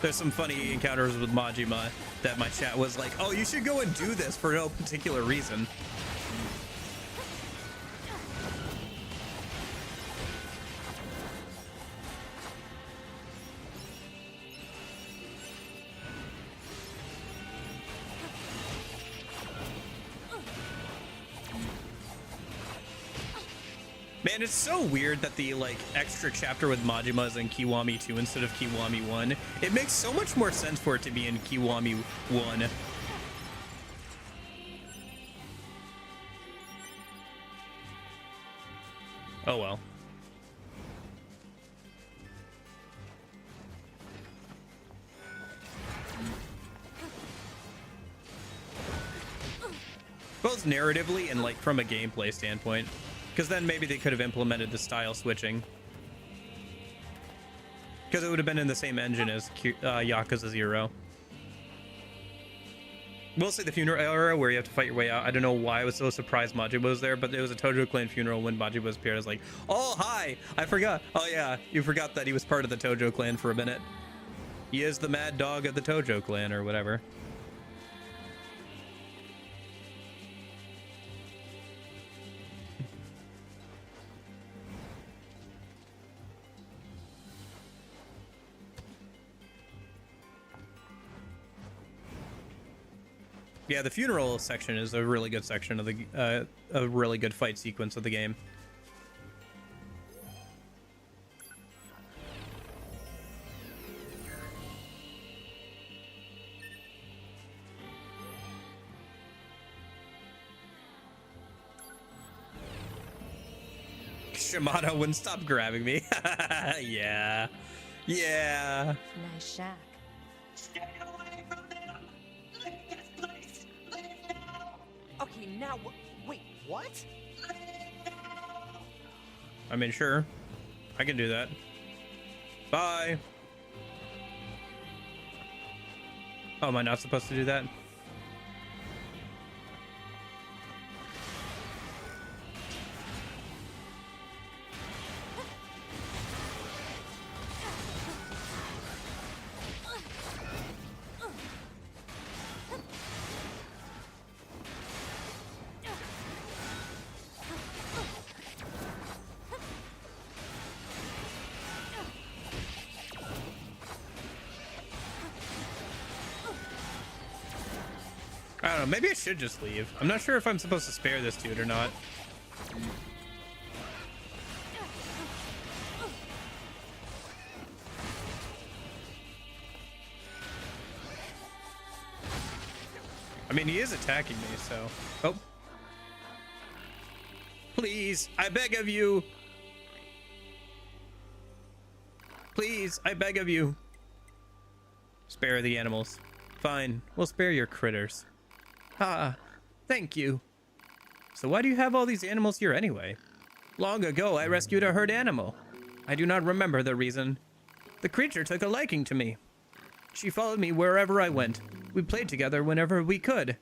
There's some funny encounters with Majima that my chat was like, oh, you should go and do this for no particular reason. Man, it's so weird that the like extra chapter with Majima is in Kiwami 2 instead of Kiwami 1. It makes so much more sense for it to be in Kiwami 1. Oh well. Both narratively and like from a gameplay standpoint. Because then maybe they could have implemented the style switching. Because it would have been in the same engine as Yakuza 0. Mostly the funeral era where you have to fight your way out. I don't know why I was so surprised Majima was there, but it was a Tojo clan funeral when Majima was appeared. I was like, oh, hi! I forgot. Oh, yeah, you forgot that he was part of the Tojo clan for a minute. He is the mad dog of the Tojo clan or whatever. Yeah, the funeral section is a really good section of the a really good fight sequence of the game. Shimano wouldn't stop grabbing me. Yeah. Yeah. Nice shack. Okay, now wait, what? I mean, sure. I can do that. Bye. Oh, am I not supposed to do that? I don't know, maybe I should just leave. I'm not sure if I'm supposed to spare this dude or not. I mean, he is attacking me, so... Oh. Please, I beg of you. Please, I beg of you. Spare the animals. Fine, we'll spare your critters. Ah, thank you. So why do you have all these animals here anyway? Long ago, I rescued a herd animal. I do not remember the reason. The creature took a liking to me. She followed me wherever I went. We played together whenever we could.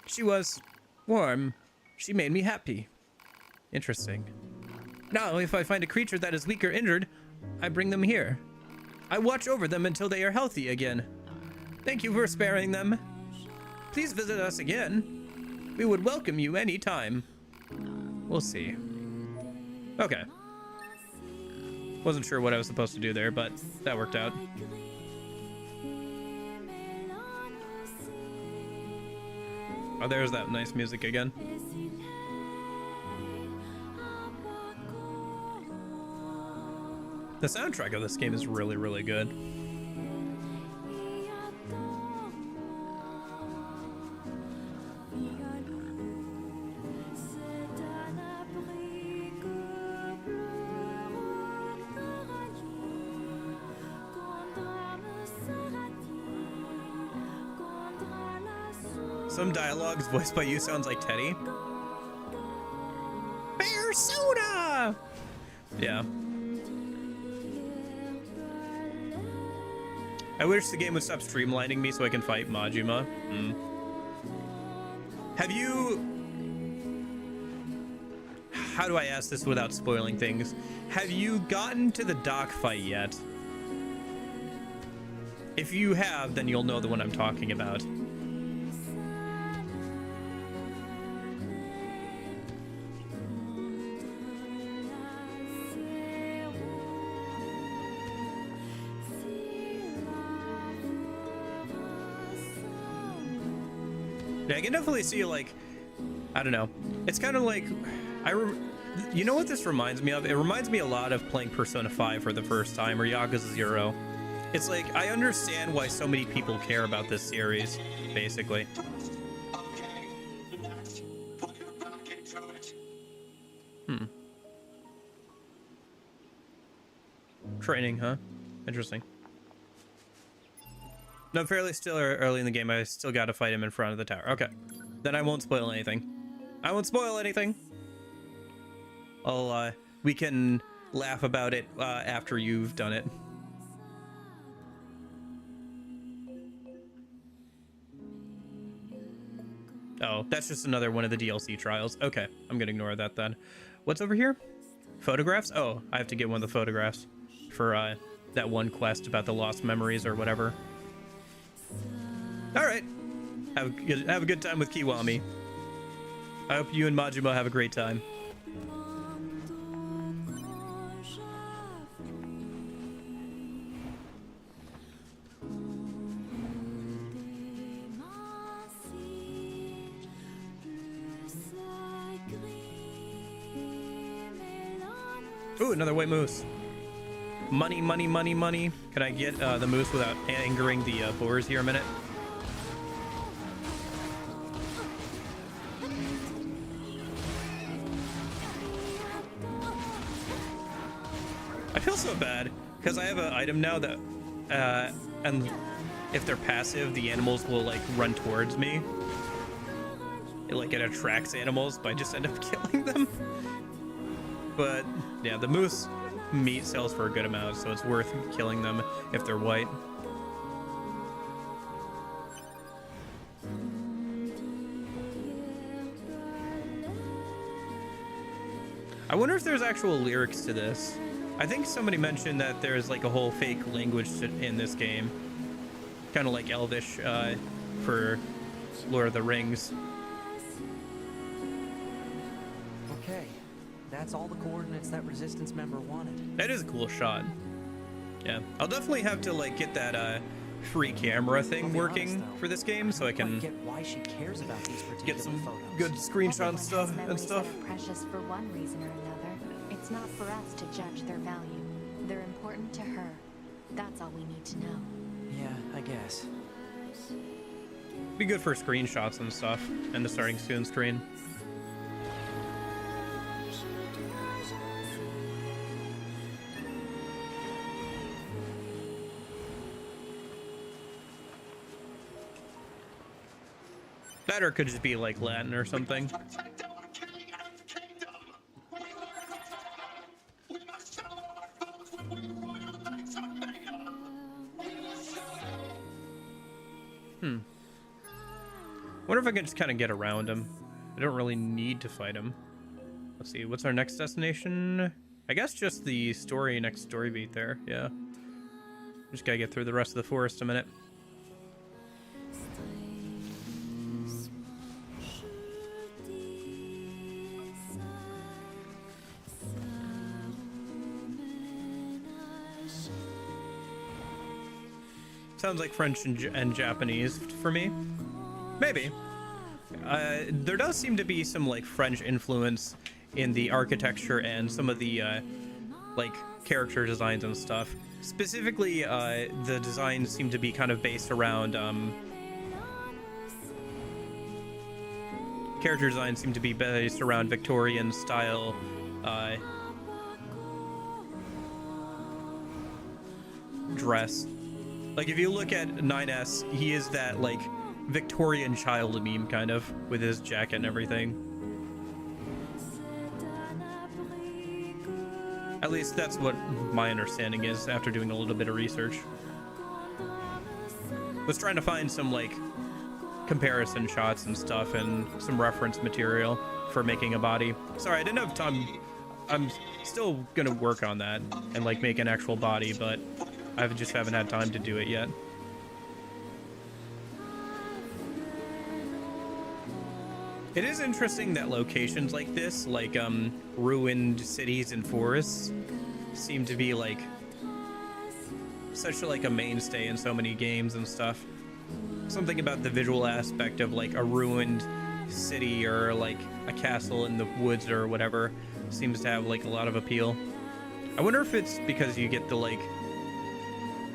She was warm. She made me happy. Interesting. Now, if I find a creature that is weak or injured, I bring them here. I watch over them until they are healthy again. Thank you for sparing them. Please visit us again. We would welcome you anytime. We'll see. Okay. Wasn't sure what I was supposed to do there, but that worked out. Oh, there's that nice music again. The soundtrack of this game is really, really good. Some dialogues voiced by you sounds like Teddy. Bear soda! Yeah. I wish the game would stop streamlining me so I can fight Majima. Have you... How do I ask this without spoiling things? Have you gotten to the dock fight yet? If you have, then you'll know the one I'm talking about. Yeah, I can definitely see, like, I don't know. It's kind of like, you know what this reminds me of? It reminds me a lot of playing Persona 5 for the first time, or Yakuza 0. It's like, I understand why so many people care about this series, basically. Training, huh? Interesting. No, fairly still early in the game. I still got to fight him in front of the tower. Okay. Then I won't spoil anything. I won't spoil anything. We can laugh about it after you've done it. Oh, that's just another one of the DLC trials. Okay, I'm gonna ignore that then. What's over here? Photographs? Oh, I have to get one of the photographs for that one quest about the lost memories or whatever. All right, have a good time with Kiwami. I hope you and Majima have a great time. Ooh, another white moose. Money, money, money, money. Can I get the moose without angering the boars here a minute? I feel so bad because I have an item now that, and if they're passive, the animals will like run towards me. It attracts animals, but I just end up killing them. But yeah, the moose meat sells for a good amount, so it's worth killing them if they're white. I wonder if there's actual lyrics to this. I think somebody mentioned that there's like a whole fake language in this game, kind of like Elvish for Lord of the Rings. Okay, that's all the coordinates that Resistance member wanted. That is a cool shot. Yeah, I'll definitely have to like get that free camera thing working for this game, so I can get why she cares about these get some photos. good screenshot stuff and Memories stuff. that are precious for one reason or another. It's not for us to judge their value. They're important to her. That's all we need to know. Yeah, I guess. Be good for screenshots and stuff, and the starting soon screen. That or it could just be like Latin or something. Wonder if I can just kind of get around him. I don't really need to fight him. Let's see, what's our next destination? I guess just the next story beat there, yeah. Just gotta get through the rest of the forest a minute. Sounds like French and Japanese for me. Maybe. There does seem to be some like French influence in the architecture and some of the like character designs and stuff. Specifically, the designs seem to be kind of based around character designs seem to be based around Victorian style dress. Like if you look at 9S, he is that like Victorian child meme, kind of, with his jacket and everything. At least that's what my understanding is after doing a little bit of research. Was trying to find some like comparison shots and stuff and some reference material for making a body. Sorry, I didn't have time. I'm still gonna work on that and like make an actual body, but I just haven't had time to do it yet. It is interesting that locations like this, like ruined cities and forests, seem to be like such like a mainstay in so many games and stuff. Something about the visual aspect of like a ruined city or like a castle in the woods or whatever seems to have like a lot of appeal. I wonder if it's because you get the like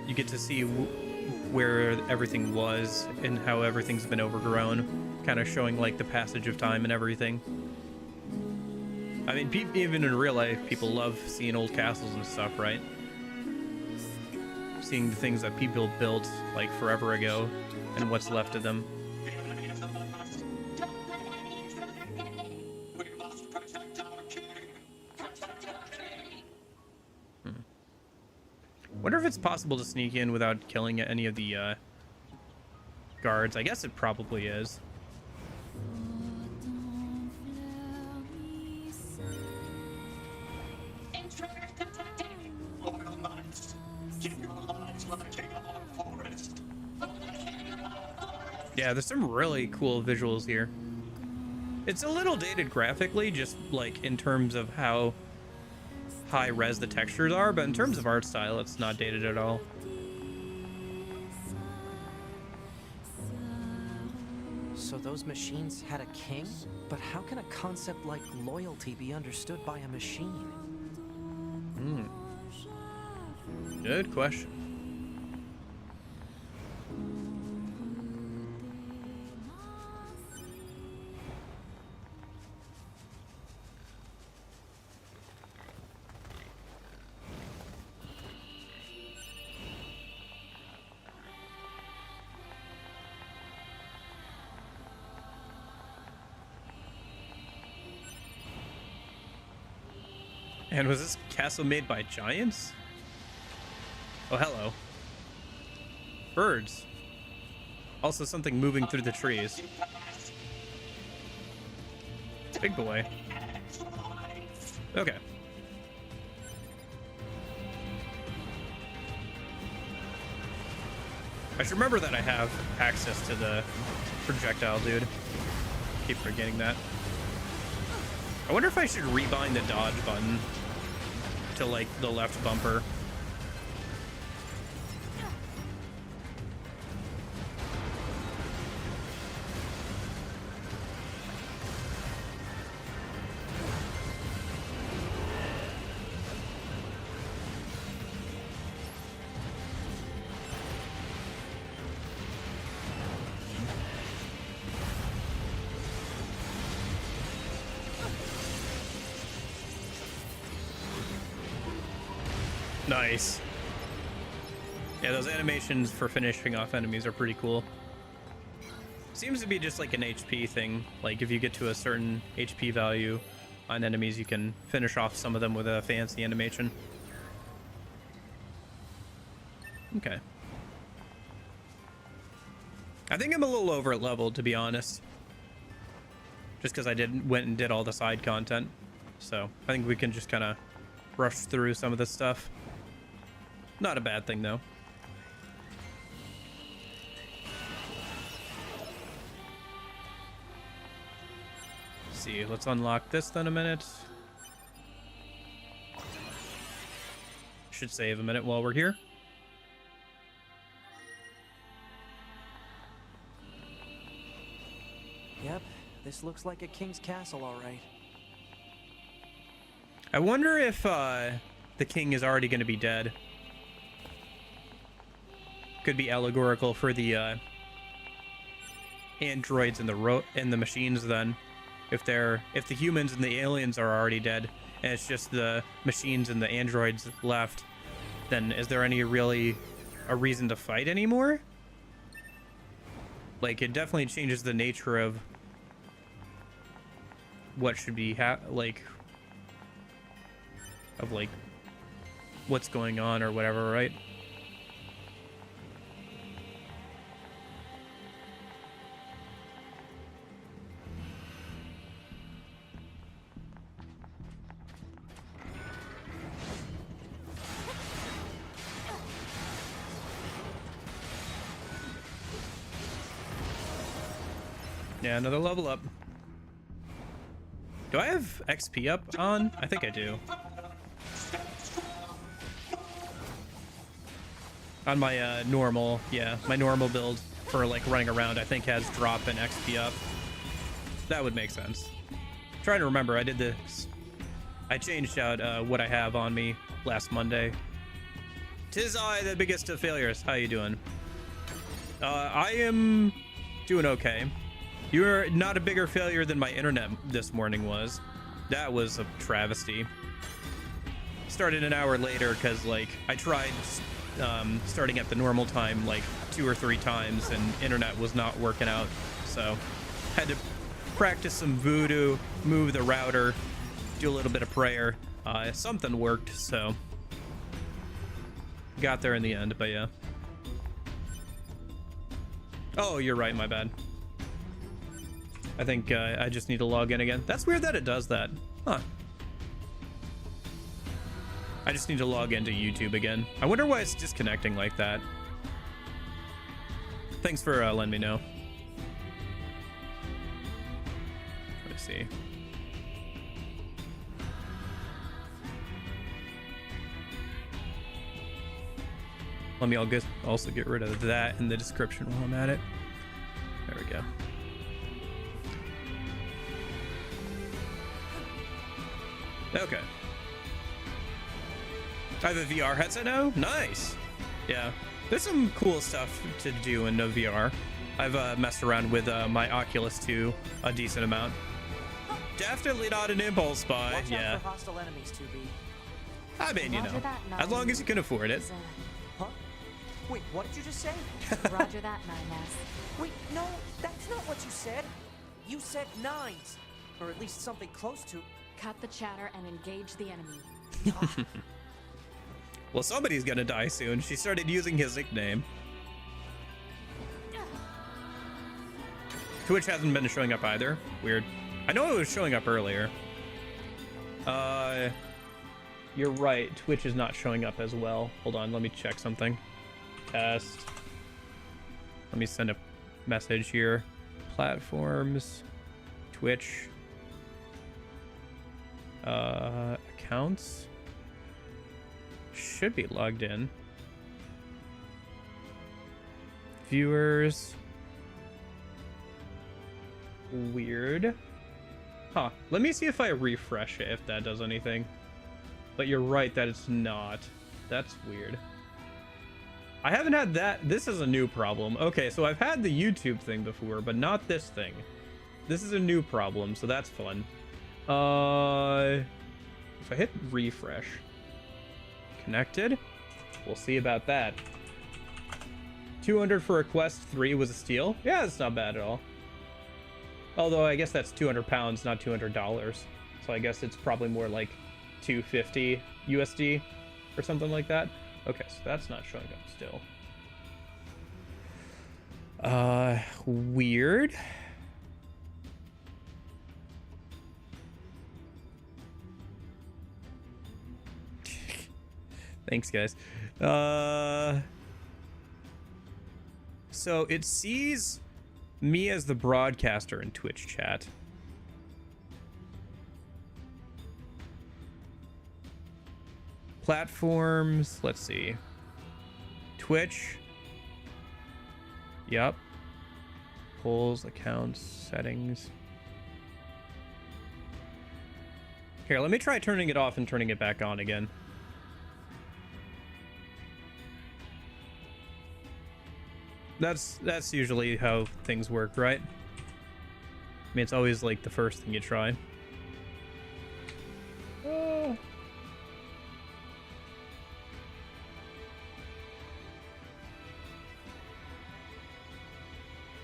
you get to see where everything was and how everything's been overgrown, kind of showing like the passage of time and everything. I mean, even in real life, people love seeing old castles and stuff, right? Seeing the things that people built like forever ago and what's left of them. Wonder if it's possible to sneak in without killing any of the guards. I guess it probably is. Yeah, there's some really cool visuals here. It's a little dated graphically, just like in terms of how high res the textures are, but in terms of art style, it's not dated at all. So those machines had a king? But how can a concept like loyalty be understood by a machine? Good question. And was this castle made by giants? Oh, hello. Birds. Also something moving through the trees. Big boy. Okay. I should remember that I have access to the projectile, dude. Keep forgetting that. I wonder if I should rebind the dodge button to like the left bumper. Nice. Yeah, those animations for finishing off enemies are pretty cool. Seems to be just like an HP thing. Like if you get to a certain HP value on enemies, you can finish off some of them with a fancy animation. Okay. I think I'm a little over leveled, to be honest. Just because I went and did all the side content. So I think we can just kind of rush through some of this stuff. Not a bad thing, though. Let's see, let's unlock this then a minute. Should save a minute while we're here. Yep, this looks like a king's castle, all right. I wonder if the king is already going to be dead. Could be allegorical for the androids and the machines. Then, if the humans and the aliens are already dead, and it's just the machines and the androids left, then is there any really a reason to fight anymore? Like, it definitely changes the nature of what should be like what's going on or whatever, right? Yeah, another level up. Do I have XP up on? I think I do. On my normal, yeah, my normal build for like running around, I think has drop and XP up. That would make sense. Trying to remember, I did this. I changed out what I have on me last Monday. 'Tis I, the biggest of failures. How you doing? I am doing okay. You're not a bigger failure than my internet this morning was. That was a travesty. Started an hour later because, like, I tried starting at the normal time like 2 or 3 times and internet was not working out. So had to practice some voodoo, move the router, do a little bit of prayer. Something worked, so got there in the end, but yeah. Oh, you're right, my bad. I think I just need to log in again. That's weird that it does that. Huh. I just need to log into YouTube again. I wonder why it's disconnecting like that. Thanks for letting me know. Let's see. Let me also get rid of that in the description while I'm at it. There we go. Okay. I have a VR headset now? Nice. Yeah. There's some cool stuff to do in VR. I've messed around with my Oculus 2 a decent amount. Definitely not an impulse buy. Watch yeah. out for hostile enemies, 2B. I mean, you know, as long as you can afford it. Huh? Wait, what did you just say? Roger that, 9S. Wait, no, that's not what you said. You said 9s. Or at least something close to. Cut the chatter and engage the enemy. Well, somebody's gonna die soon. She started using his nickname. Twitch hasn't been showing up either. Weird. I know it was showing up earlier. You're right. Twitch is not showing up as well. Hold on, let me check something. Test. Let me send a message here. Platforms. Twitch. Accounts. Should be logged in. Viewers. Weird. Huh. Let me see if I refresh it, if that does anything. But you're right that it's not. That's weird. I haven't had that. This is a new problem. Okay, so I've had the YouTube thing before, but not this thing. This is a new problem, so that's fun. If I hit refresh. Connected? We'll see about that. 200 for a quest 3 was a steal. Yeah, that's not bad at all. Although I guess that's 200 pounds, not $200. So I guess it's probably more like 250 USD or something like that. Okay, so that's not showing up still. Weird. Thanks, guys. So it sees me as the broadcaster in Twitch chat. Platforms, let's see. Twitch. Yep. Polls, accounts, settings. Here, let me try turning it off and turning it back on again. That's usually how things work, right? I mean, it's always like the first thing you try.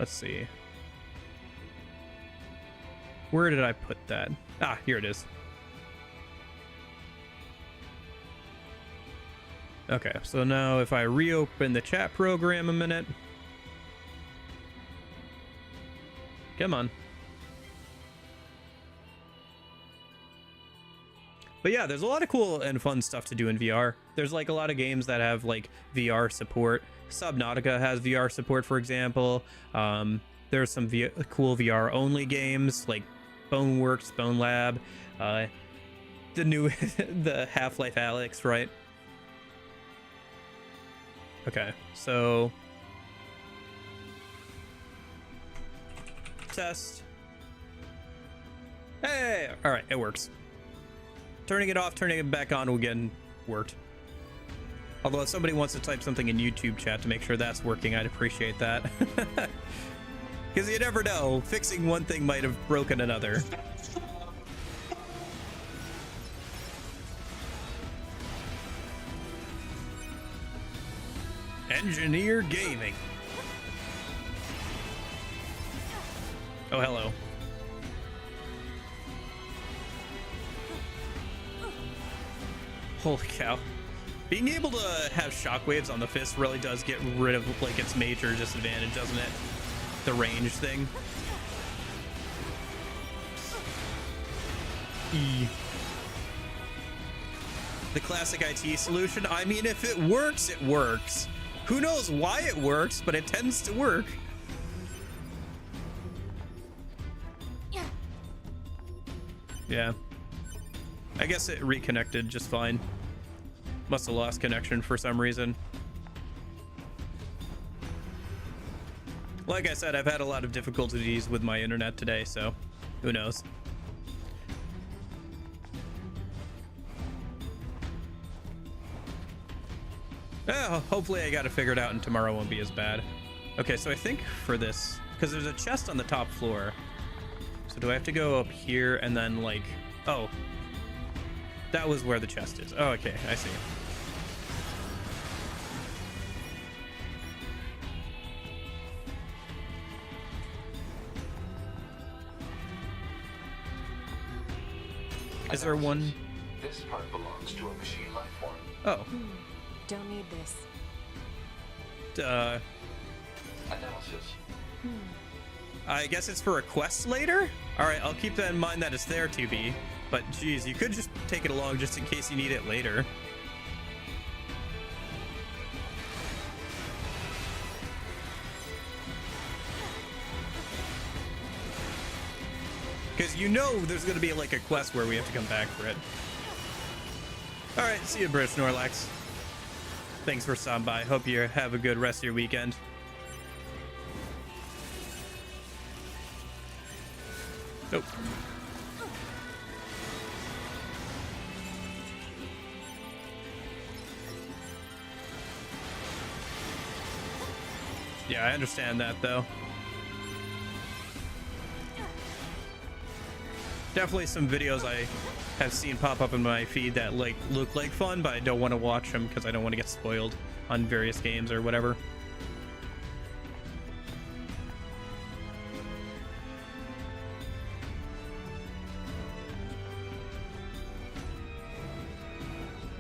Let's see. Where did I put that? Ah, here it is. Okay, so now if I reopen the chat program a minute. Come on. But yeah, there's a lot of cool and fun stuff to do in VR. There's like a lot of games that have like VR support. Subnautica has VR support, for example. There's some cool VR only games like Boneworks, Bone Lab, the new the Half-Life Alyx, right? Okay, so test. Hey, all right, it works. Turning it off, turning it back on again worked. Although if somebody wants to type something in YouTube chat to make sure that's working, I'd appreciate that. Because you never know, fixing one thing might have broken another. Engineer Gaming. Oh, hello. Holy cow. Being able to have shockwaves on the fist really does get rid of like its major disadvantage, doesn't it? The range thing. E. The classic IT solution. I mean, if it works, it works. Who knows why it works, but it tends to work. Yeah. I guess it reconnected just fine. Must have lost connection for some reason. Like I said, I've had a lot of difficulties with my internet today, so who knows. Oh, hopefully I got it figured out and tomorrow won't be as bad. Okay, so I think for this, because there's a chest on the top floor. So do I have to go up here and then like, oh, that was where the chest is. Oh, okay, I see. Is there one? This part belongs to a machine life form. Oh. Don't need this. Analysis. I guess it's for a quest later? Alright, I'll keep that in mind that it's there to be. But geez, you could just take it along just in case you need it later. Because you know there's going to be like a quest where we have to come back for it. Alright, see you, British Snorlax. Thanks for stopping by. Hope you have a good rest of your weekend. Nope. Yeah, I understand that though. Definitely some videos I have seen pop up in my feed that like look like fun, but I don't want to watch them because I don't want to get spoiled on various games or whatever.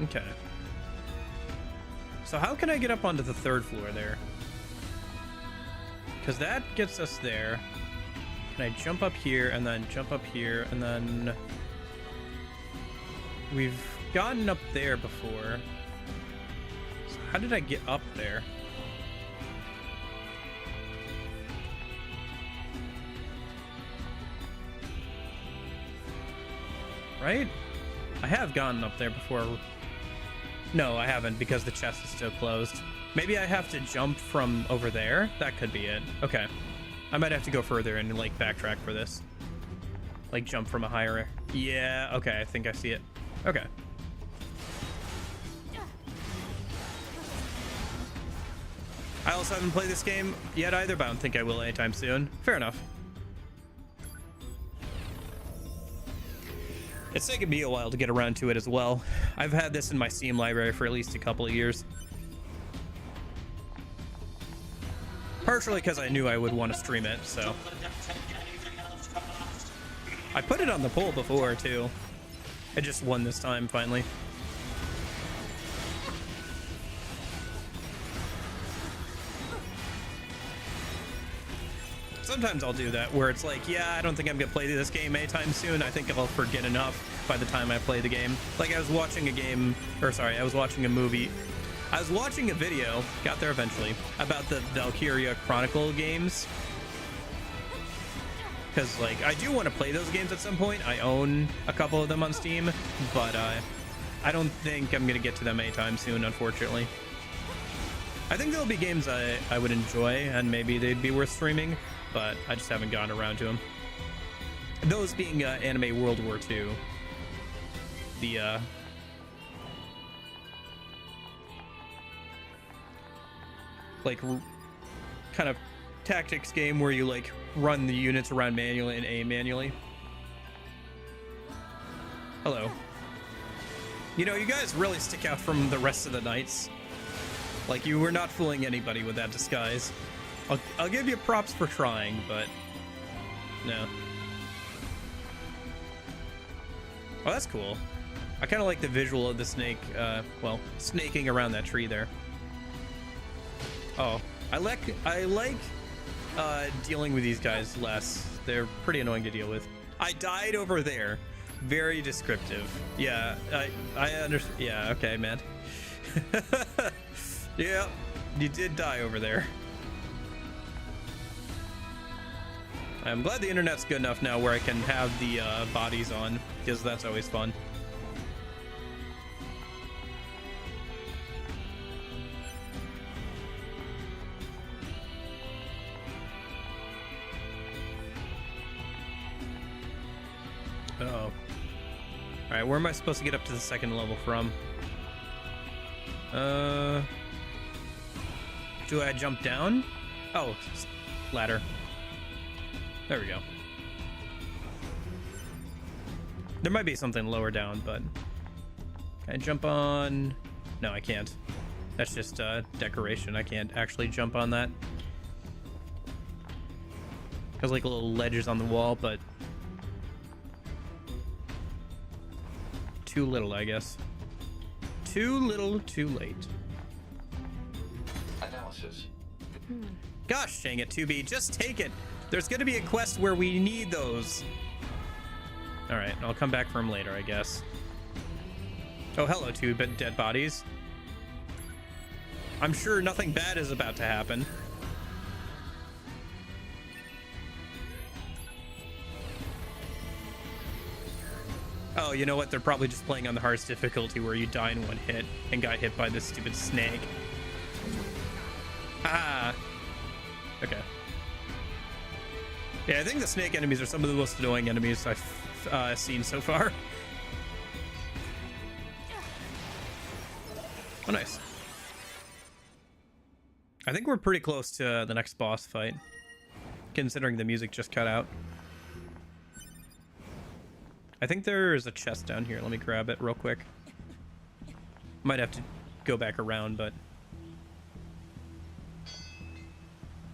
Okay. So how can I get up onto the third floor there? Because that gets us there. Can I jump up here and then jump up here and then... We've gotten up there before. So how did I get up there? Right? I have gotten up there before. No, I haven't because the chest is still closed. Maybe I have to jump from over there? That could be it. Okay. I might have to go further and like backtrack for this. Like jump from a higher... Yeah, okay, I think I see it. Okay. I also haven't played this game yet either, but I don't think I will anytime soon. Fair enough. It's taken me a while to get around to it as well. I've had this in my Steam library for at least a couple of years. Partially because I knew I would want to stream it, so. I put it on the poll before, too. I just won this time, finally. Sometimes I'll do that, where it's like, yeah, I don't think I'm gonna play this game anytime soon. I think I'll forget enough by the time I play the game. Like, I was watching a game, or sorry, I was watching a movie. I was watching a video, got there eventually, about the Valkyria Chronicle games. Because, like, I do want to play those games at some point. I own a couple of them on Steam, but I don't think I'm gonna get to them anytime soon, unfortunately. I think there'll be games I would enjoy, and maybe they'd be worth streaming, but I just haven't gotten around to them. Those being Anime World War II. The, like, kind of tactics game where you, like, run the units around manually and aim manually. Hello. You know, you guys really stick out from the rest of the knights. Like, you were not fooling anybody with that disguise. I'll give you props for trying, but no. Oh, that's cool. I kind of like the visual of the snake, well, snaking around that tree there. Oh, I like dealing with these guys less. They're pretty annoying to deal with. I died over there. Very descriptive. Yeah, I understand. Yeah, okay, man. Yeah, you did die over there. I'm glad the internet's good enough now where I can have the bodies on, because that's always fun. Uh-oh. Alright, where am I supposed to get up to the second level from? Do I jump down? Oh, ladder. There we go. There might be something lower down, but can I jump on? No, I can't. That's just decoration. I can't actually jump on that. Has like little ledges on the wall, but too little, I guess. Too little, too late. Analysis. Gosh dang it, 2B, just take it. There's gonna be a quest where we need those. All right, I'll come back for them later, I guess. Oh, hello, two dead bodies. I'm sure nothing bad is about to happen. Oh, you know what? They're probably just playing on the hardest difficulty where you die in one hit and got hit by this stupid snake. Ah. Okay. Yeah, I think the snake enemies are some of the most annoying enemies I've seen so far. Oh, nice. I think we're pretty close to the next boss fight, considering the music just cut out. I think there's a chest down here. Let me grab it real quick. Might have to go back around, but...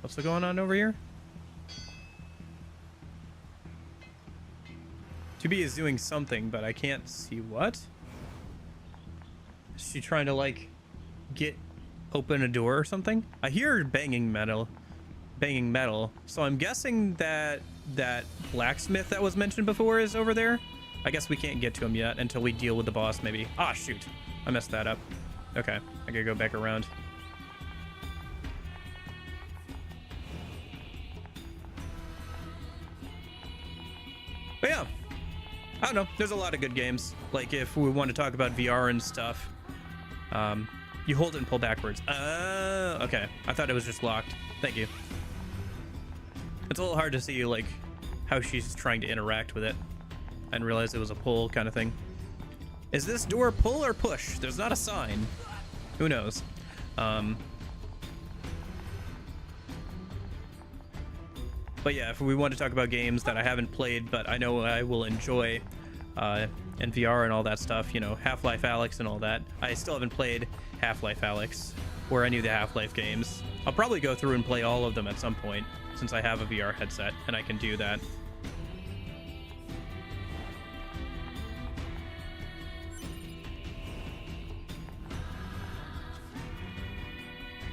What's going on over here? 2B is doing something, but I can't see what? Is she trying to, like, open a door or something? I hear banging metal, so I'm guessing that that blacksmith that was mentioned before is over there. I guess we can't get to him yet until we deal with the boss, maybe. Ah, shoot. I messed that up. Okay, I gotta go back around. But yeah, I don't know. There's a lot of good games. Like, if we want to talk about VR and stuff, you hold it and pull backwards. Okay. I thought it was just locked. Thank you. It's a little hard to see, like, how she's trying to interact with it. I didn't realize it was a pull kind of thing. Is this door pull or push? There's not a sign. Who knows? But yeah, if we want to talk about games that I haven't played, but I know I will enjoy, and VR and all that stuff, you know, Half-Life Alyx and all that. I still haven't played Half-Life Alyx. or any of the Half-Life games. I'll probably go through and play all of them at some point, since I have a VR headset and I can do that.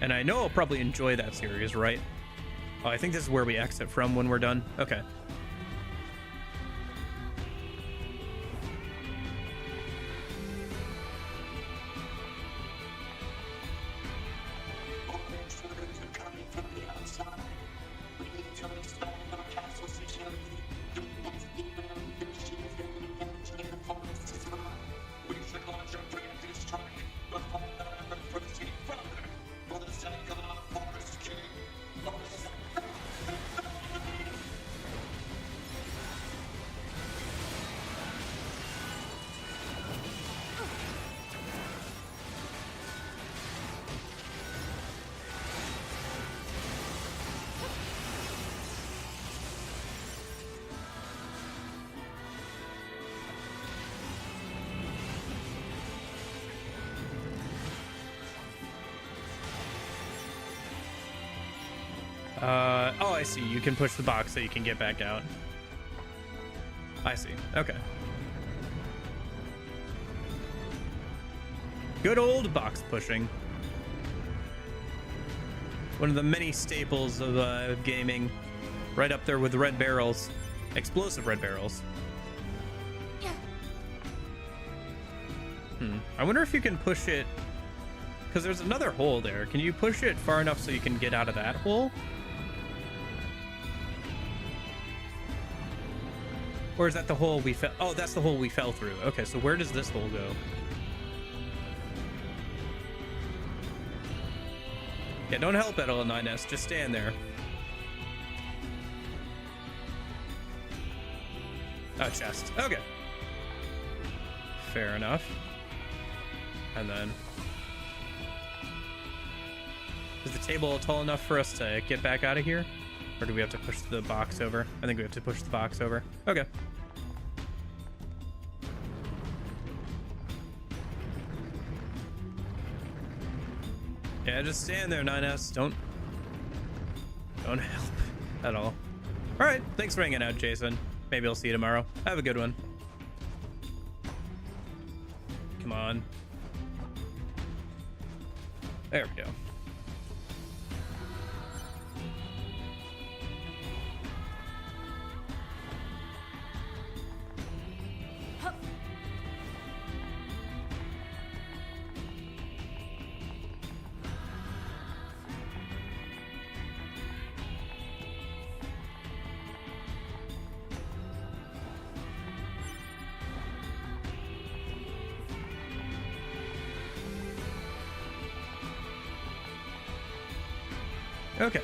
And I know I'll probably enjoy that series, right? Oh, I think this is where we exit from when we're done. Okay. Oh, I see. You can push the box so you can get back out. I see. Okay. Good old box pushing. One of the many staples of gaming. Right up there with red barrels. Explosive red barrels. I wonder if you can push it... Because there's another hole there. Can you push it far enough so you can get out of that hole? Or is that the hole we fell... Oh, that's the hole we fell through. Okay, so where does this hole go? Yeah, don't help at all, 9S. Just stand there. Oh, chest. Okay. Fair enough. And then... Is the table tall enough for us to get back out of here? Or do we have to push the box over? I think we have to push the box over. Okay. Yeah, just stand there, 9S. Don't help at all. All right, thanks for hanging out, Jason. Maybe I'll see you tomorrow. Have a good one. Come on. There we go. Okay.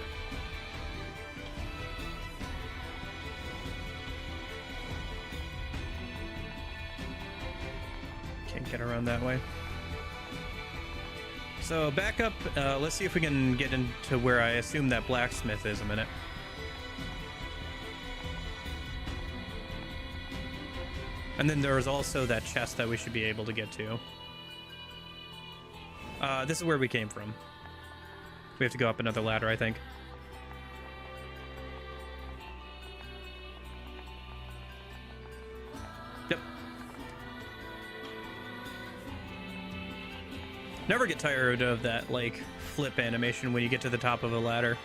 Can't get around that way. So back up, let's see if we can get into where I assume that blacksmith is a minute. And then there is also that chest that we should be able to get to. This is where we came from. We have to go up another ladder, I think. Yep. Never get tired of that, like, flip animation when you get to the top of a ladder.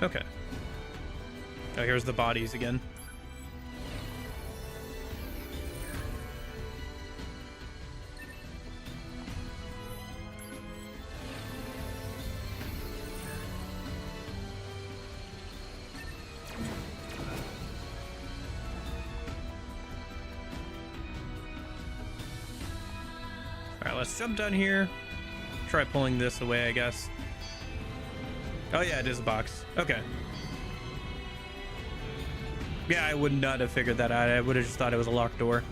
Okay. Oh, here's the bodies again. Alright, let's jump down here. Try pulling this away, I guess. Oh yeah, it is a box. Okay. Yeah, I would not have figured that out. I would have just thought it was a locked door.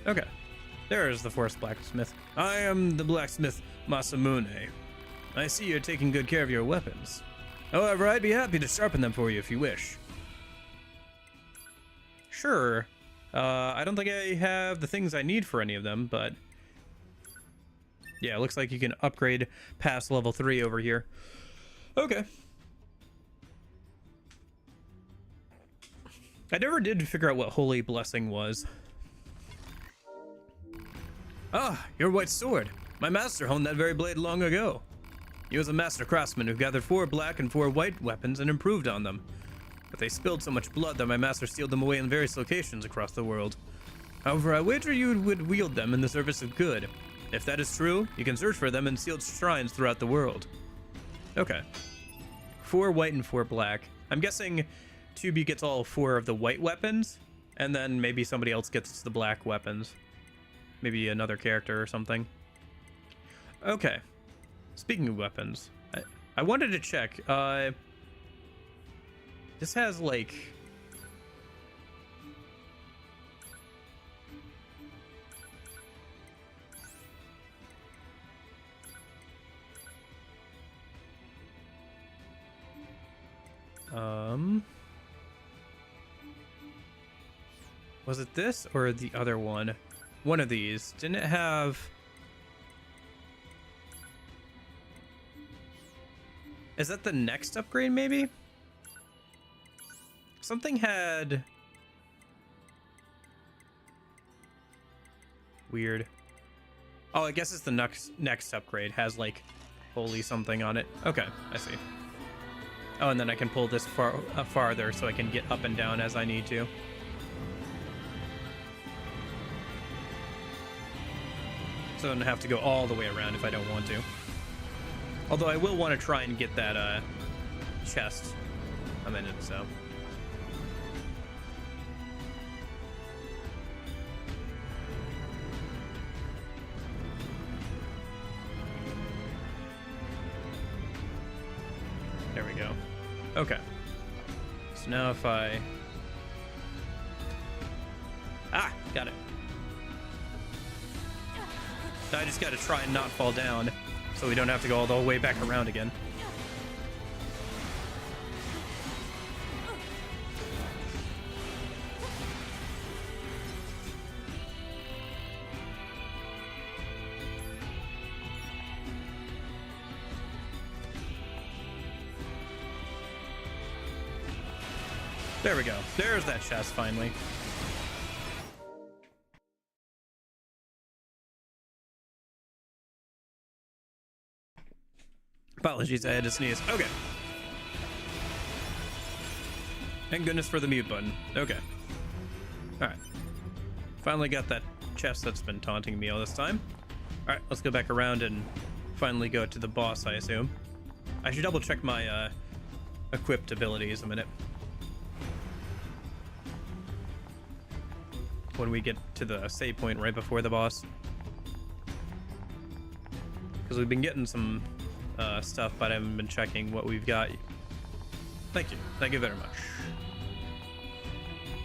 Okay. There is the forest blacksmith. I am the blacksmith Masamune. I see you're taking good care of your weapons. However, I'd be happy to sharpen them for you if you wish. Sure. I don't think I have the things I need for any of them, but yeah, it looks like you can upgrade past level 3 over here. Okay. I never did figure out what Holy Blessing was. Ah, your white sword. My master honed that very blade long ago. He was a master craftsman who gathered 4 black and 4 white weapons and improved on them. But they spilled so much blood that my master sealed them away in various locations across the world. However, I wager you would wield them in the service of good. If that is true, you can search for them in sealed shrines throughout the world. Okay. 4 white and 4 black. I'm guessing Tubi gets all 4 of the white weapons, and then maybe somebody else gets the black weapons. Maybe another character or something. Okay. Speaking of weapons, I wanted to check. This has like... Was it this or the other one? One of these. Didn't it have... Is that the next upgrade, maybe? Something had... Weird. Oh, I guess it's the next upgrade. Has, like, holy something on it. Okay, I see. Oh, and then I can pull this farther so I can get up and down as I need to. So I don't have to go all the way around if I don't want to. Although I will want to try and get that chest a minute, so. There we go. Okay. So now if I... Ah! Got it. I just gotta try and not fall down, so we don't have to go all the way back around again. There we go. There's that chest, finally. Apologies, I had to sneeze. Okay. Thank goodness for the mute button. Okay. Alright. Finally got that chest that's been taunting me all this time. Alright, let's go back around and finally go to the boss, I assume. I should double check my equipped abilities a minute. When we get to the save point right before the boss. Because we've been getting some stuff, but I haven't been checking what we've got. Thank you. Thank you very much.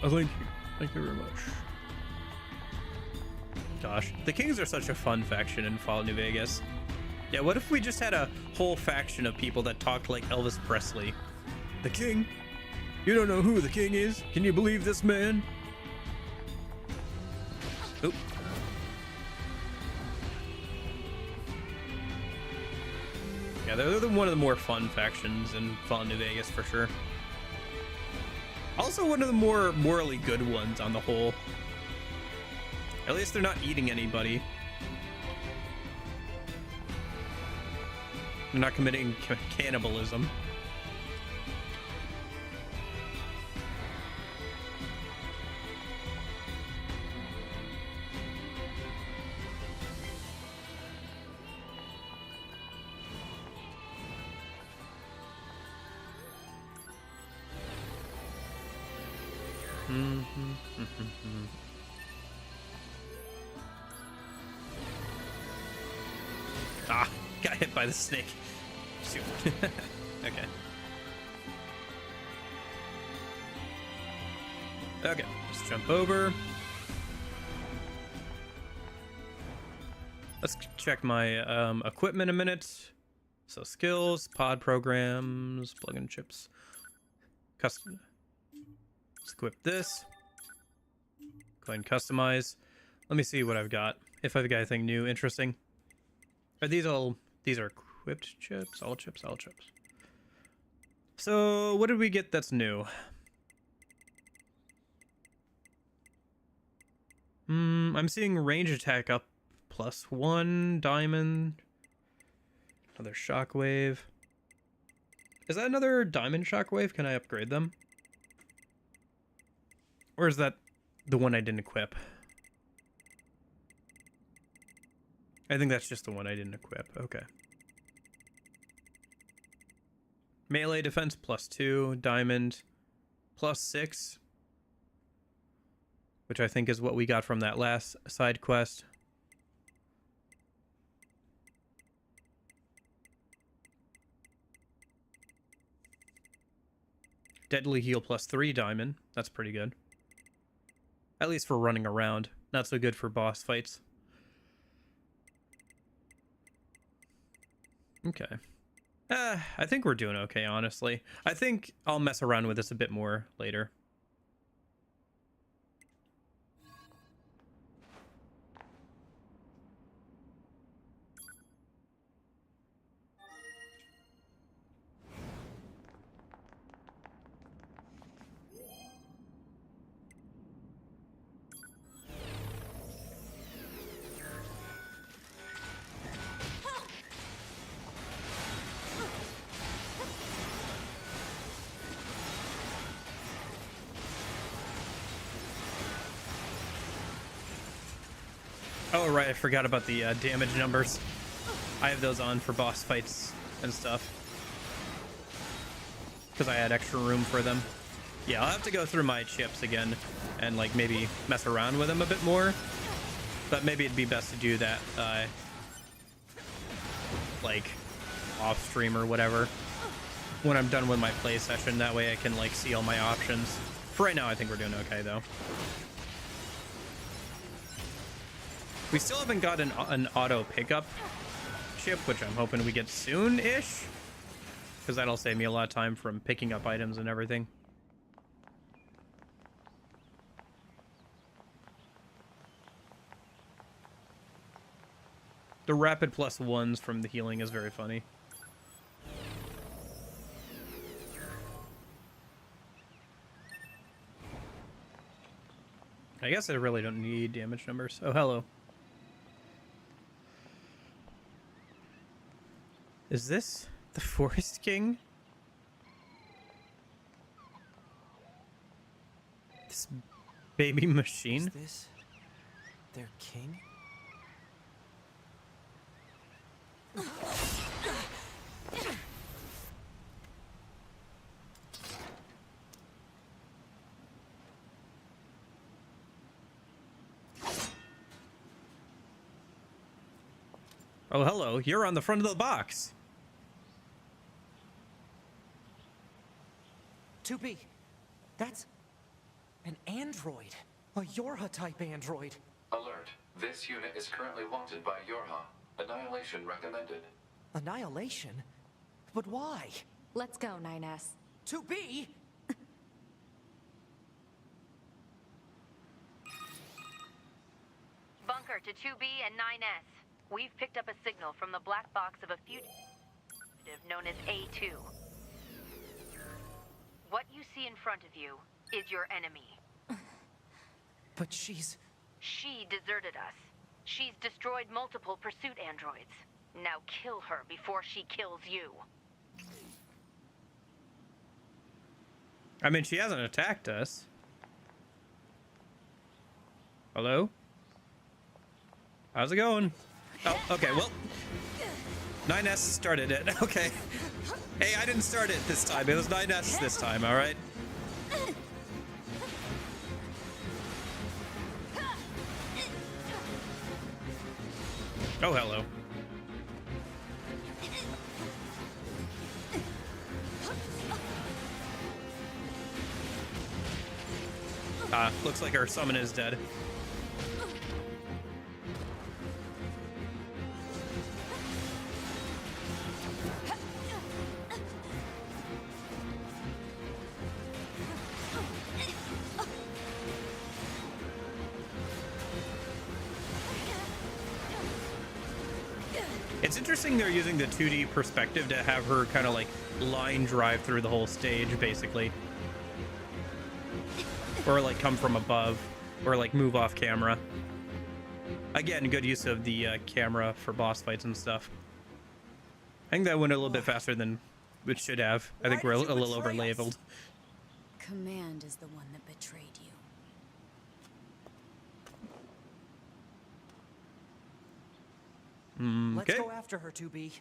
Oh, thank you. Thank you very much. Gosh, the Kings are such a fun faction in Fallout New Vegas. Yeah, what if we just had a whole faction of people that talked like Elvis Presley? The King? You don't know who the King is? Can you believe this man? Oop. Yeah, they're one of the more fun factions in Fallout New Vegas for sure. Also one of the more morally good ones on the whole. At least they're not eating anybody. They're not committing cannibalism. Ah, got hit by the snake. Shoot. Okay. Okay, just jump over. Let's check my equipment a minute. So skills, pod programs, plug-in chips. Custom. Let's equip this. Go ahead and customize. Let me see what I've got. If I've got anything new, interesting. Are these all... These are equipped chips? All chips? All chips. So, what did we get that's new? I'm seeing range attack up +1, diamond. Another shockwave. Is that another diamond shockwave? Can I upgrade them? Or is that the one I didn't equip? I think that's just the one I didn't equip. Okay. Melee defense +2, diamond +6. Which I think is what we got from that last side quest. Deadly heal +3 diamond. That's pretty good. At least for running around. Not so good for boss fights. Okay. I think we're doing okay, honestly. I think I'll mess around with this a bit more later. Oh, right, I forgot about the damage numbers. I have those on for boss fights and stuff. Because I had extra room for them. Yeah, I'll have to go through my chips again and, like, maybe mess around with them a bit more. But maybe it'd be best to do that, like, off-stream or whatever. When I'm done with my play session, that way I can, like, see all my options. For right now, I think we're doing okay, though. We still haven't got an auto pickup chip, which I'm hoping we get soon-ish. Because that'll save me a lot of time from picking up items and everything. The rapid +1s from the healing is very funny. I guess I really don't need damage numbers. Oh, hello. Is this the Forest King? This baby machine? Is this their king? Oh, hello. You're on the front of the box. 2B, that's an android. A Yorha-type android. Alert. This unit is currently wanted by Yorha. Annihilation recommended. Annihilation? But why? Let's go, 9S. 2B? Bunker to 2B and 9S. We've picked up a signal from the black box of a fugitive known as A2. What you see in front of you is your enemy. But she's... She deserted us. She's destroyed multiple pursuit androids. Now kill her before she kills you. I mean, she hasn't attacked us. Hello? How's it going? Oh, okay, well... 9S started it. Okay. Hey, I didn't start it this time. It was 9S this time, alright? Oh, hello. Looks like our summon is dead. It's interesting they're using the 2D perspective to have her kind of like line drive through the whole stage, basically. Or like come from above, or like move off camera. Again, good use of the camera for boss fights and stuff. I think that went a little bit faster than it should have. I think we're a little over labeled. Command is the one that betrayed you. Let's go after her, 2B.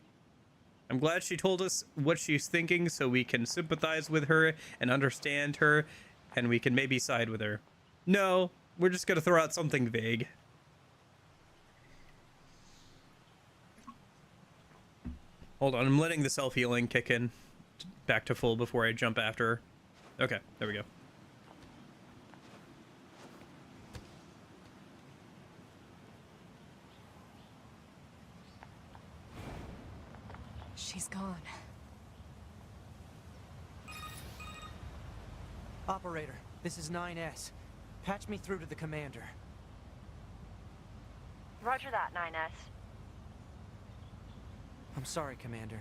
I'm glad she told us what she's thinking so we can sympathize with her and understand her, and we can maybe side with her. No, we're just gonna throw out something vague. Hold on, I'm letting the self-healing kick in back to full before I jump after her. Okay, there we go. She's gone. Operator, this is 9S. Patch me through to the commander. Roger that, 9S. I'm sorry, Commander.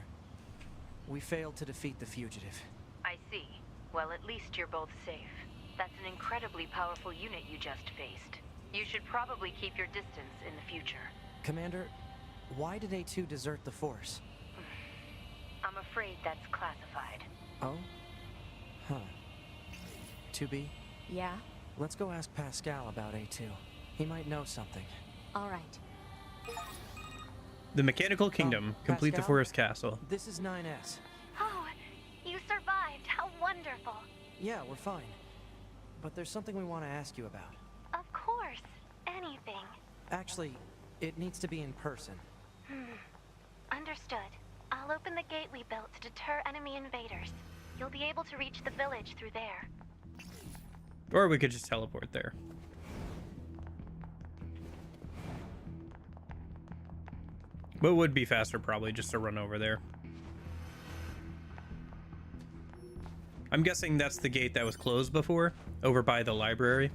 We failed to defeat the fugitive. I see. Well, at least you're both safe. That's an incredibly powerful unit you just faced. You should probably keep your distance in the future. Commander, why did A2 desert the Force? I'm afraid that's classified. Oh? Huh. 2B, Yeah? let's go ask Pascal about A2. He might know something. All right. The Mechanical Kingdom. Complete the Pascal? Forest Castle. This is 9S. Oh, you survived. How wonderful. Yeah, we're fine. But there's something we want to ask you about. Of course. Anything. Actually, it needs to be in person. Understood. I'll open the gate we built to deter enemy invaders. You'll be able to reach the village through there. Or we could just teleport there. But would be faster probably just to run over there. I'm guessing that's the gate that was closed before, over by the library.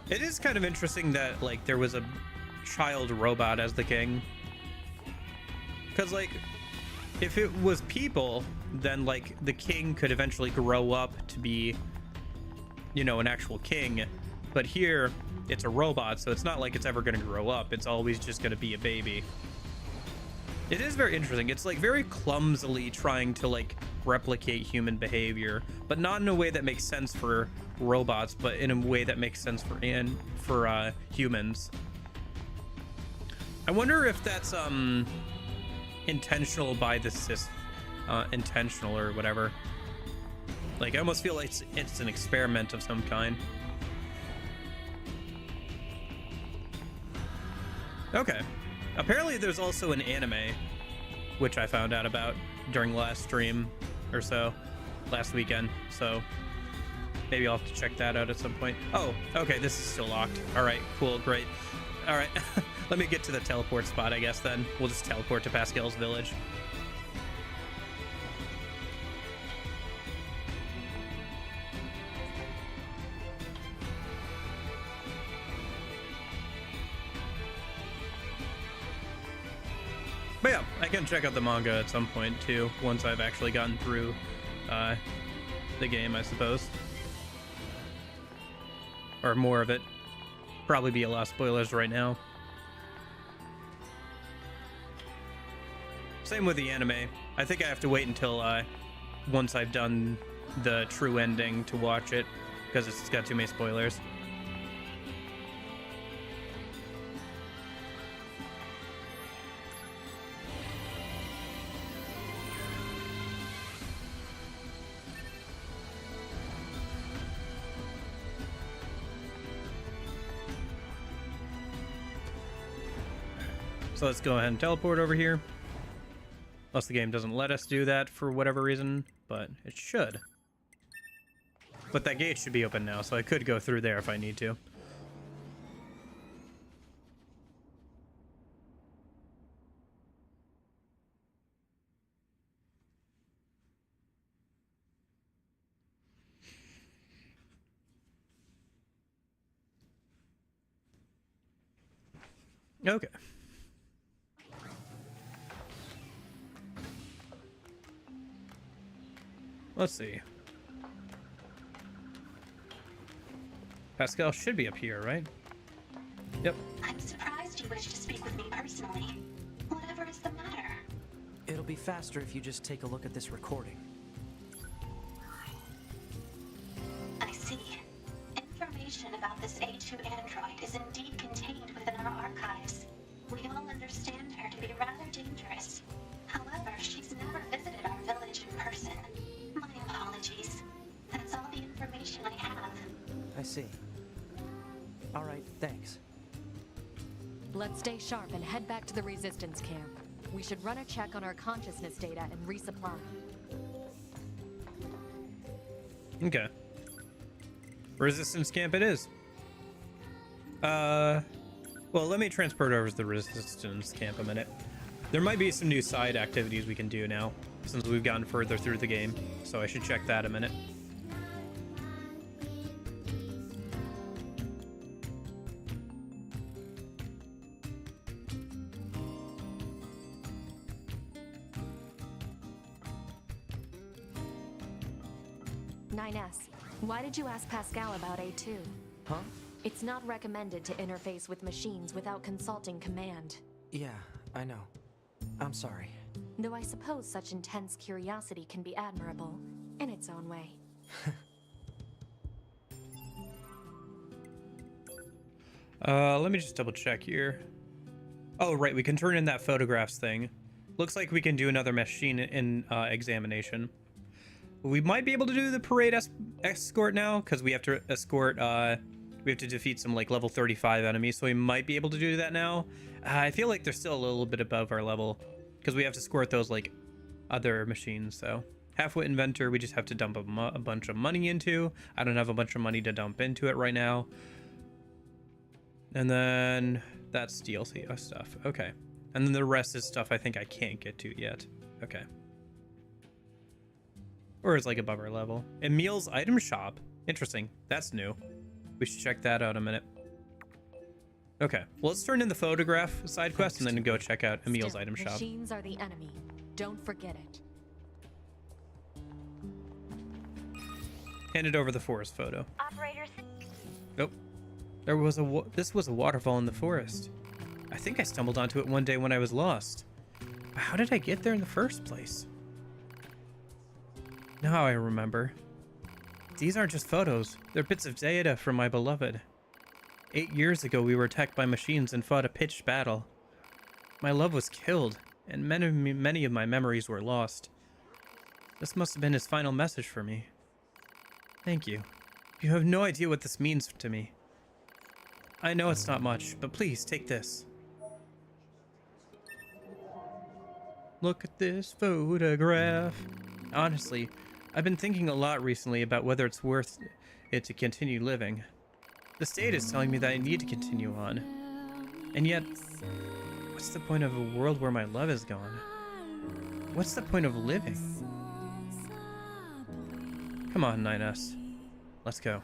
It is kind of interesting that, like, there was a child robot as the king. Because, like, if it was people, then, like, the king could eventually grow up to be, you know, an actual king. But here, it's a robot, so it's not like it's ever going to grow up. It's always just going to be a baby. It is very interesting. It's, like, very clumsily trying to, like, replicate human behavior, but not in a way that makes sense for robots, but in a way that makes sense for humans. I wonder if that's intentional by the intentional or whatever. Like, I almost feel like it's an experiment of some kind. Okay. Apparently there's also an anime, which I found out about during last stream or so, last weekend, so maybe I'll have to check that out at some point. Oh, okay, this is still locked. All right, cool, great. All right, let me get to the teleport spot, I guess, then. We'll just teleport to Pascal's village. But yeah, I can check out the manga at some point, too, once I've actually gotten through the game, I suppose. Or more of it. Probably be a lot of spoilers right now. Same with the anime. I think I have to wait until once I've done the true ending to watch it, because it's got too many spoilers. So let's go ahead and teleport over here. Unless the game doesn't let us do that for whatever reason. but it should. But that gate should be open now, so I could go through there if I need to. Okay. Let's see. Pascal should be up here, right? Yep. I'm surprised you wish to speak with me personally. Whatever is the matter? It'll be faster if you just take a look at this recording. I see. Information about this A2 android is indeed contained within our archives. We all understand her to be rather dangerous. However, she's never visited our village in person. My apologies. That's all the information I have. I see. All right, thanks. Let's stay sharp and head back to the resistance camp. We should run a check on our consciousness data and resupply. Okay. Resistance camp it is. Well, let me transport over to the resistance camp a minute. There might be some new side activities we can do now, since we've gotten further through the game, so I should check that a minute. Why did you ask Pascal about A2? Huh? It's not recommended to interface with machines without consulting command. Yeah, I know. I'm sorry. Though I suppose such intense curiosity can be admirable, in its own way. Let me just double check here. Oh, right, we can turn in that photographs thing. Looks like we can do another machine in examination. We might be able to do the parade escort now, because we have to escort, we have to defeat some, like, level 35 enemies, so we might be able to do that now. I feel like they're still a little bit above our level, because we have to escort those, like, other machines, so. Halfwit Inventor, we just have to dump a bunch of money into. I don't have a bunch of money to dump into it right now. And then that's DLC stuff, okay. And then the rest is stuff I think I can't get to yet, okay. Or it's like above our level. Emil's item shop. Interesting. That's new. We should check that out in a minute. Okay. Well, let's turn in the photograph side quest and then go check out Emil's item shop. Machines are the enemy. Don't forget it. Handed over the forest photo. Operators. Nope. This was a waterfall in the forest. I think I stumbled onto it one day when I was lost. How did I get there in the first place? Now I remember. These aren't just photos. They're bits of data from my beloved. 8 years ago, we were attacked by machines and fought a pitched battle. My love was killed, and many of my memories were lost. This must have been his final message for me. Thank you. You have no idea what this means to me. I know it's not much, but please take this. Look at this photograph. Honestly, I've been thinking a lot recently about whether it's worth it to continue living. The state is telling me that I need to continue on. And yet, what's the point of a world where my love is gone? What's the point of living? Come on, 9S. Let's go.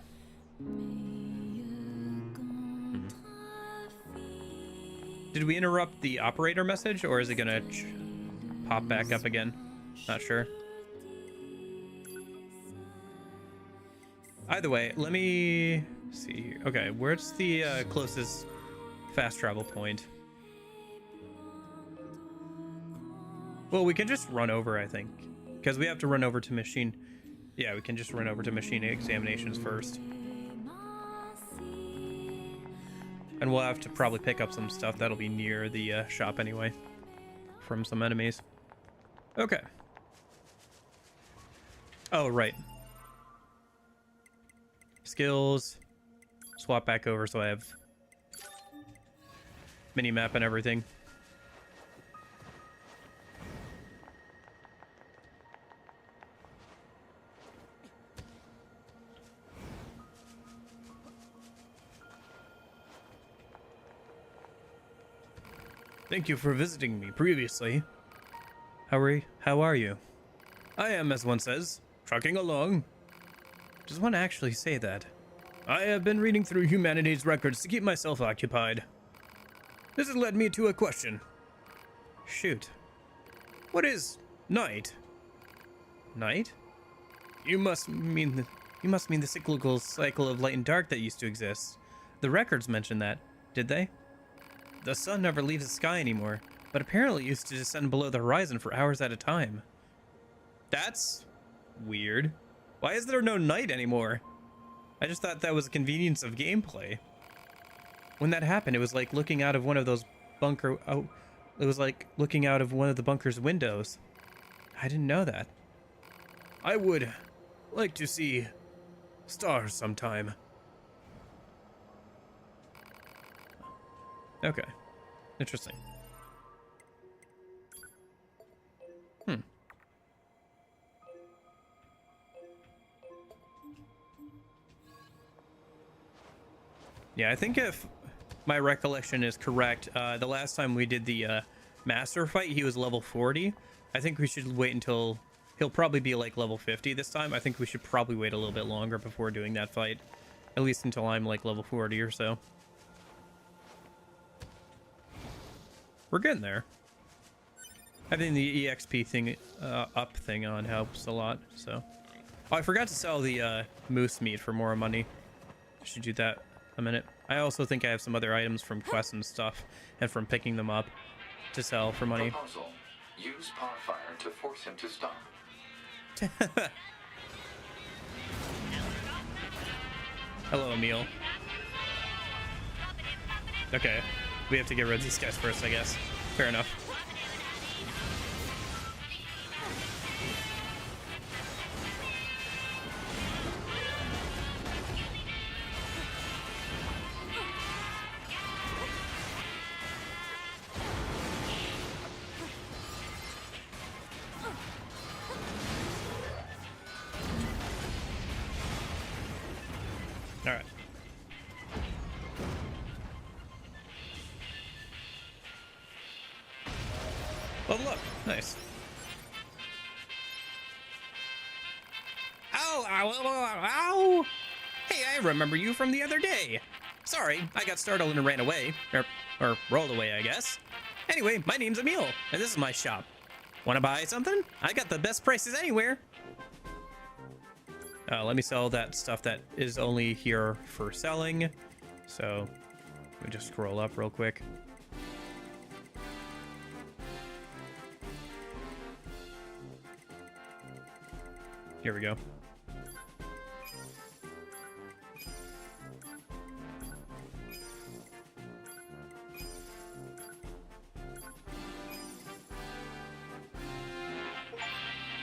Did we interrupt the operator message, or is it gonna pop back up again? Not sure. Either way, let me see here. Okay, where's the closest fast travel point? Well, we can just run over, I think. Because we have to run over to machine... Yeah, we can just run over to machine examinations first. And we'll have to probably pick up some stuff that'll be near the shop anyway. From some enemies. Okay. Oh, right. Skills. Swap back over so I have mini-map and everything. Thank you for visiting me previously. How are you? I am, as one says, trucking along. Does one actually say that? I have been reading through humanity's records to keep myself occupied. This has led me to a question. Shoot. What is night? Night? You must mean the cyclical cycle of light and dark that used to exist. The records mention that, did they? The sun never leaves the sky anymore, but apparently used to descend below the horizon for hours at a time. That's weird. Why is there no night anymore? I just thought that was a convenience of gameplay. When that happened, it was like looking out of one of those it was like looking out of one of the bunker's windows. I didn't know that. I would like to see stars sometime. Okay. Interesting. Yeah, I think if my recollection is correct, the last time we did the master fight, he was level 40. I think we should wait until... He'll probably be like level 50 this time. I think we should probably wait a little bit longer before doing that fight. At least until I'm like level 40 or so. We're getting there. Having the EXP thing, up thing on helps a lot, so. Oh, I forgot to sell the moose meat for more money. I should do that a minute. I also think I have some other items from quests and stuff, and from picking them up to sell for money. Proposal. Use par fire to force him to stop. Hello, Emil. Okay, we have to get rid of these guys first, I guess. Fair enough. All right. Level up. Nice. Ow, ow, ow, ow, ow! Hey, I remember you from the other day. Sorry, I got startled and ran away. Or rolled away, I guess. Anyway, my name's Emil, and this is my shop. Wanna buy something? I got the best prices anywhere. Let me sell that stuff that is only here for selling. So, let me just scroll up real quick. Here we go.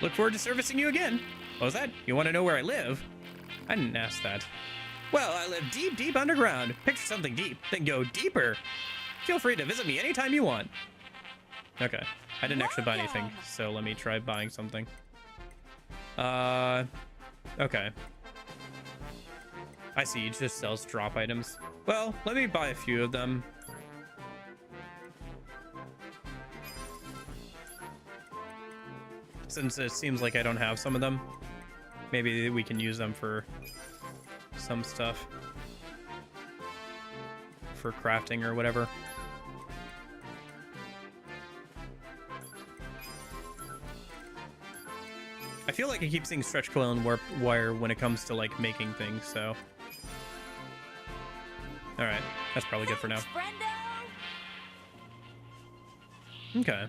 Look forward to servicing you again. What was that? You want to know where I live? I didn't ask that. Well, I live deep, deep underground. Picture something deep, then go deeper. Feel free to visit me anytime you want. Okay. I didn't actually buy anything, so let me try buying something. Okay. I see, it just sells drop items. Well, let me buy a few of them. Since it seems like I don't have some of them, maybe we can use them for some stuff. For crafting or whatever. I feel like I keep seeing stretch coil and warp wire when it comes to like making things, so. Alright, that's probably good for now. Okay.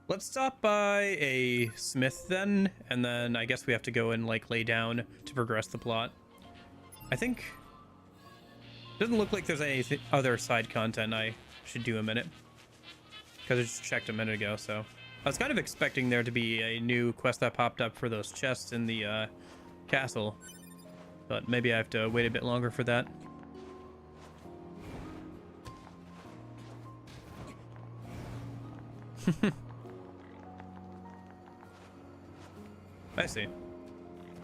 Let's stop by a smith then, and then I guess we have to go and like lay down to progress the plot. I think doesn't look like there's any other side content I should do a minute, because I just checked a minute ago. So I was kind of expecting there to be a new quest that popped up for those chests in the castle, but maybe I have to wait a bit longer for that. I see.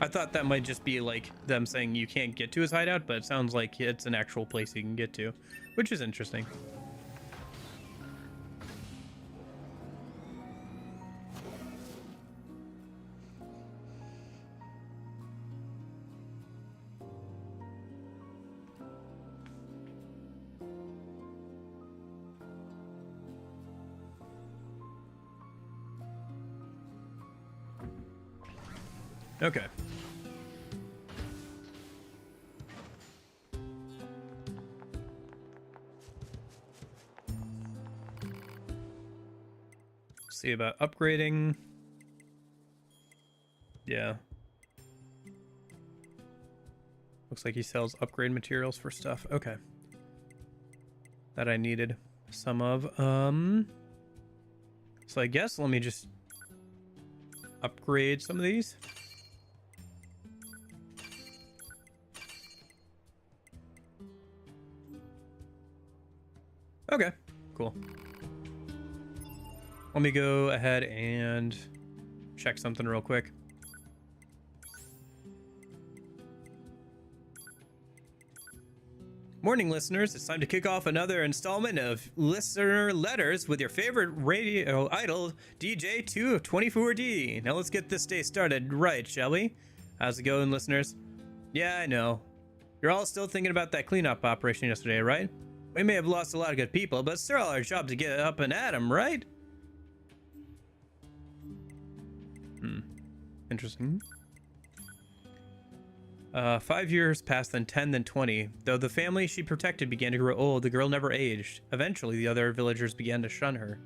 I thought that might just be like them saying you can't get to his hideout, but it sounds like it's an actual place you can get to, which is interesting. Okay. See about upgrading. Yeah. Looks like he sells upgrade materials for stuff. Okay. That I needed some of. So I guess let me just upgrade some of these. Okay, cool. Let me go ahead and check something real quick. Morning, listeners. It's time to kick off another installment of listener letters with your favorite radio idol, DJ2 of 24D. Now let's get this day started right, shall we? How's it going, listeners? Yeah, I know. You're all still thinking about that cleanup operation yesterday, right? We may have lost a lot of good people, but it's still our job to get up and at 'em, right? Interesting. 5 years passed, then 10, then 20. Though the family she protected began to grow old, the girl never aged. Eventually, the other villagers began to shun her.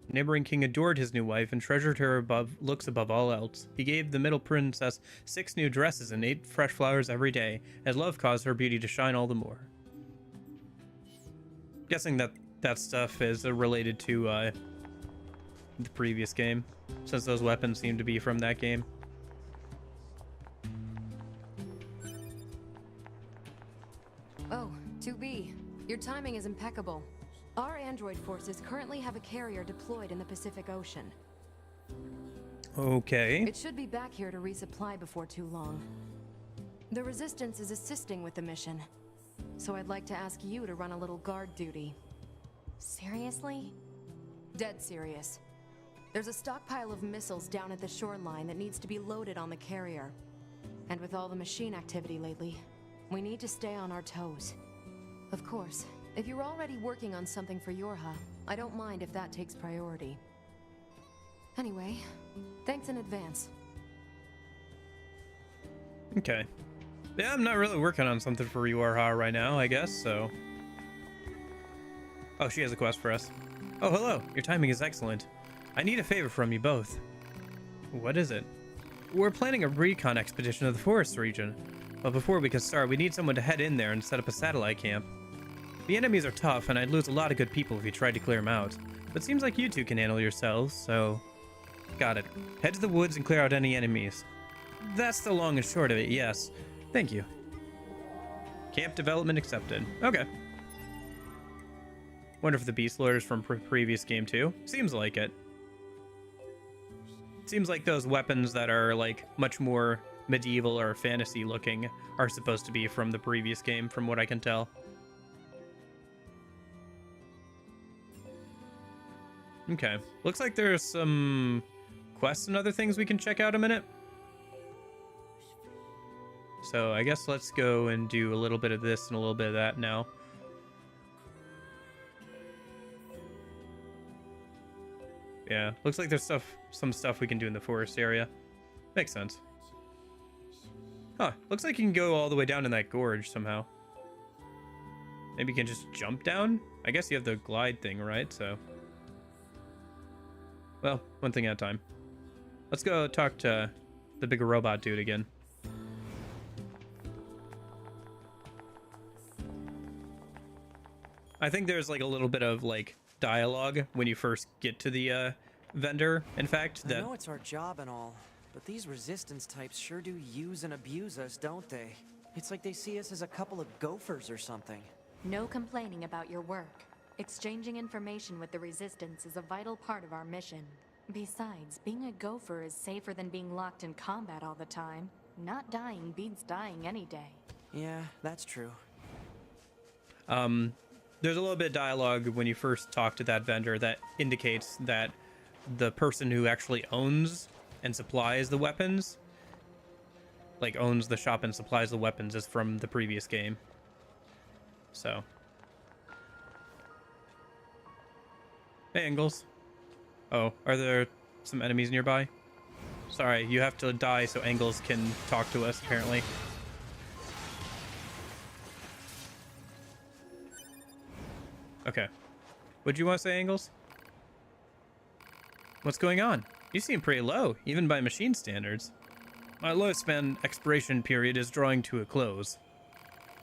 Neighboring king adored his new wife and treasured her looks above all else. He gave the middle princess 6 new dresses and 8 fresh flowers every day, as love caused her beauty to shine all the more. Guessing that stuff is related to the previous game, since those weapons seem to be from that game. Oh, 2B. Your timing is impeccable. Our android forces currently have a carrier deployed in the Pacific Ocean. Okay. It should be back here to resupply before too long. The Resistance is assisting with the mission, so I'd like to ask you to run a little guard duty. Seriously? Dead serious. There's a stockpile of missiles down at the shoreline that needs to be loaded on the carrier. And with all the machine activity lately, we need to stay on our toes. Of course, if you're already working on something for Yorha, I don't mind if that takes priority. Anyway, thanks in advance. Okay. Yeah, I'm not really working on something for Yorha right now, I guess, so... Oh, she has a quest for us. Oh, hello. Your timing is excellent. I need a favor from you both. What is it? We're planning a recon expedition to the forest region. But before we can start, we need someone to head in there and set up a satellite camp. The enemies are tough, and I'd lose a lot of good people if you tried to clear them out. But it seems like you two can handle yourselves, so... Got it. Head to the woods and clear out any enemies. That's the long and short of it, yes. Thank you. Camp development accepted. Okay. Wonder if the beast lord is from previous game too. Seems like it. Seems like those weapons that are like much more medieval or fantasy looking are supposed to be from the previous game, from what I can tell. Okay. Looks like there's some quests and other things we can check out in a minute. So I guess let's go and do a little bit of this and a little bit of that now. Yeah, looks like there's some stuff we can do in the forest area. Makes sense. Huh, looks like you can go all the way down in that gorge somehow. Maybe you can just jump down? I guess you have the glide thing, right? So, well, one thing at a time. Let's go talk to the bigger robot dude again. I think there's like a little bit of like dialogue when you first get to the vendor, in fact. I know it's our job and all, but these resistance types sure do use and abuse us, don't they? It's like they see us as a couple of gophers or something. No complaining about your work. Exchanging information with the Resistance is a vital part of our mission. Besides, being a gopher is safer than being locked in combat all the time. Not dying beats dying any day. Yeah, that's true. There's a little bit of dialogue when you first talk to that vendor that indicates that the person who actually owns and supplies the weapons, like owns the shop and supplies the weapons, is from the previous game. So. Hey, Ingalls. Oh, are there some enemies nearby? Sorry, you have to die so Ingalls can talk to us, apparently. Okay. What'd you want to say, Ingalls? What's going on? You seem pretty low, even by machine standards. My lifespan expiration period is drawing to a close.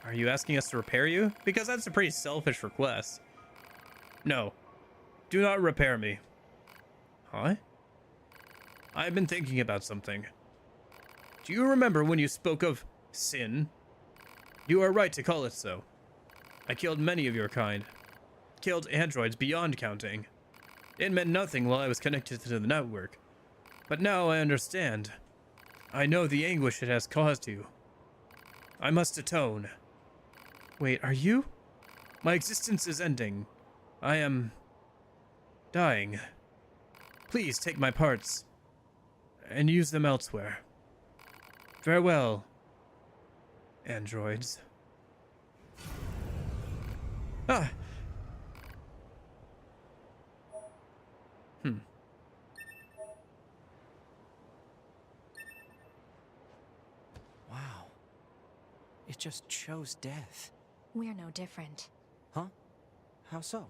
Are you asking us to repair you? Because that's a pretty selfish request. No. Do not repair me. Huh? I've been thinking about something. Do you remember when you spoke of sin? You are right to call it so. I killed many of your kind. Killed androids beyond counting. It meant nothing while I was connected to the network. But now I understand. I know the anguish it has caused you. I must atone. Wait, are you? My existence is ending. I am dying. Please take my parts and use them elsewhere. Farewell, androids. Ah. Wow. It just chose death. We're no different. Huh? How so?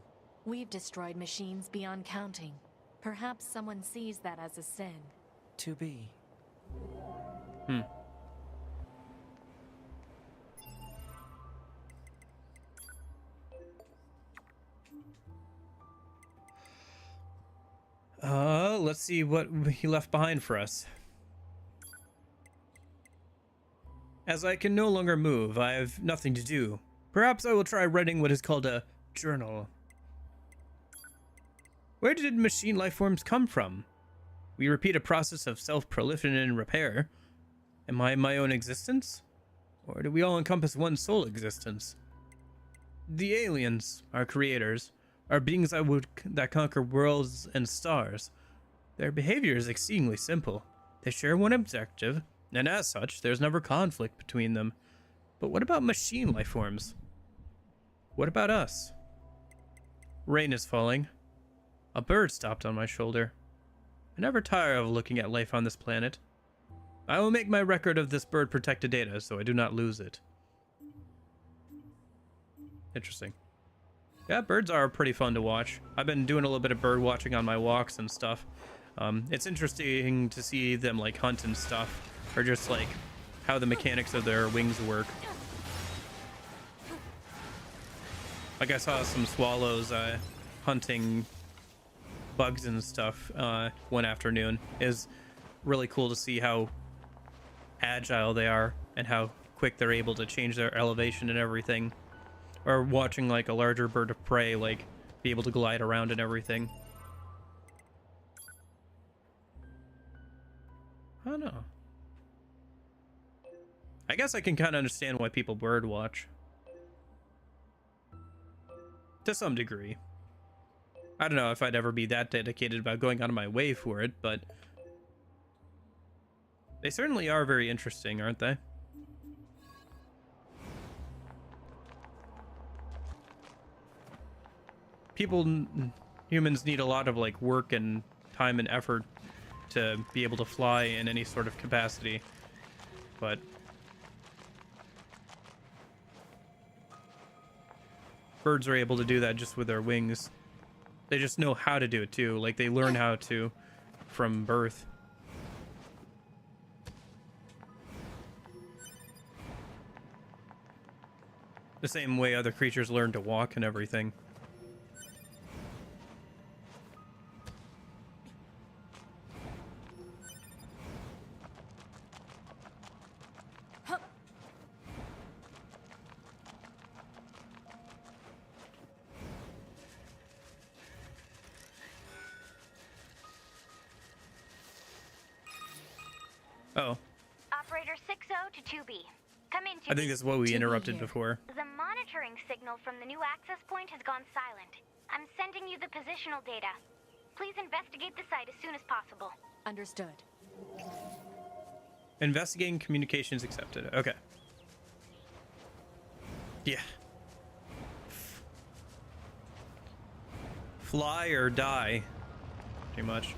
We've destroyed machines beyond counting. Perhaps someone sees that as a sin. To be. Let's see what he left behind for us. As I can no longer move, I have nothing to do. Perhaps I will try writing what is called a journal. Where did machine life forms come from? We repeat a process of self-proliferation and repair. Am I my own existence? Or do we all encompass one sole existence? The aliens, our creators, are beings that conquer worlds and stars. Their behavior is exceedingly simple. They share one objective, and as such, there's never conflict between them. But what about machine life forms? What about us? Rain is falling. A bird stopped on my shoulder. I never tire of looking at life on this planet. I will make my record of this bird protected data so I do not lose it. Interesting. Yeah, birds are pretty fun to watch. I've been doing a little bit of bird watching on my walks and stuff. It's interesting to see them like hunt and stuff, or just like how the mechanics of their wings work. Like I saw some swallows hunting bugs and stuff one afternoon. It was really cool to see how agile they are and how quick they're able to change their elevation and everything. Or watching like a larger bird of prey like be able to glide around and everything. I don't know. I guess I can kind of understand why people bird watch. To some degree. I don't know if I'd ever be that dedicated about going out of my way for it, but they certainly are very interesting, aren't they? Humans need a lot of like work and time and effort to be able to fly in any sort of capacity, but birds are able to do that just with their wings. They just know how to do it too. Like they learn how to from birth. The same way other creatures learn to walk and everything. Oh, Operator 60 to 2B. Come in, 2B. I think this is what we 2B interrupted here. before. The monitoring signal from the new access point has gone silent. I'm sending you the positional data. Please investigate the site as soon as possible. Understood. Investigating communications accepted. Okay. Yeah. Fly or die, pretty much.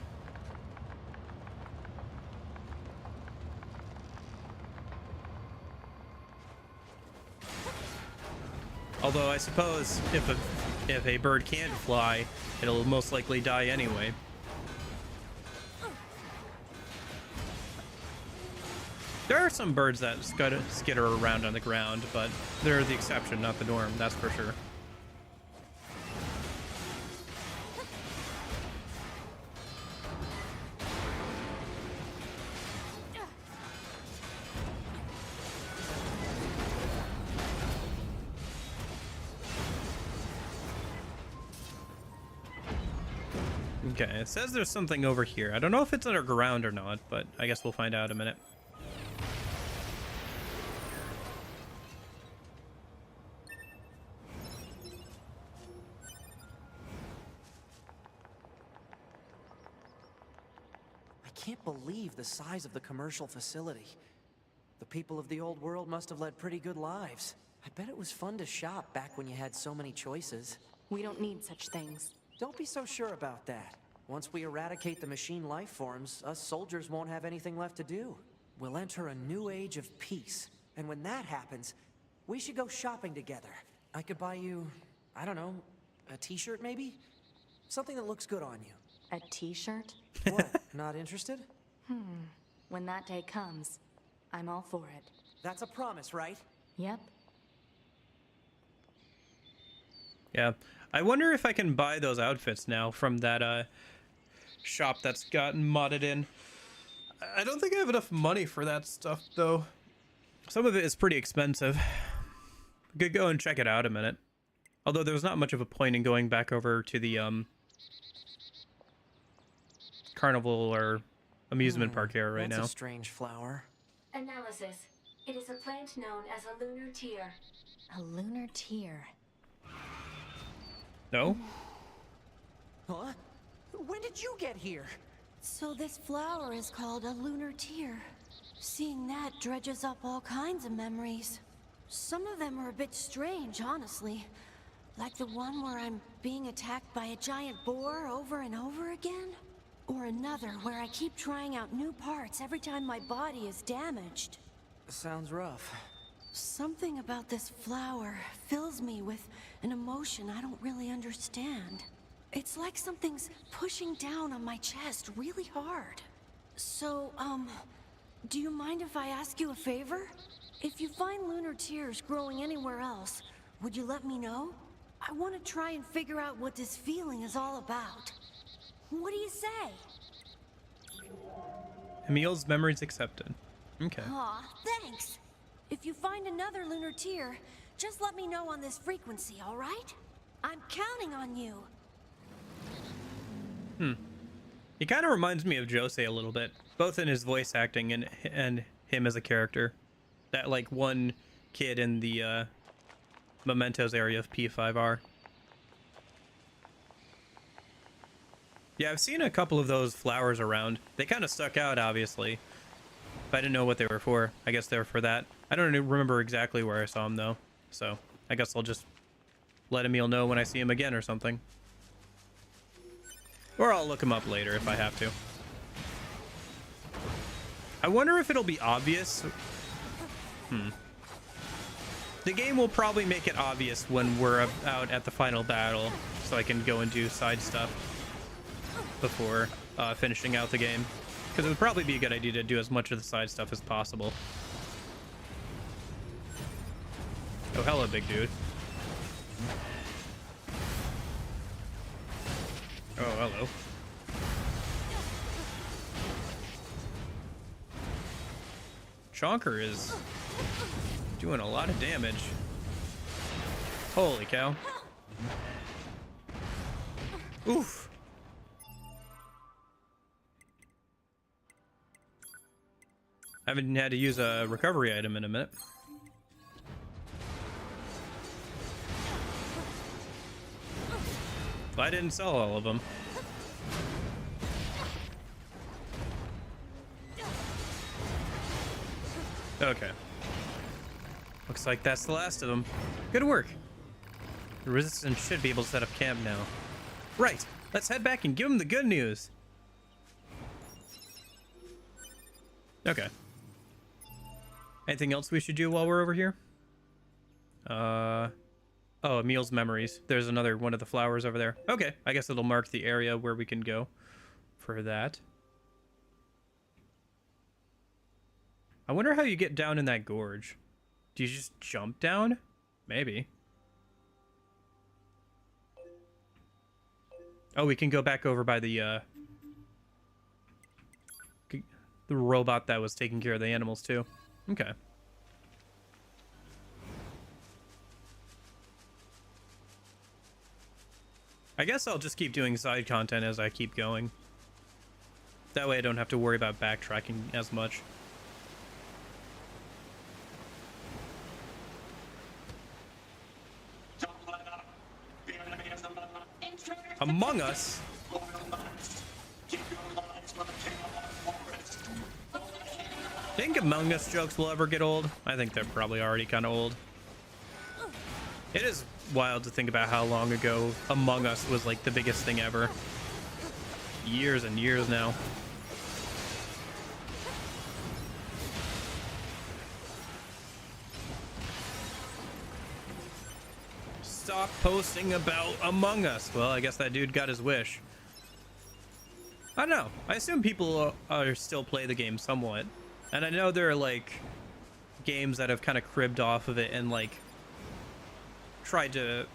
Although I suppose if a bird can't fly, it'll most likely die anyway. There are some birds that skitter around on the ground, but they're the exception, not the norm, that's for sure. Okay, it says there's something over here. I don't know if it's underground or not, but I guess we'll find out in a minute. I can't believe the size of the commercial facility. The people of the old world must have led pretty good lives. I bet it was fun to shop back when you had so many choices. We don't need such things. Don't be so sure about that. Once we eradicate the machine life forms, us soldiers won't have anything left to do. We'll enter a new age of peace. And when that happens, we should go shopping together. I could buy you, I don't know, a t-shirt maybe? Something that looks good on you. A t-shirt? What, not interested? When that day comes, I'm all for it. That's a promise, right? Yep. Yeah, I wonder if I can buy those outfits now from that shop that's gotten modded in. I don't think I have enough money for that stuff though. Some of it is pretty expensive. Could go and check it out a minute. Although there's not much of a point in going back over to the carnival or amusement park area right That's now. a strange flower. Analysis. It is a plant known as a lunar tear. A lunar tear. No? Huh? When did you get here? So this flower is called a lunar tear. Seeing that dredges up all kinds of memories. Some of them are a bit strange, honestly. Like the one where I'm being attacked by a giant boar over and over again. Or another where I keep trying out new parts every time my body is damaged. Sounds rough. Something about this flower fills me with an emotion I don't really understand. It's like something's pushing down on my chest really hard. So, do you mind if I ask you a favor? If you find lunar tears growing anywhere else, would you let me know? I want to try and figure out what this feeling is all about. What do you say? Emil's memories accepted. Okay. Aw, thanks. If you find another lunar tear, just let me know on this frequency, all right? I'm counting on you. He kind of reminds me of Jose a little bit, both in his voice acting and him as a character. That like one kid in the Mementos area of P5R. Yeah, I've seen a couple of those flowers around. They kind of stuck out, obviously. But I didn't know what they were for. I guess they were for that. I don't remember exactly where I saw them, though. So, I guess I'll just let Emil know when I see him again or something. Or I'll look him up later if I have to. I wonder if it'll be obvious. The game will probably make it obvious when we're out at the final battle, so I can go and do side stuff before finishing out the game. Because it would probably be a good idea to do as much of the side stuff as possible. Oh, hello, big dude. Oh, hello. Chonker is doing a lot of damage. Holy cow. Oof. I haven't had to use a recovery item in a minute. I didn't sell all of them. Okay. Looks like that's the last of them. Good work. The Resistance should be able to set up camp now. Right. Let's head back and give them the good news. Okay. Anything else we should do while we're over here? Oh, Emil's memories. There's another one of the flowers over there. Okay, I guess it'll mark the area where we can go for that. I wonder how you get down in that gorge. Do you just jump down? Maybe. Oh, we can go back over by the robot that was taking care of the animals too. Okay. I guess I'll just keep doing side content as I keep going. That way I don't have to worry about backtracking as much. Among Us? Think Among Us jokes will ever get old? I think they're probably already kind of old. It is wild to think about how long ago Among Us was like the biggest thing ever. Years and years now. Stop posting about Among Us. Well, I guess that dude got his wish. I don't know. I assume people are still play the game somewhat. And I know there are like games that have kind of cribbed off of it and like tried to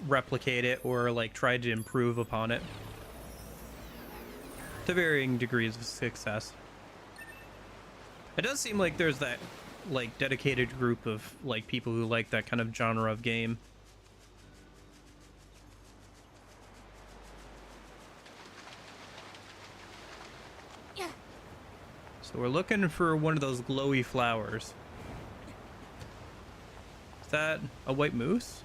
replicate it or like tried to improve upon it to varying degrees of success. It does seem like there's that like dedicated group of like people who like that kind of genre of game. So we're looking for one of those glowy flowers. Is that a white moose?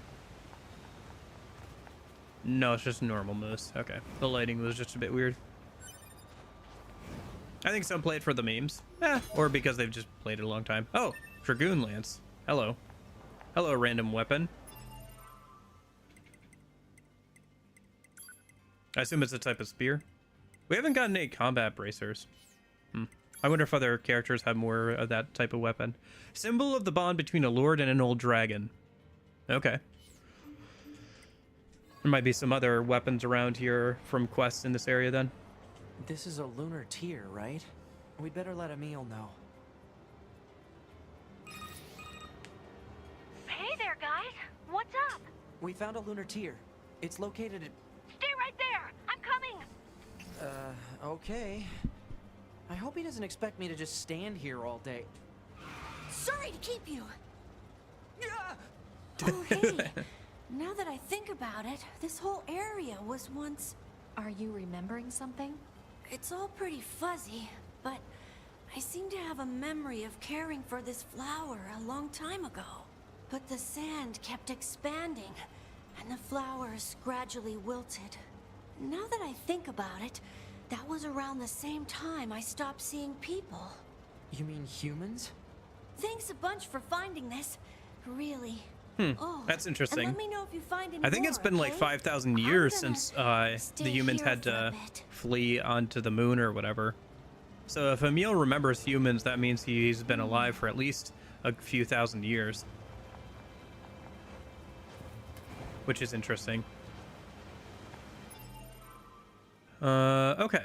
No, it's just a normal moose. Okay. The lighting was just a bit weird. I think some play it for the memes. Or because they've just played it a long time. Oh, Dragoon Lance. Hello. Hello, random weapon. I assume it's a type of spear. We haven't gotten any combat bracers. I wonder if other characters have more of that type of weapon. Symbol of the bond between a lord and an old dragon. Okay. There might be some other weapons around here from quests in this area then. This is a lunar tier, right? We'd better let Emil know. Hey there, guys. What's up? We found a lunar tier. It's located at... Stay right there. I'm coming. Okay. I hope he doesn't expect me to just stand here all day. Sorry to keep you. Oh, hey. Now that I think about it, this whole area was once... Are you remembering something? It's all pretty fuzzy, but I seem to have a memory of caring for this flower a long time ago. But the sand kept expanding, and the flowers gradually wilted. Now that I think about it, that was around the same time I stopped seeing people. You mean humans? Thanks a bunch for finding this. Really. Oh, That's interesting. and let me know if you find any I think it's more, been like okay? 5,000 years I'm since gonna the humans stay had here for a to bit. flee onto the moon or whatever. So if Emil remembers humans, that means he's been alive for at least a few thousand years. Which is interesting. Okay.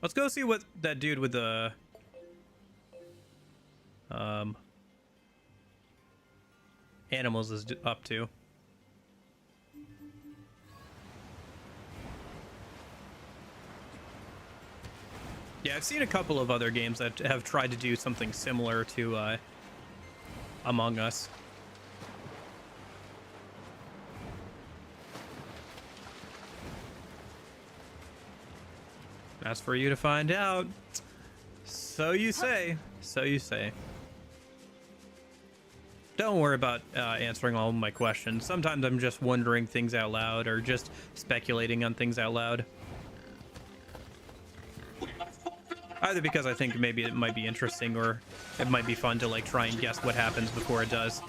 Let's go see what that dude with the animals is up to. Yeah, I've seen a couple of other games that have tried to do something similar to Among Us. That's for you to find out. So you say. So you say. Don't worry about answering all of my questions. Sometimes I'm just wondering things out loud or just speculating on things out loud. Either because I think maybe it might be interesting or it might be fun to like try and guess what happens before it does.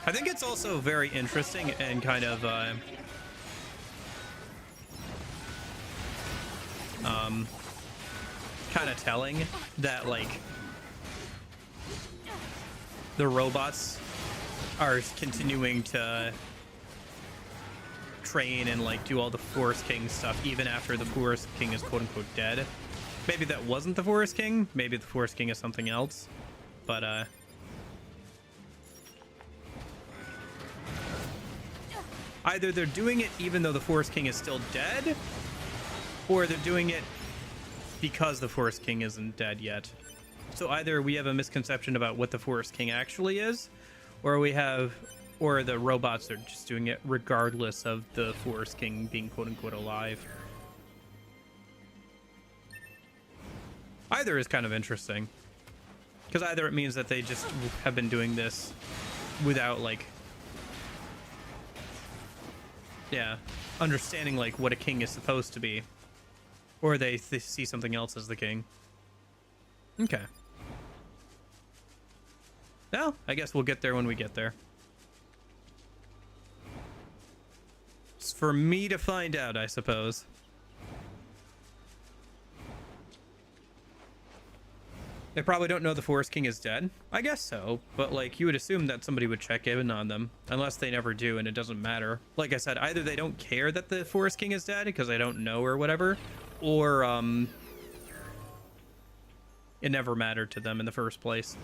I think it's also very interesting and kind of kind of telling that like the robots are continuing to train and like do all the Forest King stuff even after the Forest King is quote unquote dead. Maybe that wasn't the Forest King, maybe the Forest King is something else, but either they're doing it even though the Forest King is still dead, or they're doing it because the Forest King isn't dead yet. So either we have a misconception about what the Forest King actually is, or or the robots are just doing it regardless of the Forest King being quote-unquote alive. Either is kind of interesting, because either it means that they just have been doing this without like, yeah, understanding like what a king is supposed to be, or they see something else as the king. Okay. Well, I guess we'll get there when we get there. It's for me to find out, I suppose. They probably don't know the Forest King is dead. I guess so, but like you would assume that somebody would check in on them, unless they never do and it doesn't matter. Like I said, either they don't care that the Forest King is dead because they don't know or whatever, or it never mattered to them in the first place.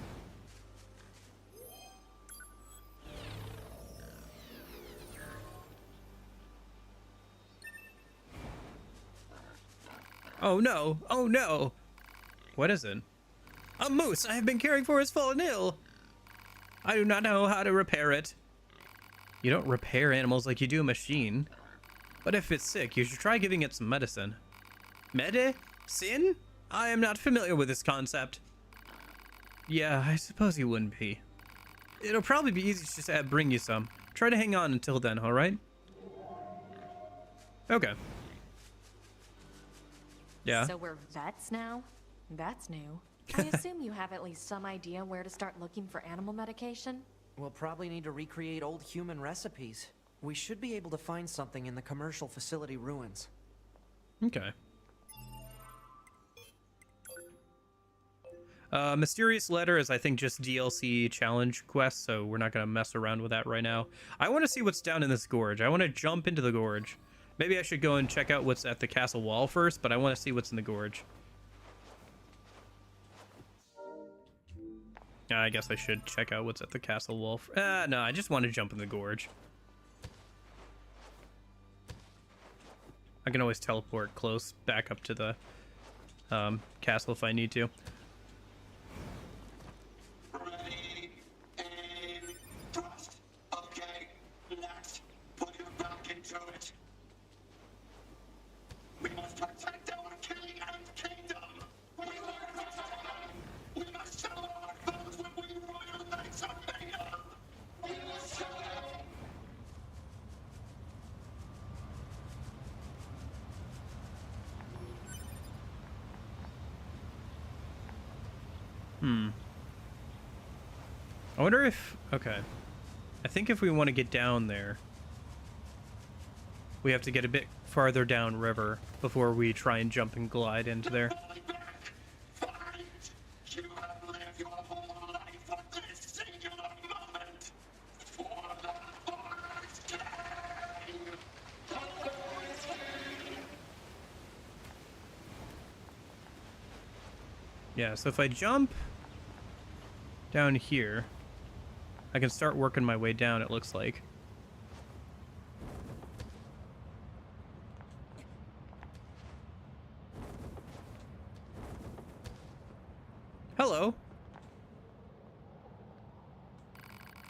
Oh no! Oh no! What is it? A moose I have been caring for has fallen ill. I do not know how to repair it. You don't repair animals like you do a machine. But if it's sick, you should try giving it some medicine. Medicine? I am not familiar with this concept. Yeah, I suppose you wouldn't be. It'll probably be easy to just bring you some. Try to hang on until then, alright? Okay. Yeah. So we're vets now? That's new. I assume you have at least some idea where to start looking for animal medication? We'll probably need to recreate old human recipes. We should be able to find something in the commercial facility ruins. Okay. Mysterious Letter is, I think, just DLC challenge quest, so we're not going to mess around with that right now. I want to see what's down in this gorge. I want to jump into the gorge. Maybe I should go and check out what's at the castle wall first, but I want to see what's in the gorge. I guess I should check out what's at the castle wall. No, I just want to jump in the gorge. I can always teleport close back up to the castle if I need to. Ready, aim, thrust. Okay, next, put your back into it. We must protect our king and kingdom. We must show our foes what we royal knights are made of. We must show them. I wonder if... Okay. I think if we want to get down there, we have to get a bit farther down river before we try and jump and glide into there. You have lived your whole life for this singular moment. For the Forest King. The Forest King. Yeah, so if I jump down here, I can start working my way down, it looks like. Hello.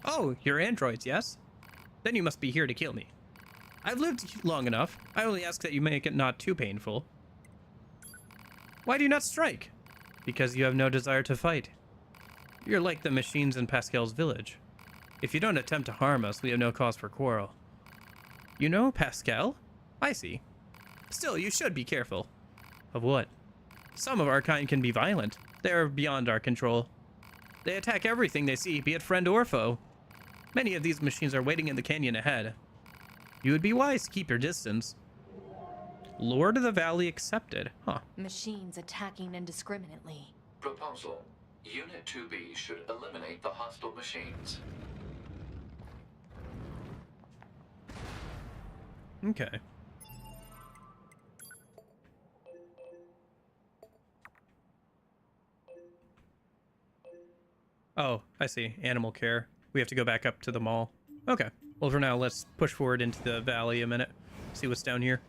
Oh, you're androids, yes? Then you must be here to kill me. I've lived long enough. I only ask that you make it not too painful. Why do you not strike? Because you have no desire to fight. You're like the machines in Pascal's village. If you don't attempt to harm us, we have no cause for quarrel. You know Pascal? I see. Still, you should be careful. Of what? Some of our kind can be violent. They are beyond our control. They attack everything they see, be it friend or foe. Many of these machines are waiting in the canyon ahead. You would be wise to keep your distance. Lord of the Valley accepted. Huh. Machines attacking indiscriminately. Proposal. Unit 2B should eliminate the hostile machines. Okay. Oh, I see. Animal care. We have to go back up to the mall. Okay. Well, for now, let's push forward into the valley a minute. See what's down here.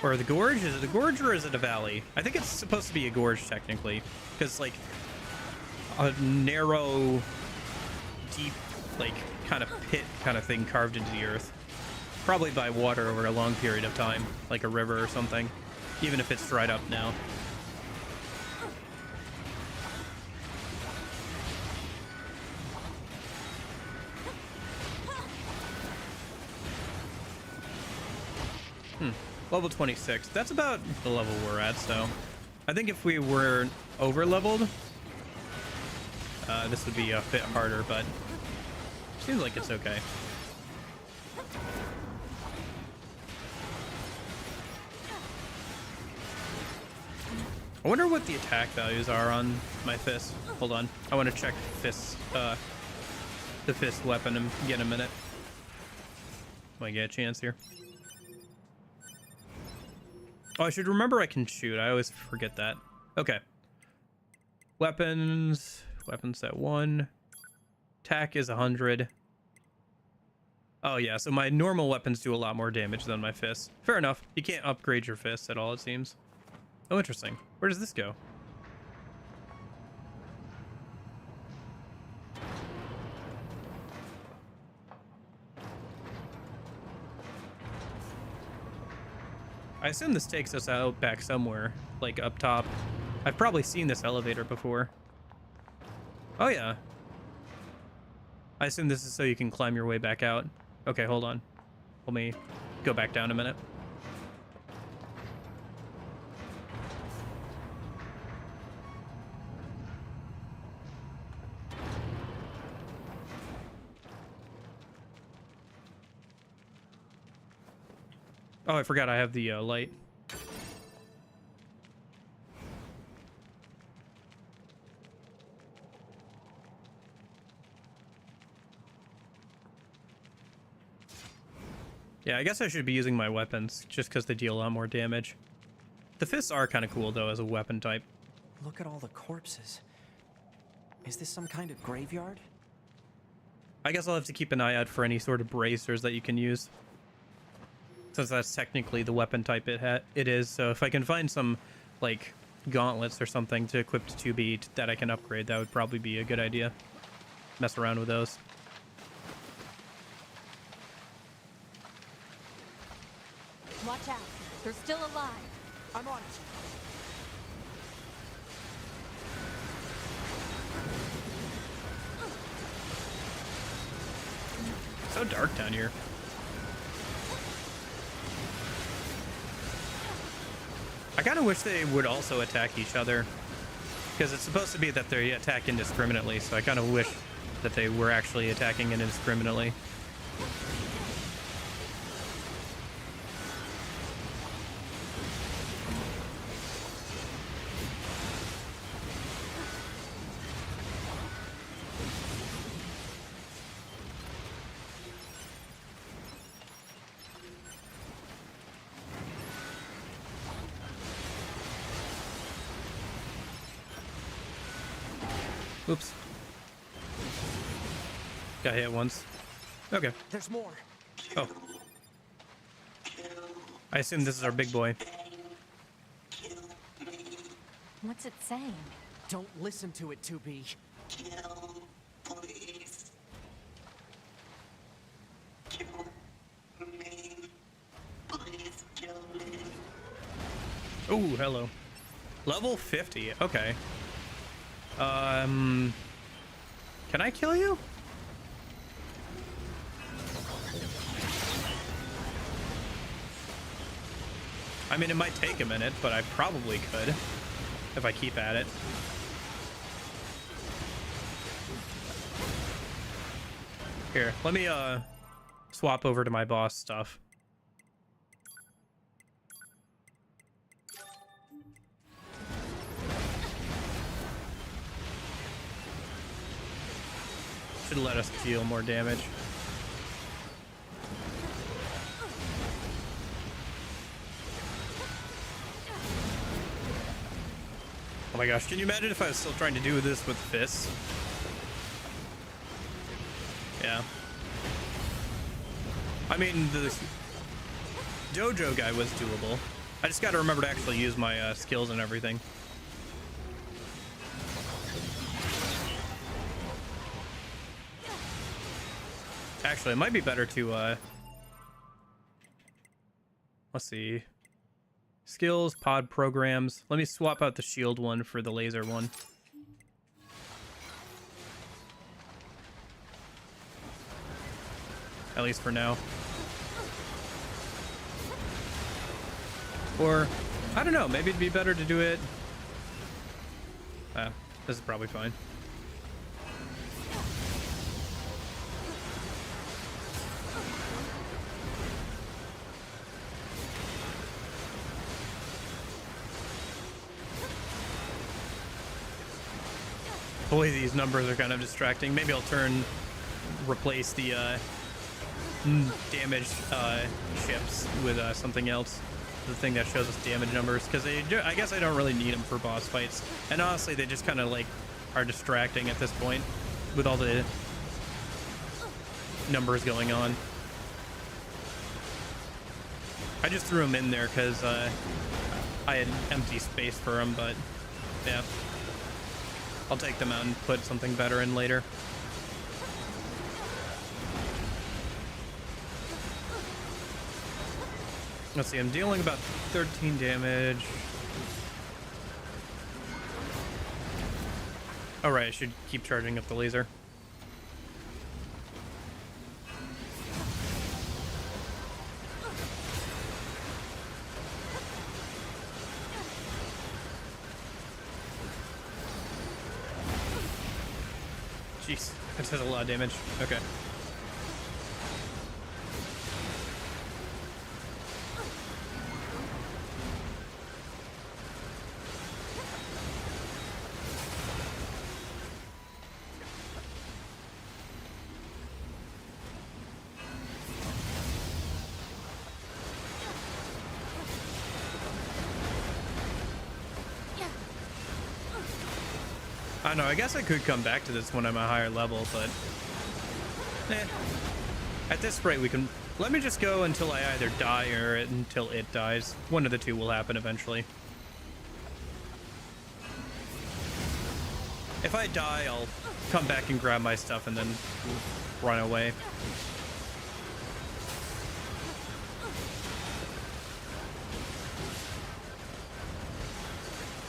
Or the gorge? Is it a gorge or is it a valley? I think it's supposed to be a gorge, technically. Because, like, a narrow, deep, like, kind of pit kind of thing carved into the earth. Probably by water over a long period of time. Like a river or something. Even if it's dried up now. Level 26. That's about the level we're at, so... I think if we were over-leveled, this would be a bit harder, but... seems like it's okay. I wonder what the attack values are on my fist. Hold on. I want to check the fist weapon and get a minute. Might get a chance here. Oh, I should remember I can shoot. I always forget that. Okay. Weapons. Weapons at 1. Attack is 100. Oh, yeah. So my normal weapons do a lot more damage than my fists. Fair enough. You can't upgrade your fists at all, it seems. Oh, interesting. Where does this go? I assume this takes us out back somewhere, like up top. I've probably seen this elevator before. Oh, yeah. I assume this is so you can climb your way back out. Okay, hold on. Let me go back down a minute. Oh, I forgot I have the light. Yeah, I guess I should be using my weapons, just because they deal a lot more damage. The fists are kind of cool, though, as a weapon type. Look at all the corpses. Is this some kind of graveyard? I guess I'll have to keep an eye out for any sort of bracers that you can use. Since that's technically the weapon type it is. So if I can find some, like, gauntlets or something to equip to 2B that I can upgrade, that would probably be a good idea. Mess around with those. Watch out. They're still alive. I'm on it. So dark down here. I kind of wish they would also attack each other, because it's supposed to be that they attack indiscriminately, so I kind of wish that they were actually attacking indiscriminately. Oops. Got hit once. Okay. There's more. Oh. I assume this is our big boy. What's it saying? Don't listen to it, 2B. Kill, please. Oh, hello. Level 50. Okay. Can I kill you? I mean, it might take a minute, but I probably could if I keep at it. Here, let me swap over to my boss stuff. Should let us deal more damage. Oh my gosh, can you imagine if I was still trying to do this with fists? Yeah. I mean, the dojo guy was doable. I just gotta remember to actually use my skills and everything. Actually, it might be better to, let's see. Skills, pod programs. Let me swap out the shield one for the laser one. At least for now. Or, I don't know, maybe it'd be better to do it. This is probably fine. Boy, these numbers are kind of distracting. Maybe I'll replace the damage chips with something else. The thing that shows us damage numbers, because I guess I don't really need them for boss fights. And honestly, they just kind of like are distracting at this point with all the numbers going on. I just threw them in there because I had empty space for them, but yeah. I'll take them out and put something better in later. Let's see, I'm dealing about 13 damage. All right, I should keep charging up the laser. Jeez, that does a lot of damage. Okay. I don't know, I guess I could come back to this when I'm a higher level, but at this rate we can. Let me just go until I either die or until it dies. One of the two will happen eventually. If I die, I'll come back and grab my stuff and then run away.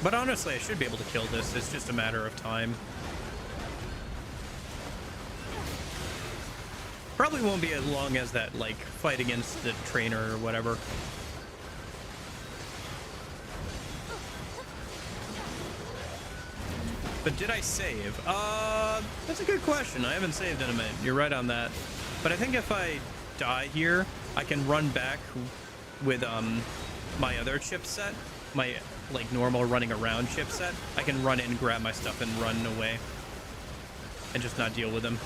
But honestly, I should be able to kill this. It's just a matter of time. Probably won't be as long as that, like, fight against the trainer or whatever. But did I save? That's a good question. I haven't saved in a minute. You're right on that. But I think if I die here, I can run back with, my other chipset. My, like, normal running around chipset. I can run in, grab my stuff, and run away. And just not deal with him.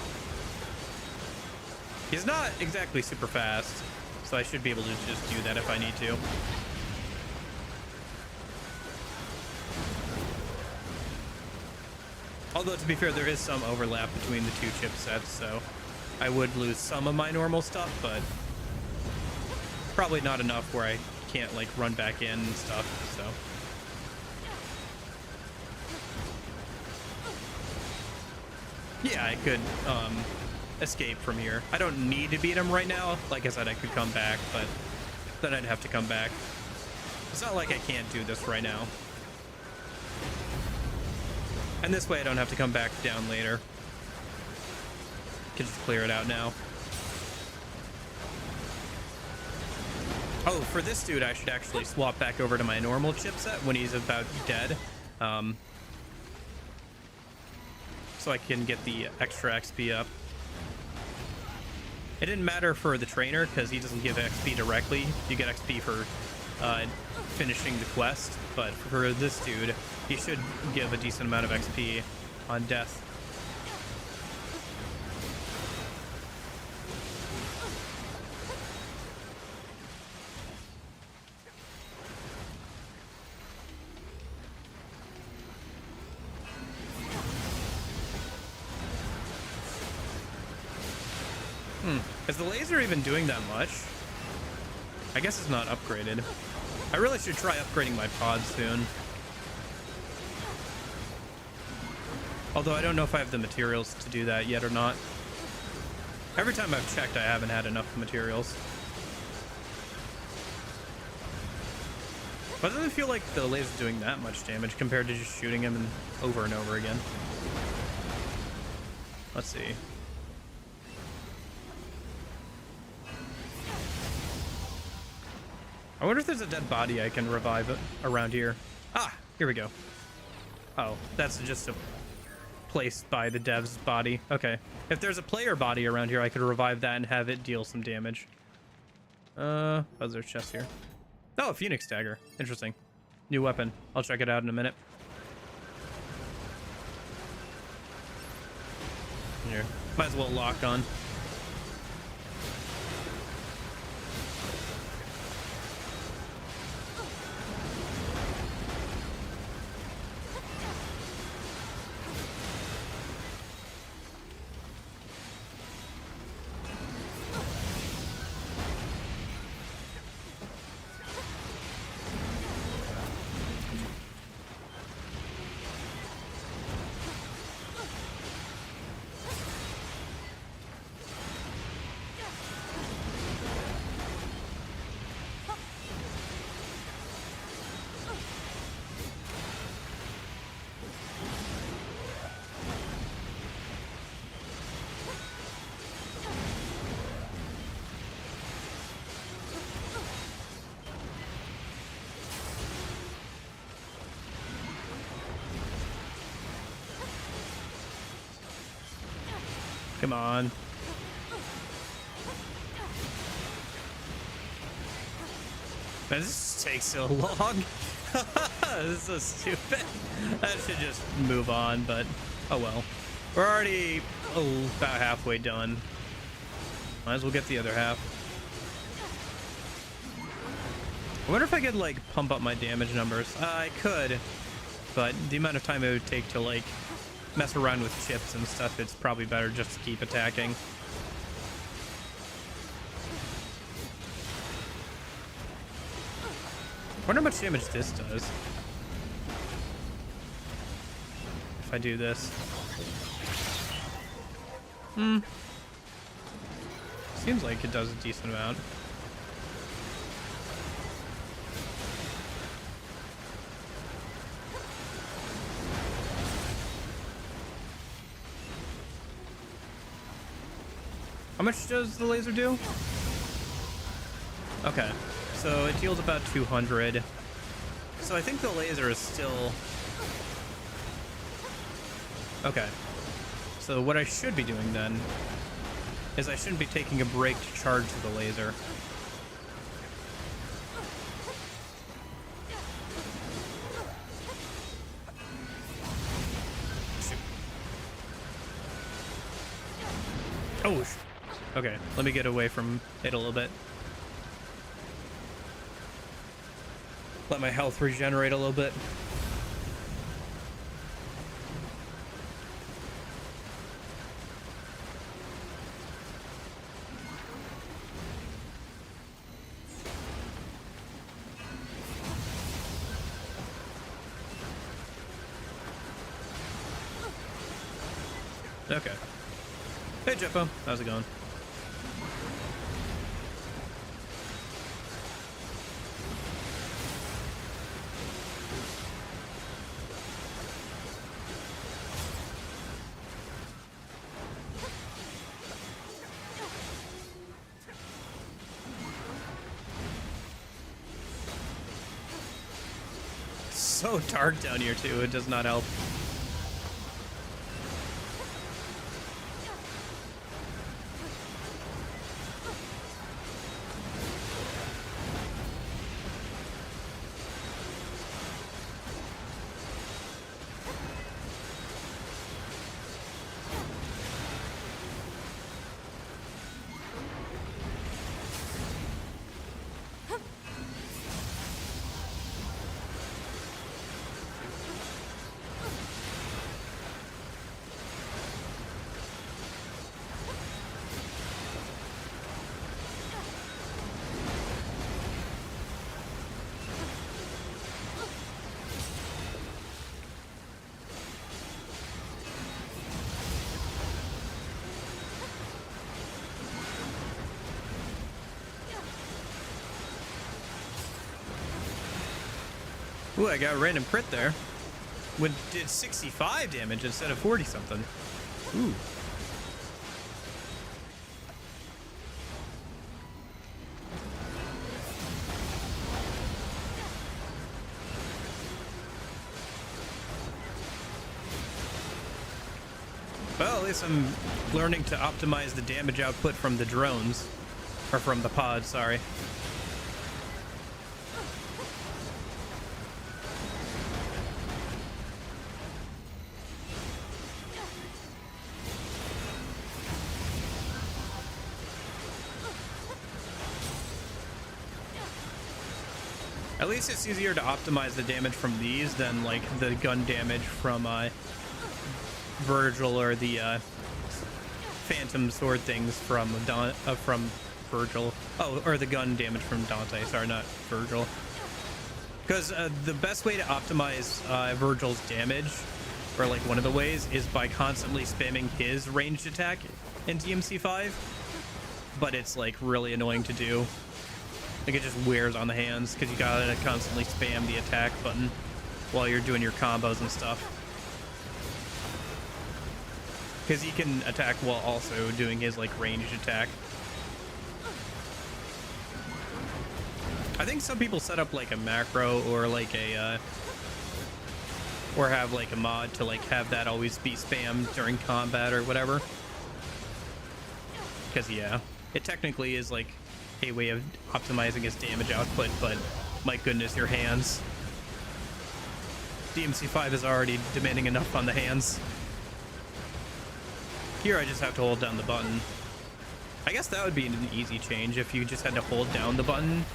He's not exactly super fast, so I should be able to just do that if I need to. Although, to be fair, there is some overlap between the two chipsets, so I would lose some of my normal stuff, but probably not enough where I can't, like, run back in and stuff, so. Yeah, I could escape from here. I don't need to beat him right now. Like I said, I could come back, but then I'd have to come back. It's not like I can't do this right now. And this way I don't have to come back down later. Can just clear it out now. Oh, for this dude, I should actually swap back over to my normal chipset when he's about dead. So I can get the extra XP up. It didn't matter for the trainer because he doesn't give XP directly. You get XP for finishing the quest, but for this dude, he should give a decent amount of XP on death. Is the laser even doing that much? I guess it's not upgraded. I really should try upgrading my pod soon. Although I don't know if I have the materials to do that yet or not. Every time I've checked, I haven't had enough materials. But it doesn't feel like the laser's doing that much damage compared to just shooting him over and over again. Let's see. I wonder if there's a dead body I can revive around here. Ah, here we go. Oh, that's just a place by the dev's body. Okay. If there's a player body around here, I could revive that and have it deal some damage. Oh, there's a chest here. Oh, a Phoenix dagger. Interesting. New weapon. I'll check it out in a minute. Here. Might as well lock on. Come on. Man, this takes so long. This is so stupid. I should just move on, but oh well. We're already about halfway done. Might as well get the other half. I wonder if I could like pump up my damage numbers. I could, but the amount of time it would take to like mess around with chips and stuff, it's probably better just to keep attacking. I wonder how much damage this does. If I do this. Seems like it does a decent amount. How much does the laser do? Okay, so it deals about 200. So I think the laser is still... Okay. So what I should be doing then is I shouldn't be taking a break to charge the laser. Oh, okay, let me get away from it a little bit. Let my health regenerate a little bit. Okay. Hey, Jeffo. How's it going? so dark down here too. It does not help. Ooh, I got a random crit there. Did 65 damage instead of 40 something. Ooh. Well, at least I'm learning to optimize the damage output from the drones. Or from the pods, sorry. At least it's easier to optimize the damage from these than like the gun damage from Virgil or the phantom sword things from Virgil. Oh, or the gun damage from Dante. Sorry, not Virgil. Because the best way to optimize Virgil's damage, or like one of the ways, is by constantly spamming his ranged attack in DMC5. But it's like really annoying to do. Like, it just wears on the hands because you gotta constantly spam the attack button while you're doing your combos and stuff. Because he can attack while also doing his, like, ranged attack. I think some people set up, like, a macro or, like, a, or have, like, a mod to, like, have that always be spammed during combat or whatever. Because, yeah, it technically is, like, a way of optimizing his damage output, but my goodness, your hands. DMC5 is already demanding enough on the hands. Here I just have to hold down the button. I guess that would be an easy change if you just had to hold down the button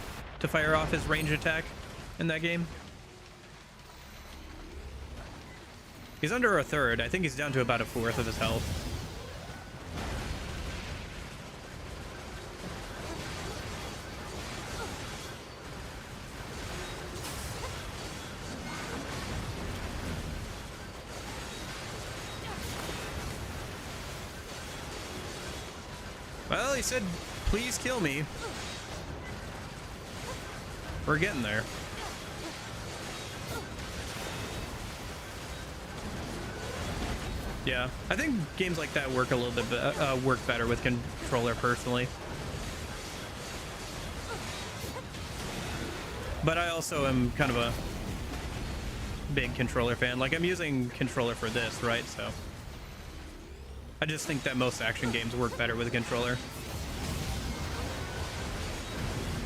to fire off his range attack in that game. He's under a third. I think he's down to about a fourth of his health. Well, he said, please kill me. We're getting there. Yeah, I think games like that work a little bit work better with controller personally. But I also am kind of a big controller fan. Like, I'm using controller for this, right? So I just think that most action games work better with a controller.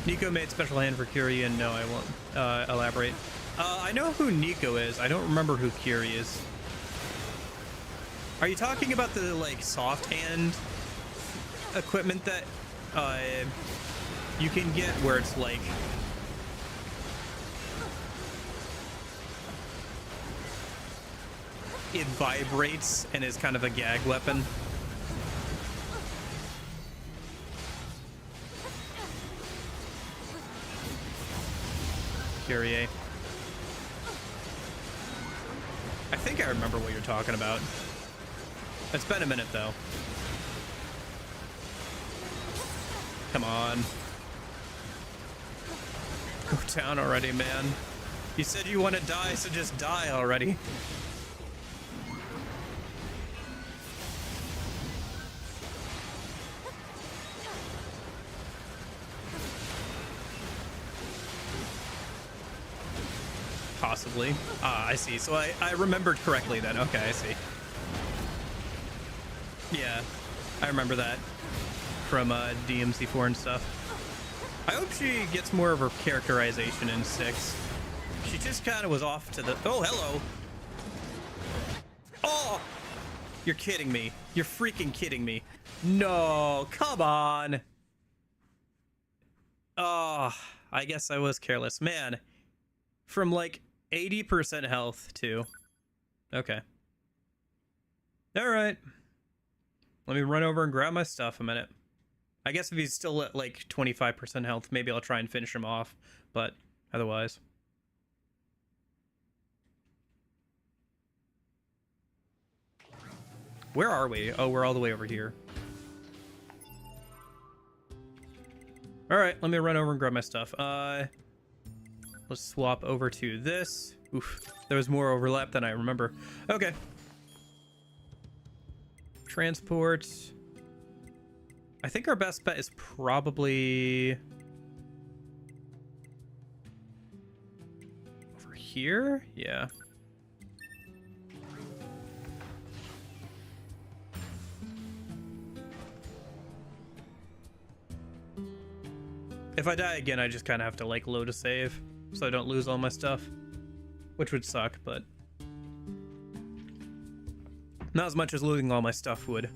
Nico made special hand for Curie, and no, I won't elaborate. I know who Nico is. I don't remember who Curie is. Are you talking about the, like, soft hand equipment that you can get where it's like it vibrates and is kind of a gag weapon? Kyrie. I think I remember what you're talking about. It's been a minute though. Come on. Go down already, man. You said you want to die, so just die already. Possibly. Ah, I see. So I remembered correctly then. Okay, I see. Yeah, I remember that from DMC4 and stuff. I hope she gets more of her characterization in 6. She just kind of was off to the... Oh, hello. Oh! You're kidding me. You're freaking kidding me. No, come on. Oh, I guess I was careless. Man, from like 80% health to... Okay. All right. Let me run over and grab my stuff a minute. I guess if he's still at like 25% health, maybe I'll try and finish him off, but otherwise. Where are we? Oh, we're all the way over here. All right, let me run over and grab my stuff. Let's swap over to this. Oof, there was more overlap than I remember. Okay. Transport. I think our best bet is probably over here. Yeah. If I die again, I just kind of have to like load a save so I don't lose all my stuff, which would suck, but not as much as losing all my stuff would.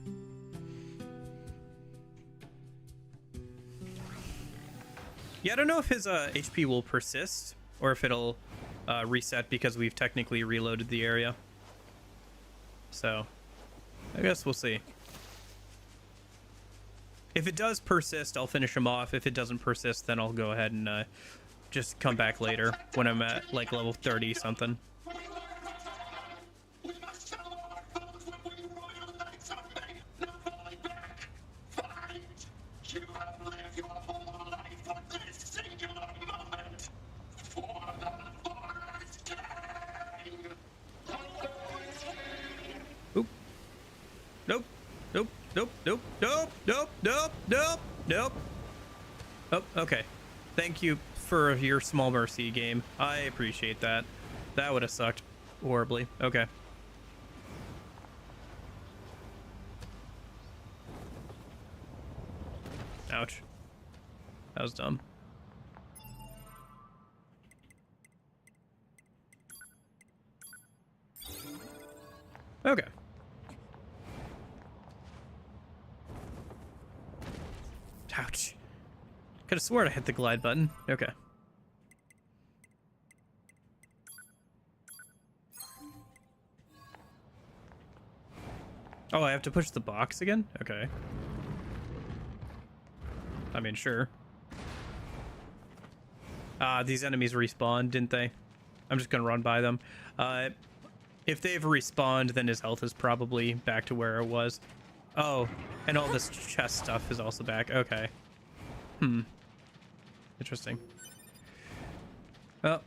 Yeah, I don't know if his HP will persist or if it'll reset because we've technically reloaded the area. So, I guess we'll see. If it does persist, I'll finish him off. If it doesn't persist, then I'll go ahead and just come back later when I'm at like level 30 something. Oop. Nope. Nope. Nope. Nope. Nope. Nope. Nope. Nope. Nope. Oh, okay. Thank you for your small mercy, game. I appreciate that. That would have sucked horribly. Okay. Ouch. That was dumb. Okay. Ouch. Could have sworn I hit the glide button. Okay. Oh, I have to push the box again? Okay. I mean, sure. These enemies respawned, didn't they? I'm just gonna run by them. If they've respawned, then his health is probably back to where it was. Oh, and all this chest stuff is also back. Okay. Hmm. Interesting. Oh.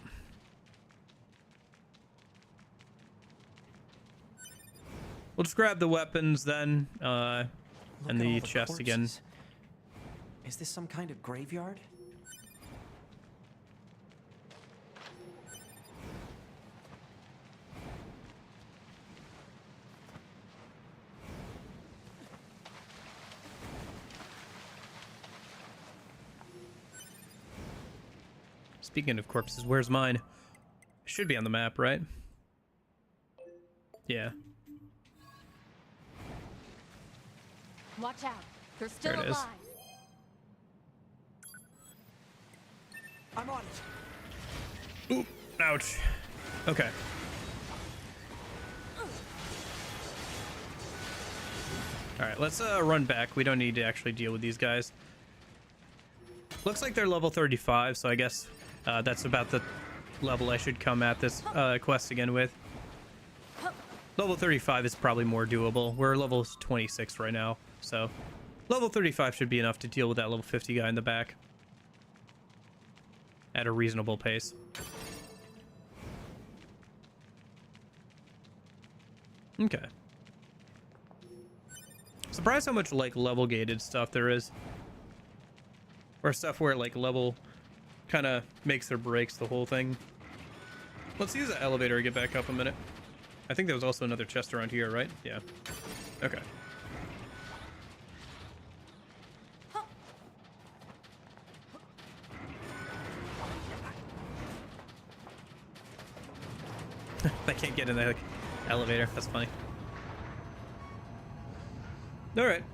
We'll just grab the weapons then, and the chest again. Is this some kind of graveyard? Speaking of corpses, where's mine? Should be on the map, right? Yeah. Watch out. They're still There it is. alive. I'm on it. Ooh, ouch. Okay. All right, let's run back. We don't need to actually deal with these guys. Looks like they're level 35, so I guess that's about the level I should come at this quest again with. Level 35 is probably more doable. We're level 26 right now, so level 35 should be enough to deal with that level 50 guy in the back at a reasonable pace. Okay. Surprised how much like level gated stuff there is. Or stuff where like level kind of makes or breaks the whole thing. Let's use the elevator to get back up a minute. I think there was also another chest around here, right? Yeah. Okay. I can't get in the elevator. That's funny. All right.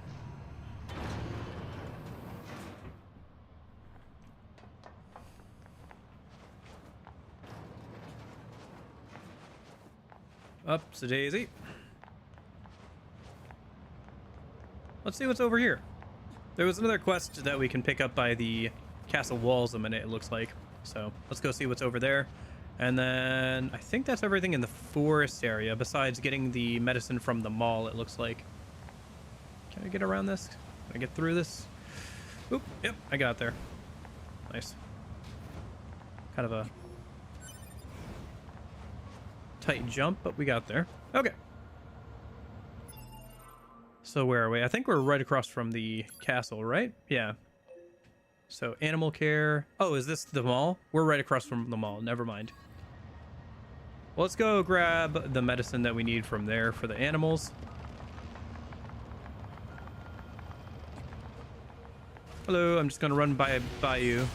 Up's a daisy. Let's see what's over here. There was another quest that we can pick up by the castle walls a minute, it looks like. So let's go see what's over there. And then I think that's everything in the forest area, besides getting the medicine from the mall, it looks like. Can I get around this? Can I get through this? Oop, yep, I got there. Nice. Kind of a tight jump, but we got there. Okay. So where are we? I think we're right across from the castle, right? Yeah. So animal care. Oh, is this the mall? We're right across from the mall. Never mind. Well, let's go grab the medicine that we need from there for the animals. Hello, I'm just gonna run by you.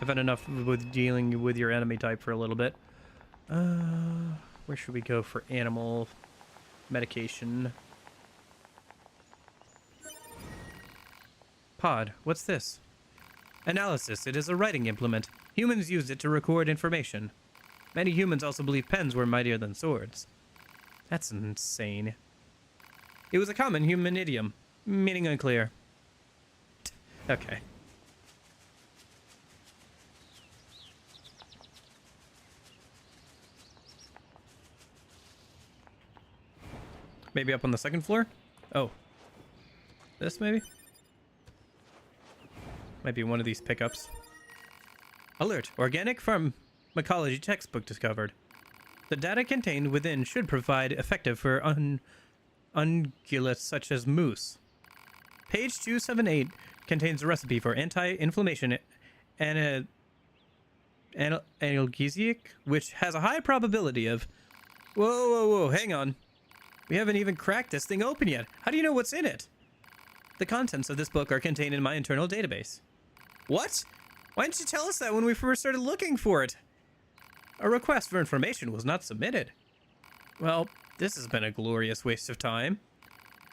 I've had enough with dealing with your enemy type for a little bit. Where should we go for animal medication? Pod, what's this? Analysis. It is a writing implement. Humans used it to record information. Many humans also believe pens were mightier than swords. That's insane. It was a common human idiom, meaning unclear. Okay. Maybe up on the second floor? Oh. This maybe? Might be one of these pickups. Alert! Organic pharmacology textbook discovered. The data contained within should provide effective for ungulates such as moose. Page 278 contains a recipe for anti-inflammation analgesic, which has a high probability of... Whoa, hang on. We haven't even cracked this thing open yet. How do you know what's in it? The contents of this book are contained in my internal database. What? Why didn't you tell us that when we first started looking for it? A request for information was not submitted. Well, this has been a glorious waste of time.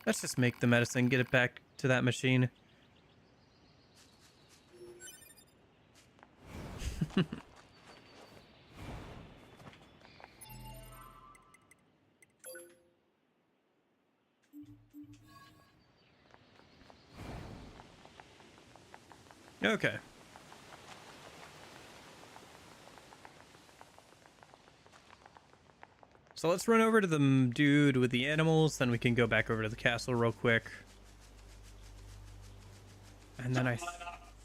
Let's just make the medicine, get it back to that machine. Okay. So let's run over to the dude with the animals, then we can go back over to the castle real quick. And then I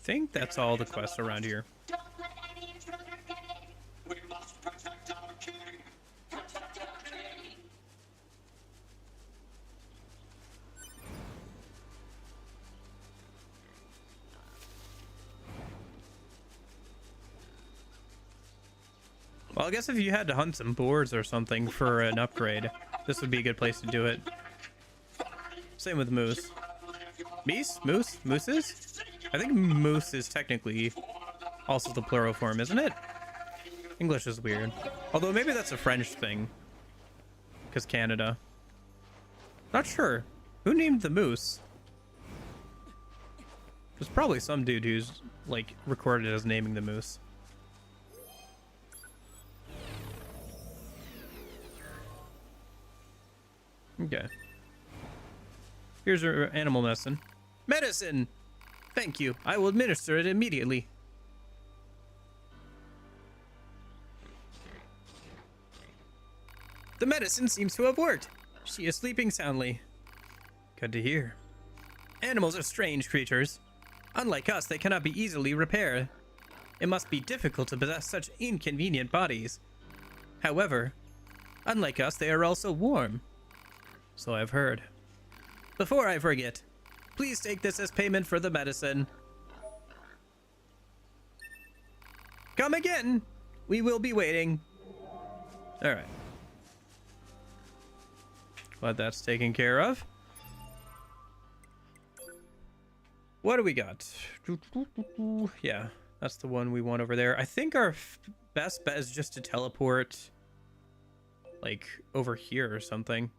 think that's all the quests around here. Don't let any intruder get in. We must protect our king. Protect our king. Well, I guess if you had to hunt some boars or something for an upgrade, this would be a good place to do it. Same with moose. Meese? Moose? Mooses? I think moose is technically also the plural form, isn't it? English is weird. Although maybe that's a French thing. Because Canada. Not sure. Who named the moose? There's probably some dude who's, like, recorded as naming the moose. Okay. Here's our animal medicine. Medicine! Thank you. I will administer it immediately. The medicine seems to have worked. She is sleeping soundly. Good to hear. Animals are strange creatures. Unlike us, they cannot be easily repaired. It must be difficult to possess such inconvenient bodies. However, unlike us, they are also warm. So I've heard. Before I forget, please take this as payment for the medicine. Come again! We will be waiting. All right. Glad that's taken care of. What do we got? Yeah, that's the one we want over there. I think our best bet is just to teleport, like, over here or something.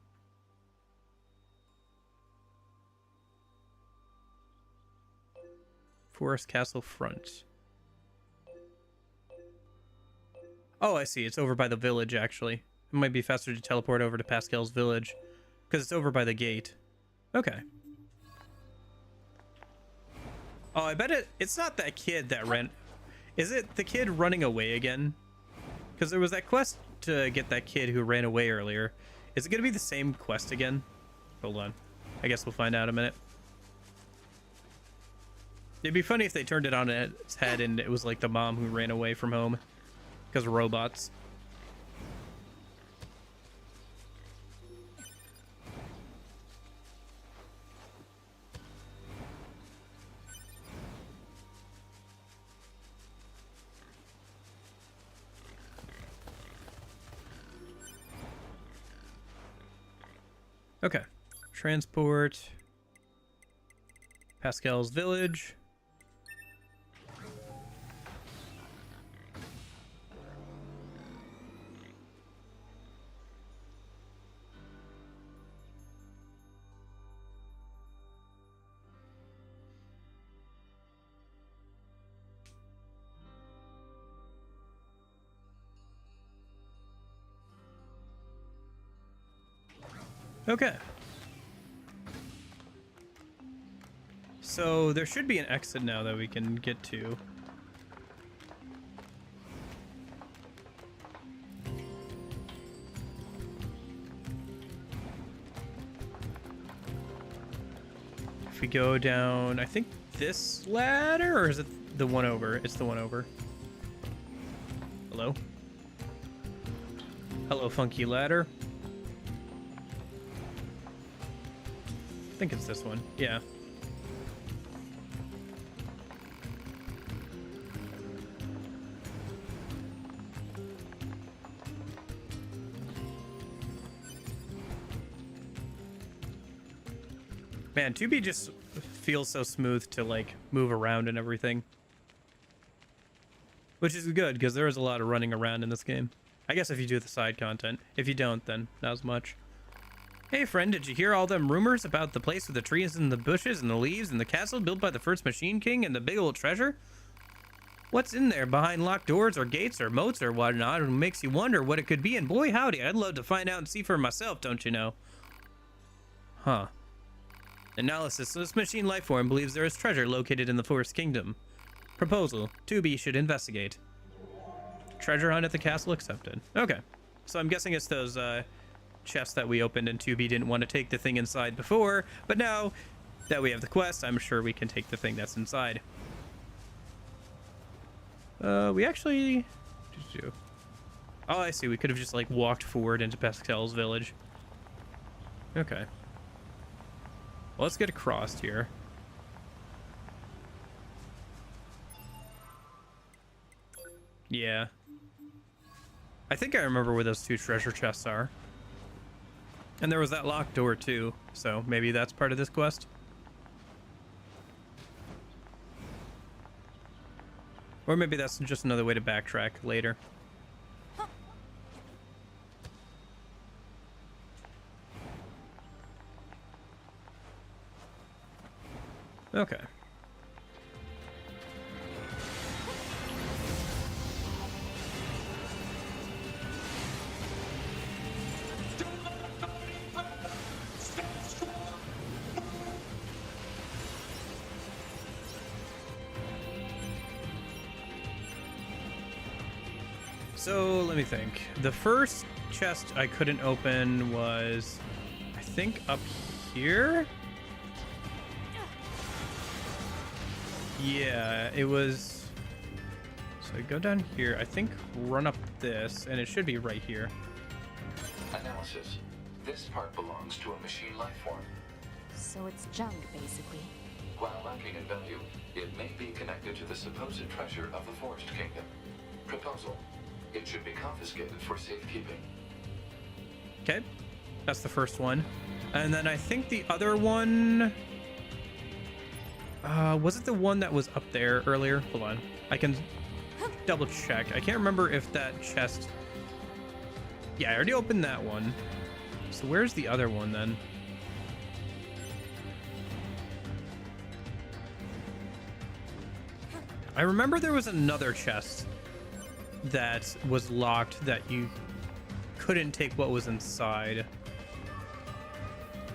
Forest Castle front. Oh, I see. It's over by the village, actually. It might be faster to teleport over to Pascal's village, because it's over by the gate. Okay. Oh, I bet it's not that kid that ran... Is it the kid running away again? Because there was that quest to get that kid who ran away earlier. Is it going to be the same quest again? Hold on. I guess we'll find out in a minute. It'd be funny if they turned it on its head and it was like the mom who ran away from home. Because of robots. Okay. Transport. Pascal's village. Okay. So there should be an exit now that we can get to. If we go down, I think this ladder, or is it the one over? It's the one over. Hello? Hello, funky ladder. I think it's this one. Yeah. Man, 2B just feels so smooth to like move around and everything. Which is good because there is a lot of running around in this game. I guess if you do the side content. If you don't, then not as much. Hey friend, did you hear all them rumors about the place with the trees and the bushes and the leaves and the castle built by the first Machine King and the big old treasure? What's in there behind locked doors or gates or moats or whatnot? It makes you wonder what it could be, and boy howdy, I'd love to find out and see for myself, don't you know? Huh. Analysis. This machine life form believes there is treasure located in the Forest Kingdom. Proposal. 2B should investigate. Treasure hunt at the castle accepted. Okay. So I'm guessing it's those, chests that we opened and 2B didn't want to take the thing inside before, but now that we have the quest, I'm sure we can take the thing that's inside. We actually... Oh, I see. We could have just, like, walked forward into Pascal's village. Okay. Well, let's get across here. Yeah. I think I remember where those two treasure chests are. And there was that locked door too, so maybe that's part of this quest. Or maybe that's just another way to backtrack later. Okay. So let me think. The first chest I couldn't open was, I think, up here? Yeah, it was... So I go down here, I think run up this, and it should be right here. Analysis. This part belongs to a machine life form. So it's junk, basically. While lacking in value, it may be connected to the supposed treasure of the Forest Kingdom. Proposal. It should be confiscated for safekeeping. Okay, that's the first one. And then I think the other one... was it the one that was up there earlier? Hold on. I can double check. I can't remember if that chest... Yeah, I already opened that one. So where's the other one then? I remember there was another chest that was locked that you couldn't take what was inside.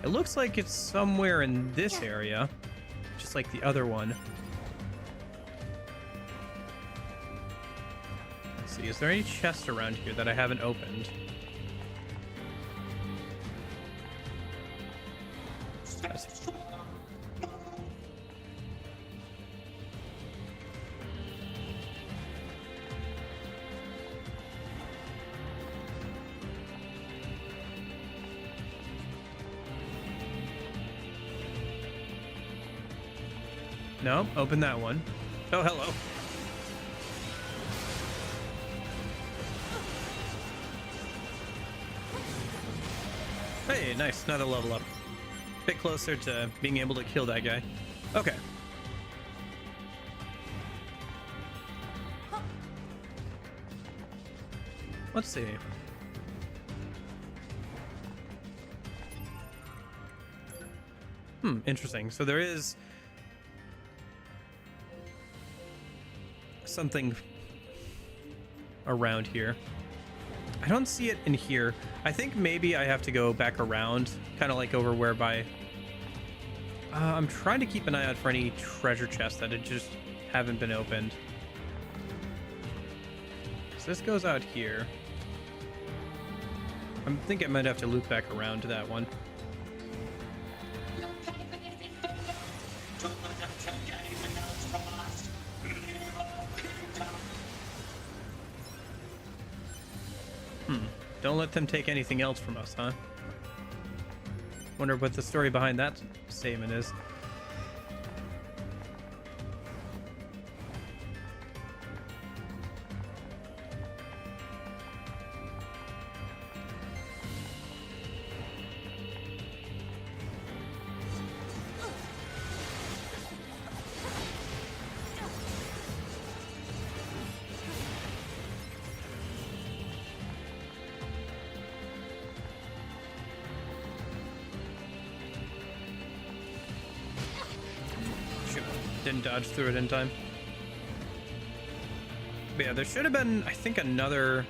It looks like it's somewhere in this area, just like the other one. Let's see, is there any chests around here that I haven't opened? That's... No, open that one. Oh, hello. Hey, nice. Another level up. Bit closer to being able to kill that guy. Okay. Let's see. Interesting. So there is something around here. I don't see it in here. I think maybe I have to go back around, kind of like over whereby I'm trying to keep an eye out for any treasure chests that just haven't been opened. So this goes out here. I think I might have to loop back around to that one. Don't let them take anything else from us, huh? Wonder what the story behind that statement is. Didn't dodge through it in time. But yeah, there should have been, I think, another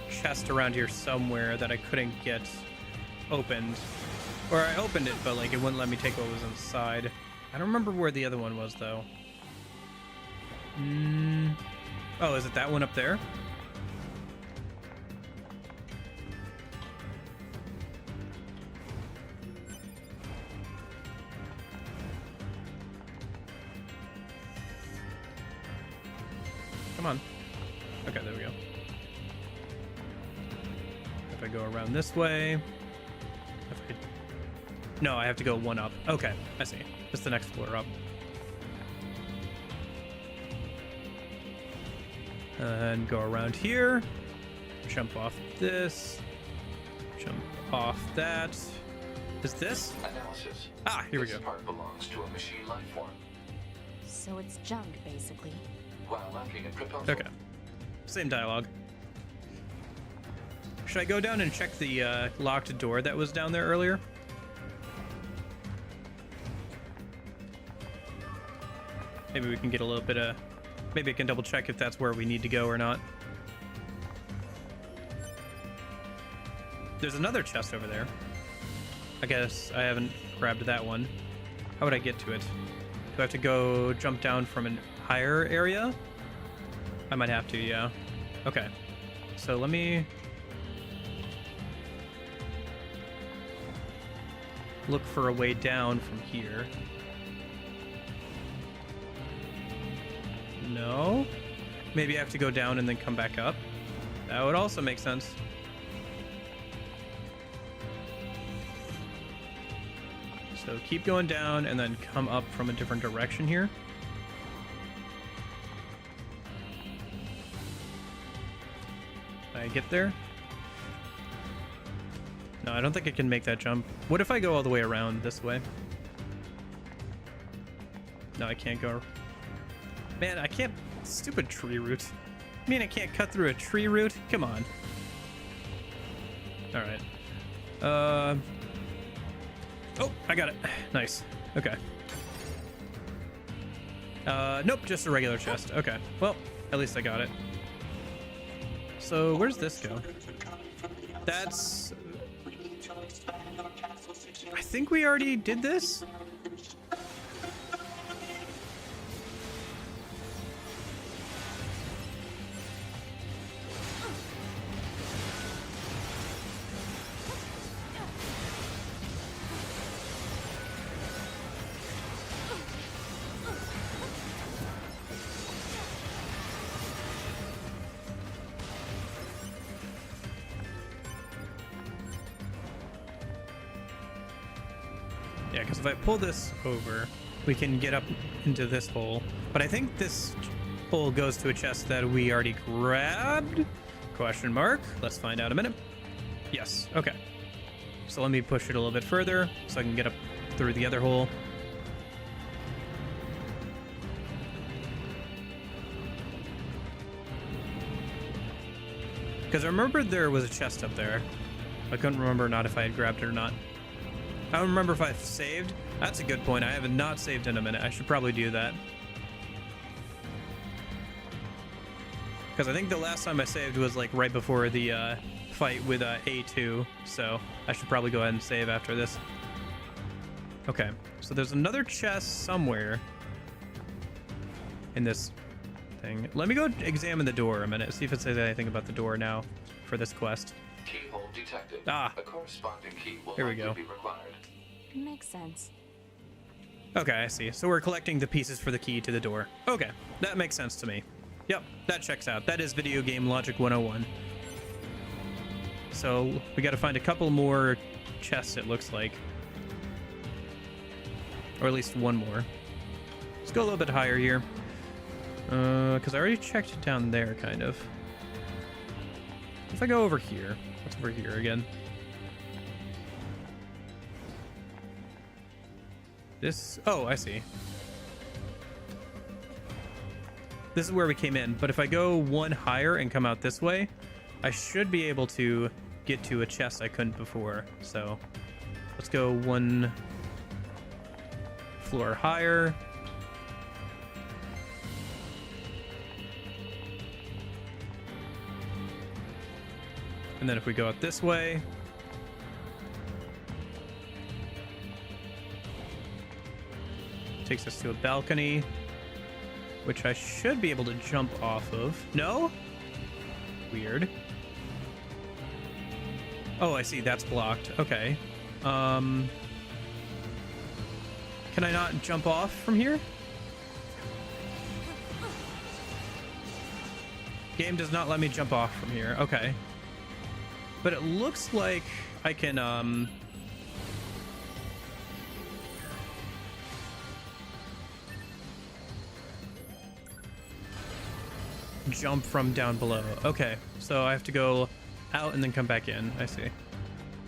chest around here somewhere that I couldn't get opened. Or I opened it, but like it wouldn't let me take what was inside. I don't remember where the other one was, though. Oh, is it that one up there? Come on. Okay, there we go. If I go around this way... No, I have to go one up. Okay, I see. It's the next floor up. And go around here. Jump off this. Jump off that. Is this? Analysis. Ah, here we go. This part belongs to a machine life form. So it's junk, basically. While lacking in propulsion. Okay. Same dialogue. Should I go down and check the locked door that was down there earlier? Maybe we can get a little bit of... Maybe I can double check if that's where we need to go or not. There's another chest over there. I guess I haven't grabbed that one. How would I get to it? Do I have to go jump down from a higher area? I might have to, yeah. Okay. So let me... look for a way down from here. No? Maybe I have to go down and then come back up? That would also make sense. So keep going down and then come up from a different direction here. Can I get there? No, I don't think I can make that jump. What if I go all the way around this way? No, I can't go. Man, I can't. Stupid tree root. I mean, I can't cut through a tree root? Come on. All right. Oh, I got it. Nice. Okay. Nope, just a regular chest. Okay. Well, at least I got it. So, where's this go? That's... I think we already did this? Yeah, because if I pull this over, we can get up into this hole. But I think this hole goes to a chest that we already grabbed? Question mark. Let's find out in a minute. Yes, okay. So let me push it a little bit further so I can get up through the other hole. Because I remembered there was a chest up there. I couldn't remember not if I had grabbed it or not. I don't remember if I've saved. That's a good point. I have not saved in a minute. I should probably do that. Because I think the last time I saved was like right before the fight with A2. So I should probably go ahead and save after this. Okay. So there's another chest somewhere in this thing. Let me go examine the door a minute. See if it says anything about the door now for this quest. Keyhole detected. Ah. A corresponding key will Here we likely go. be required. Makes sense. Okay, I see. So we're collecting the pieces for the key to the door. Okay, that makes sense to me. Yep, that checks out. That is video game logic 101. So we got to find a couple more chests, it looks like. Or at least one more. Let's go a little bit higher here. Because I already checked it down there, kind of. If I go over here. What's over here again? This... Oh, I see. This is where we came in, but if I go one higher and come out this way, I should be able to get to a chest I couldn't before. So let's go one floor higher. And then if we go out this way, takes us to a balcony, which I should be able to jump off of. No? Weird. Oh, I see. That's blocked. Okay. Can I not jump off from here? Game does not let me jump off from here. Okay. But it looks like I can, jump from down below. Okay, so I have to go out and then come back in. I see.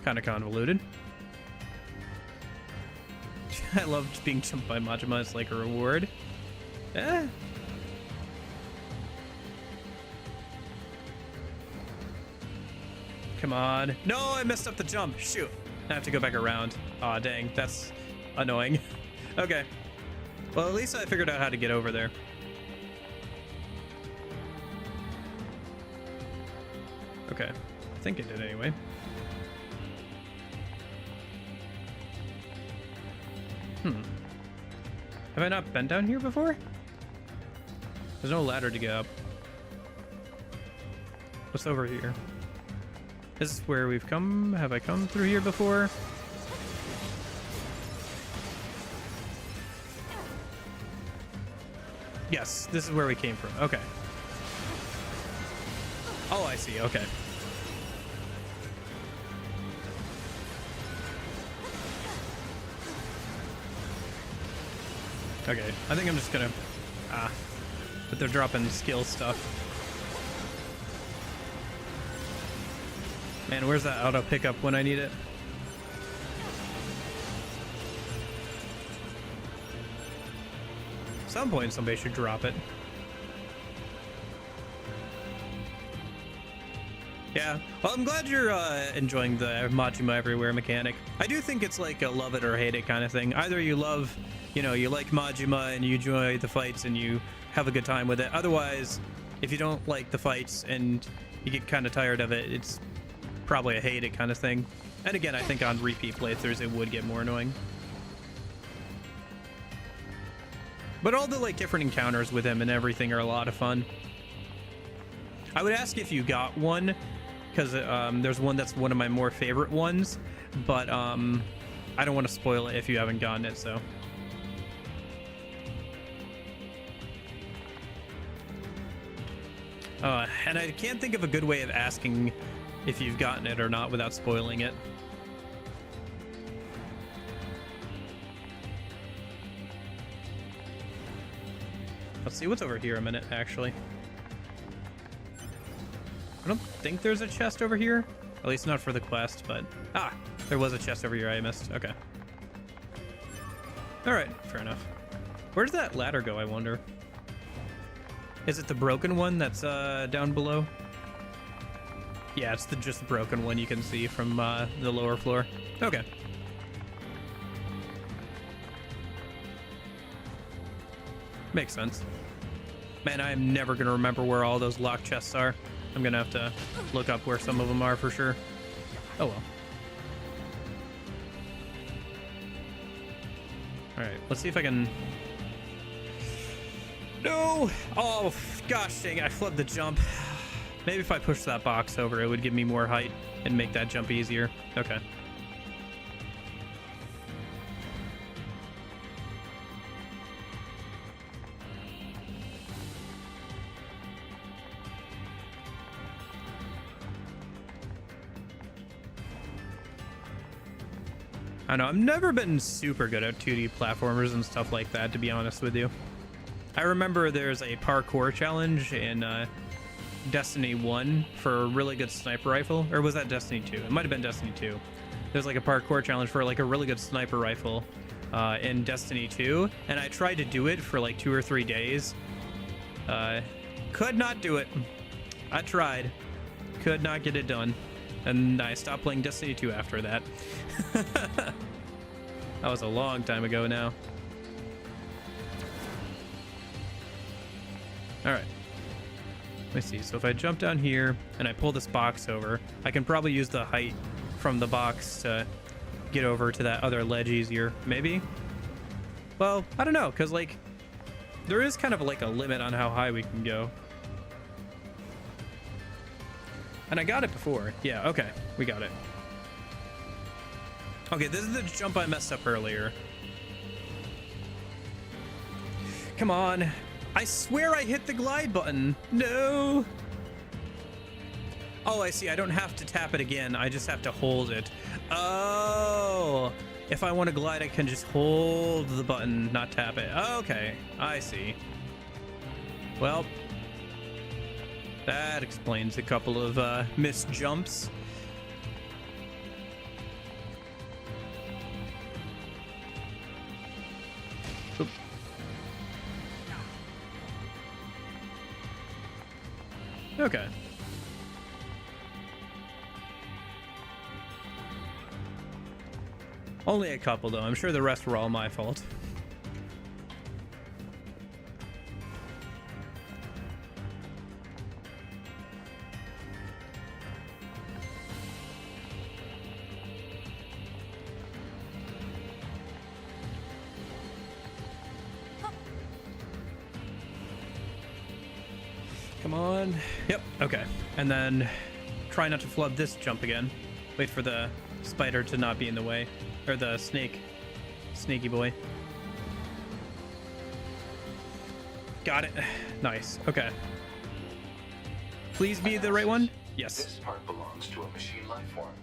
Kind of convoluted. I loved being jumped by Majima. It's like a reward. Eh. Come on. No, I messed up the jump. Shoot. I have to go back around. Aw, dang. That's annoying. Okay. Well, at least I figured out how to get over there. Okay. I think it did anyway. Have I not been down here before? There's no ladder to get up. What's over here? This is where we've come. Have I come through here before? Yes, this is where we came from. Okay. Oh, I see. Okay. Okay, I think I'm just gonna... but they're dropping skill stuff. Man, where's that auto pickup when I need it? At some point, somebody should drop it. Yeah, well, I'm glad you're enjoying the Majima Everywhere mechanic. I do think it's like a love it or hate it kind of thing. Either you love, you know, you like Majima and you enjoy the fights and you have a good time with it. Otherwise, if you don't like the fights and you get kind of tired of it, it's probably a hate it kind of thing. And again, I think on repeat playthroughs, it would get more annoying. But all the like different encounters with him and everything are a lot of fun. I would ask if you got one, because there's one that's one of my more favorite ones, but I don't want to spoil it if you haven't gotten it, so. And I can't think of a good way of asking if you've gotten it or not without spoiling it. Let's see what's over here a minute, actually. I don't think there's a chest over here. At least not for the quest, but... Ah! There was a chest over here I missed. Okay. Alright, fair enough. Where does that ladder go, I wonder? Is it the broken one that's down below? Yeah, it's the just broken one you can see from the lower floor. Okay. Makes sense. Man, I am never going to remember where all those locked chests are. I'm going to have to look up where some of them are for sure. Oh well. Alright, let's see if I can... No! Oh, gosh dang it, I flubbed the jump. Maybe if I push that box over, it would give me more height and make that jump easier. Okay. I know, I've never been super good at 2D platformers and stuff like that, to be honest with you. I remember there's a parkour challenge in Destiny 1 for a really good sniper rifle. Or was that Destiny 2? It might have been Destiny 2. There's like a parkour challenge for like a really good sniper rifle in Destiny 2. And I tried to do it for like 2 or 3 days. Could not do it. I tried. Could not get it done. And I stopped playing Destiny 2 after that. That was a long time ago now. Alright. Let me see. So if I jump down here and I pull this box over, I can probably use the height from the box to get over to that other ledge easier. Maybe? Well, I don't know, because like there is kind of like a limit on how high we can go. And I got it before. Yeah, okay. We got it. Okay, this is the jump I messed up earlier. Come on. I swear I hit the glide button. No. Oh, I see. I don't have to tap it again. I just have to hold it. Oh. If I want to glide, I can just hold the button, not tap it. Okay. I see. Well... that explains a couple of missed jumps. Oop. Okay. Only a couple, though. I'm sure the rest were all my fault. Come on. Yep, okay. And then try not to flub this jump again. Wait for the spider to not be in the way. Or the snake. Snaky boy. Got it. Nice. Okay. Please be the right one? Yes. This part belongs to a machine life form.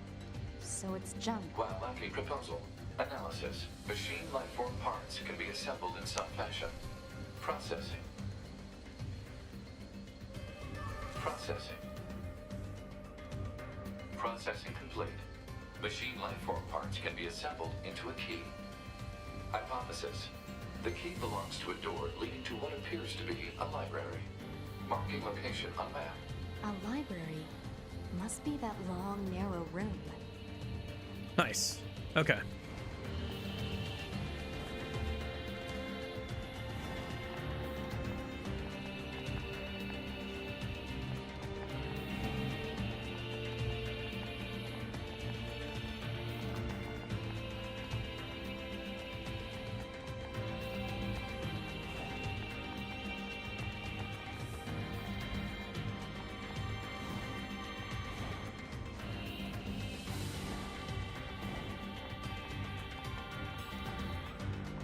So it's jump. While lacking proposal, analysis, machine life form parts can be assembled in some fashion. Processing. Processing. Processing complete. Machine lifeform parts can be assembled into a key. Hypothesis. The key belongs to a door leading to what appears to be a library. Marking location on map. A library? Must be that long, narrow room. Nice. Okay.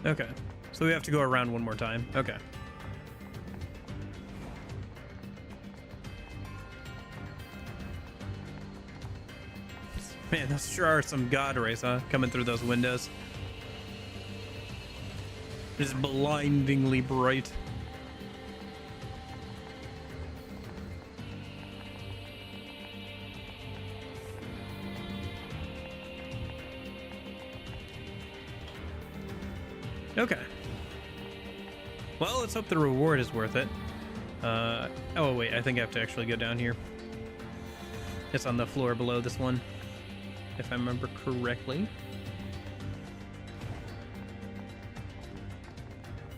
Okay, so we have to go around one more time. Okay. Man, those sure are some god rays, huh? Coming through those windows. Just blindingly bright. Okay. Well, let's hope the reward is worth it. Oh wait, I think I have to actually go down here. It's on the floor below this one, if I remember correctly.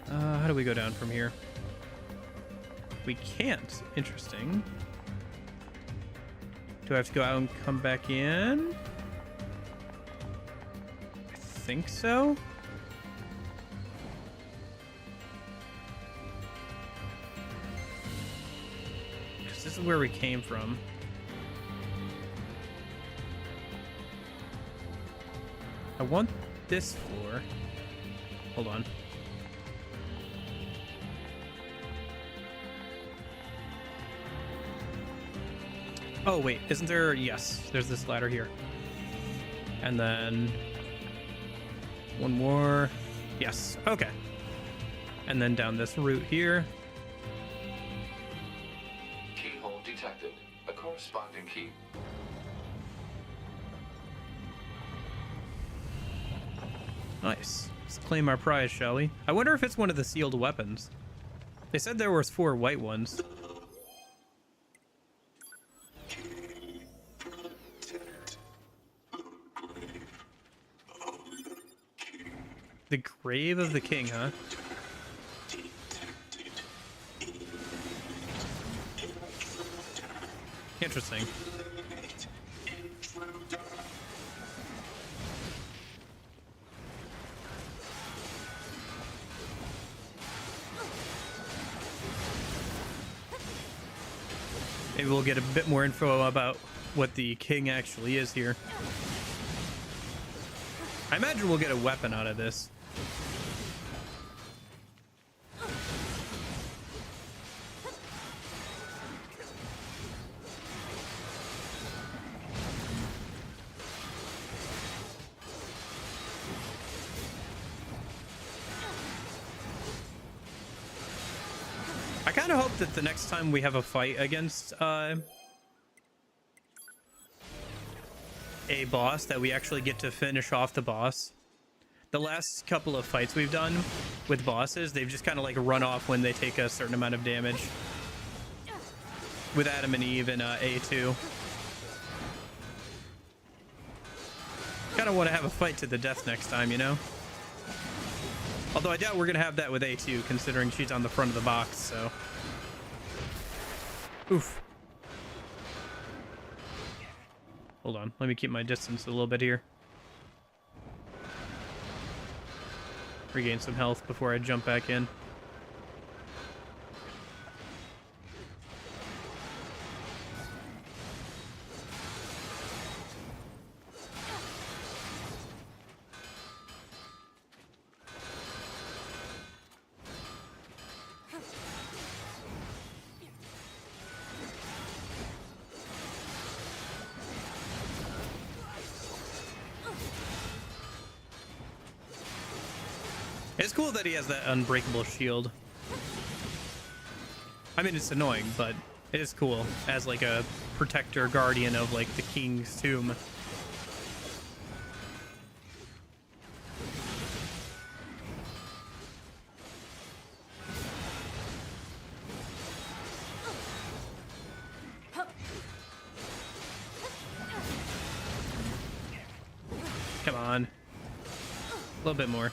How do we go down from here? We can't. Interesting. Do I have to go out and come back in? I think so. This is where we came from. I want this floor. Hold on. Oh, wait. Isn't there? Yes. There's this ladder here. And then one more. Yes. Okay. And then down this route here. Detected. A corresponding key. Nice. Let's claim our prize, shall we? I wonder if it's one of the sealed weapons. They said there was 4 white ones. The grave of the king, huh? Interesting. Maybe we'll get a bit more info about what the king actually is here. I imagine we'll get a weapon out of this. I kind of hope that the next time we have a fight against a boss that we actually get to finish off the boss. The last couple of fights we've done with bosses, they've just kind of like run off when they take a certain amount of damage. With Adam and Eve in A2. Kind of want to have a fight to the death next time, you know? Although I doubt we're going to have that with A2, considering she's on the front of the box, so... Oof. Hold on, let me keep my distance a little bit here. Regain some health before I jump back in. It's cool that he has that unbreakable shield. I mean, it's annoying, but It is cool as like a protector guardian of like the king's tomb. Come on. A little bit more.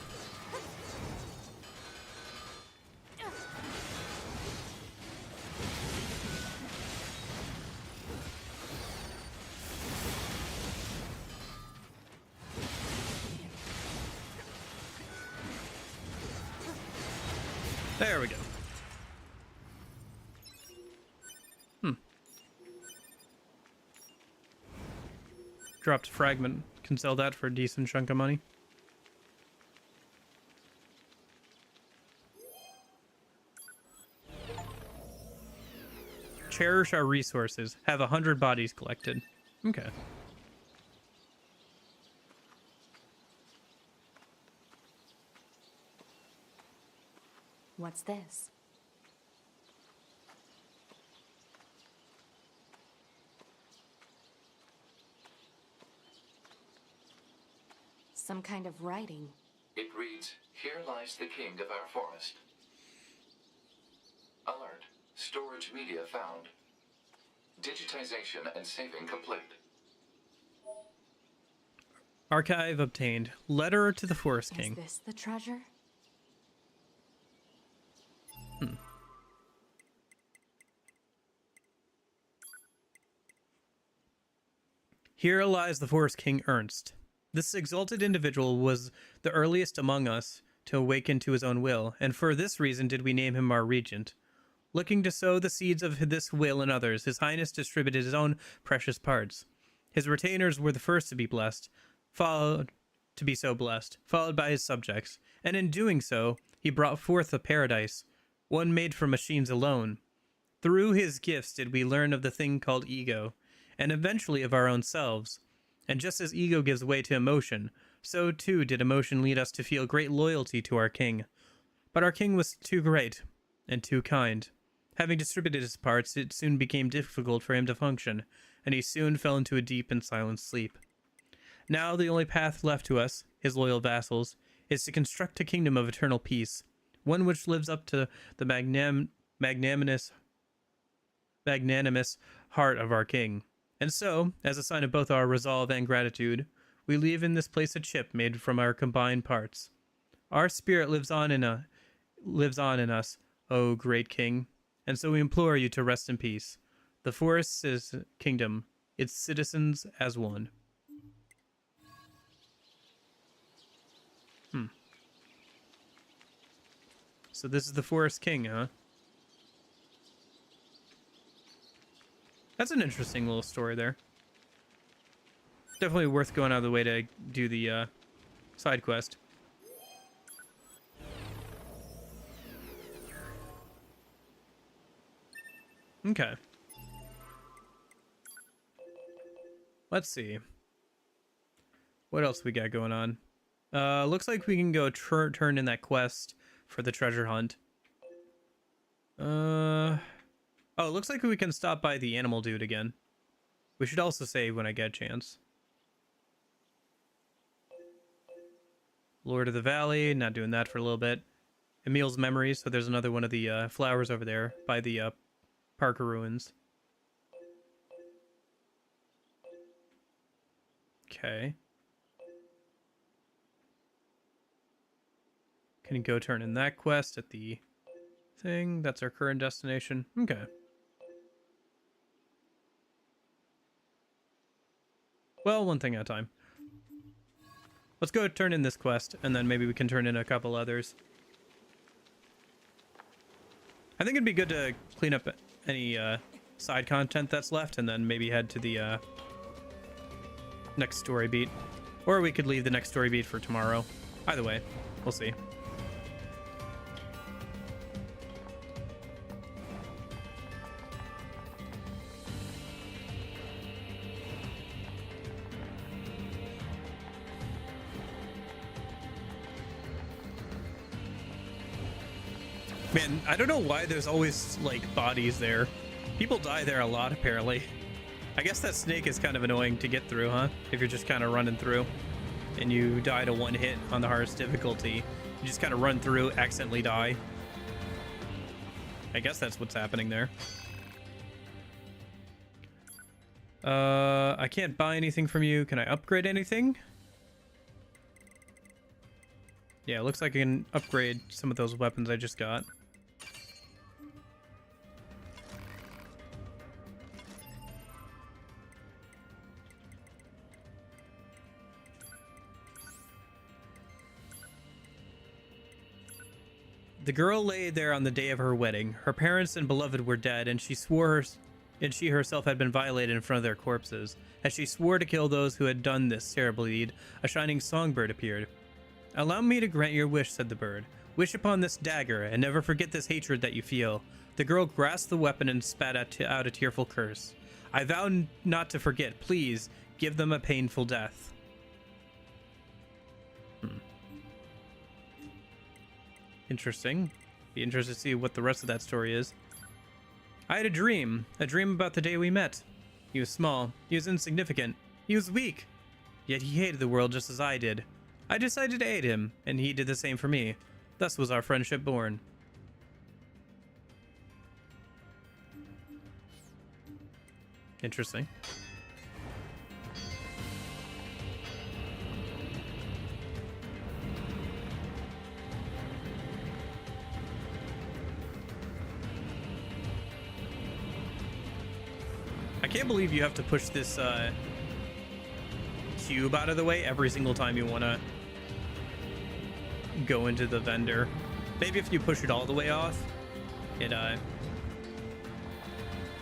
There we go. Dropped a fragment. Can sell that for a decent chunk of money. Cherish our resources. Have 100 bodies collected. Okay. What's this? Some kind of writing. It reads, "Here lies the king of our forest." Alert. Storage media found. Digitization and saving complete. Archive obtained. Letter to the Forest Is King. this the treasure? Here lies the Forest King Ernst. This exalted individual was the earliest among us to awaken to his own will, and for this reason did we name him our regent. Looking to sow the seeds of this will in others, His Highness distributed his own precious parts. His retainers were the first to be blessed, followed by his subjects, and in doing so, he brought forth a paradise, one made for machines alone. Through his gifts did we learn of the thing called ego, and eventually of our own selves. And just as ego gives way to emotion, so too did emotion lead us to feel great loyalty to our king. But our king was too great and too kind. Having distributed his parts, it soon became difficult for him to function, and he soon fell into a deep and silent sleep. Now the only path left to us, his loyal vassals, is to construct a kingdom of eternal peace, one which lives up to the magnanimous heart of our king. And so, as a sign of both our resolve and gratitude, we leave in this place a chip made from our combined parts. Our spirit lives on in us, O great king, and so we implore you to rest in peace. The forest is kingdom, its citizens as one. So this is the Forest King, huh? That's an interesting little story there. Definitely worth going out of the way to do the side quest. Okay. Let's see. What else we got going on? Looks like we can go turn in that quest for the treasure hunt. Oh, it looks like we can stop by the animal dude again. We should also save when I get a chance. Lord of the Valley, not doing that for a little bit. Emil's Memories, so there's another one of the flowers over there by the Parker Ruins. Okay. Can go turn in that quest at the thing. That's our current destination. Okay. Well, one thing at a time. Let's go turn in this quest, and then maybe we can turn in a couple others. I think it'd be good to clean up any side content that's left, and then maybe head to the next story beat. Or we could leave the next story beat for tomorrow. Either way, we'll see. Man, I don't know why there's always, like, bodies there. People die there a lot, apparently. I guess that snake is kind of annoying to get through, huh? If you're just kind of running through and you die to one hit on the hardest difficulty, you just kind of run through, accidentally die. I guess that's what's happening there. I can't buy anything from you. Can I upgrade anything? Yeah, it looks like I can upgrade some of those weapons I just got. The girl lay there on the day of her wedding. Her parents and beloved were dead, and she herself had been violated in front of their corpses. As she swore to kill those who had done this terrible deed, a shining songbird appeared. "Allow me to grant your wish," said the bird. "Wish upon this dagger, and never forget this hatred that you feel." The girl grasped the weapon and spat out a tearful curse. "I vow not to forget. Please, give them a painful death." Interesting. Be interested to see what the rest of that story is. "I had a dream about the day we met. He was small, he was insignificant, he was weak, yet he hated the world just as I did. I decided to aid him, and he did the same for me. Thus was our friendship born." Interesting. I can't believe you have to push this cube out of the way every single time you want to go into the vendor. Maybe if you push it all the way off, it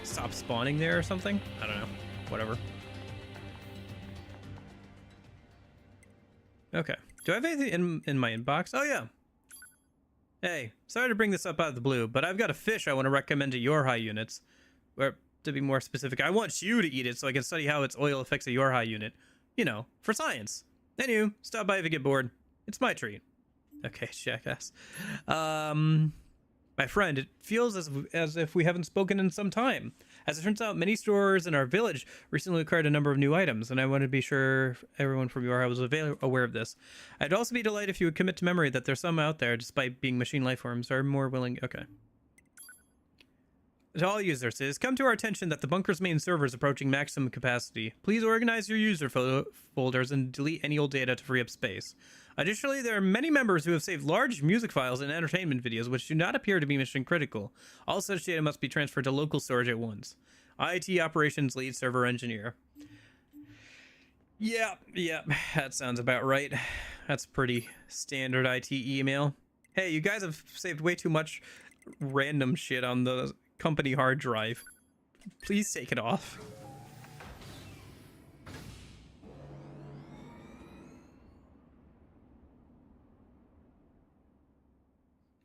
stops spawning there or something. I don't know. Whatever. Okay. Do I have anything in my inbox? Oh, yeah. Hey, sorry to bring this up out of the blue, but I've got a fish I want to recommend to your high units. Or, to be more specific, I want you to eat it so I can study how its oil affects your high unit. You know, for science. Anywho, stop by if you get bored. It's my treat. Okay, jackass. My friend, it feels as if we haven't spoken in some time. As it turns out, many stores in our village recently acquired a number of new items, and I wanted to be sure everyone from your house was aware of this. I'd also be delighted if you would commit to memory that there's some out there, despite being machine life forms, are more willing... Okay. To all users, it has come to our attention that the bunker's main server is approaching maximum capacity. Please organize your user folders and delete any old data to free up space. Additionally, there are many members who have saved large music files and entertainment videos which do not appear to be mission critical. All such data must be transferred to local storage at once. IT Operations Lead Server Engineer. Yeah, that sounds about right. That's pretty standard IT email. Hey, you guys have saved way too much random shit on the company hard drive. Please take it off.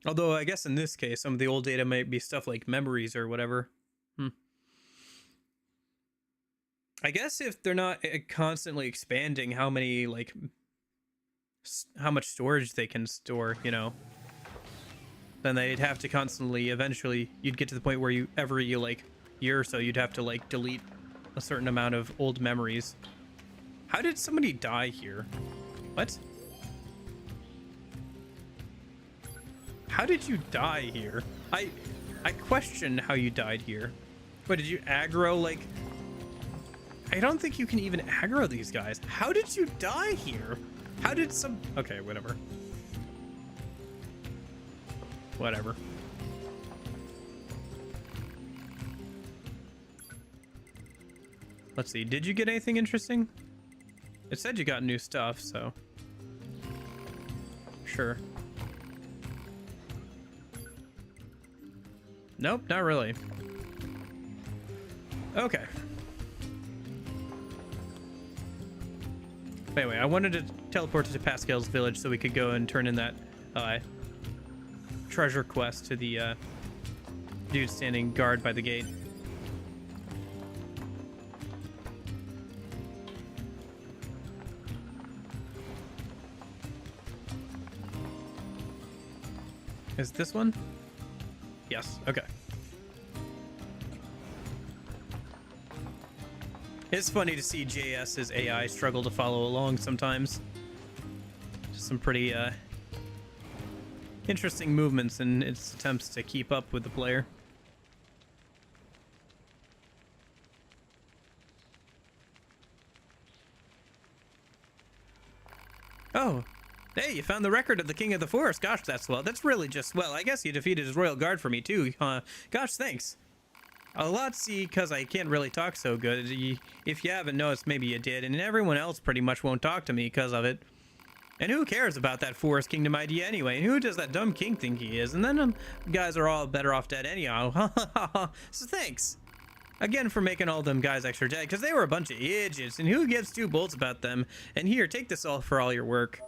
Although I guess in this case, some of the old data might be stuff like memories or whatever. I guess if they're not constantly expanding how many, like, how much storage they can store, you know, then they'd have to constantly, eventually, you'd get to the point where every like year or so, you'd have to like delete a certain amount of old memories. How did somebody die here? What? How did you die here? I question how you died here. What, did you aggro, like... I don't think you can even aggro these guys. How did you die here? How did some... Okay, whatever. Whatever. Let's see. Did you get anything interesting? It said you got new stuff, so... Sure. Nope, not really. Okay. Anyway, I wanted to teleport to Pascal's village so we could go and turn in that treasure quest to the dude standing guard by the gate. Is this one? Yes, okay. It's funny to see JS's AI struggle to follow along sometimes. Just some pretty interesting movements in its attempts to keep up with the player. Oh, hey, you found the record of the King of the Forest. Gosh, that's swell. That's really just swell. I guess you defeated his royal guard for me, too. Gosh, thanks. A lot, see, because I can't really talk so good. If you haven't noticed, maybe you did. And everyone else pretty much won't talk to me because of it. And who cares about that Forest Kingdom idea anyway? And who does that dumb king think he is? And then guys are all better off dead anyhow. So thanks. Again for making all them guys extra dead, because they were a bunch of idiots. And who gives two bolts about them? And here, take this all for all your work.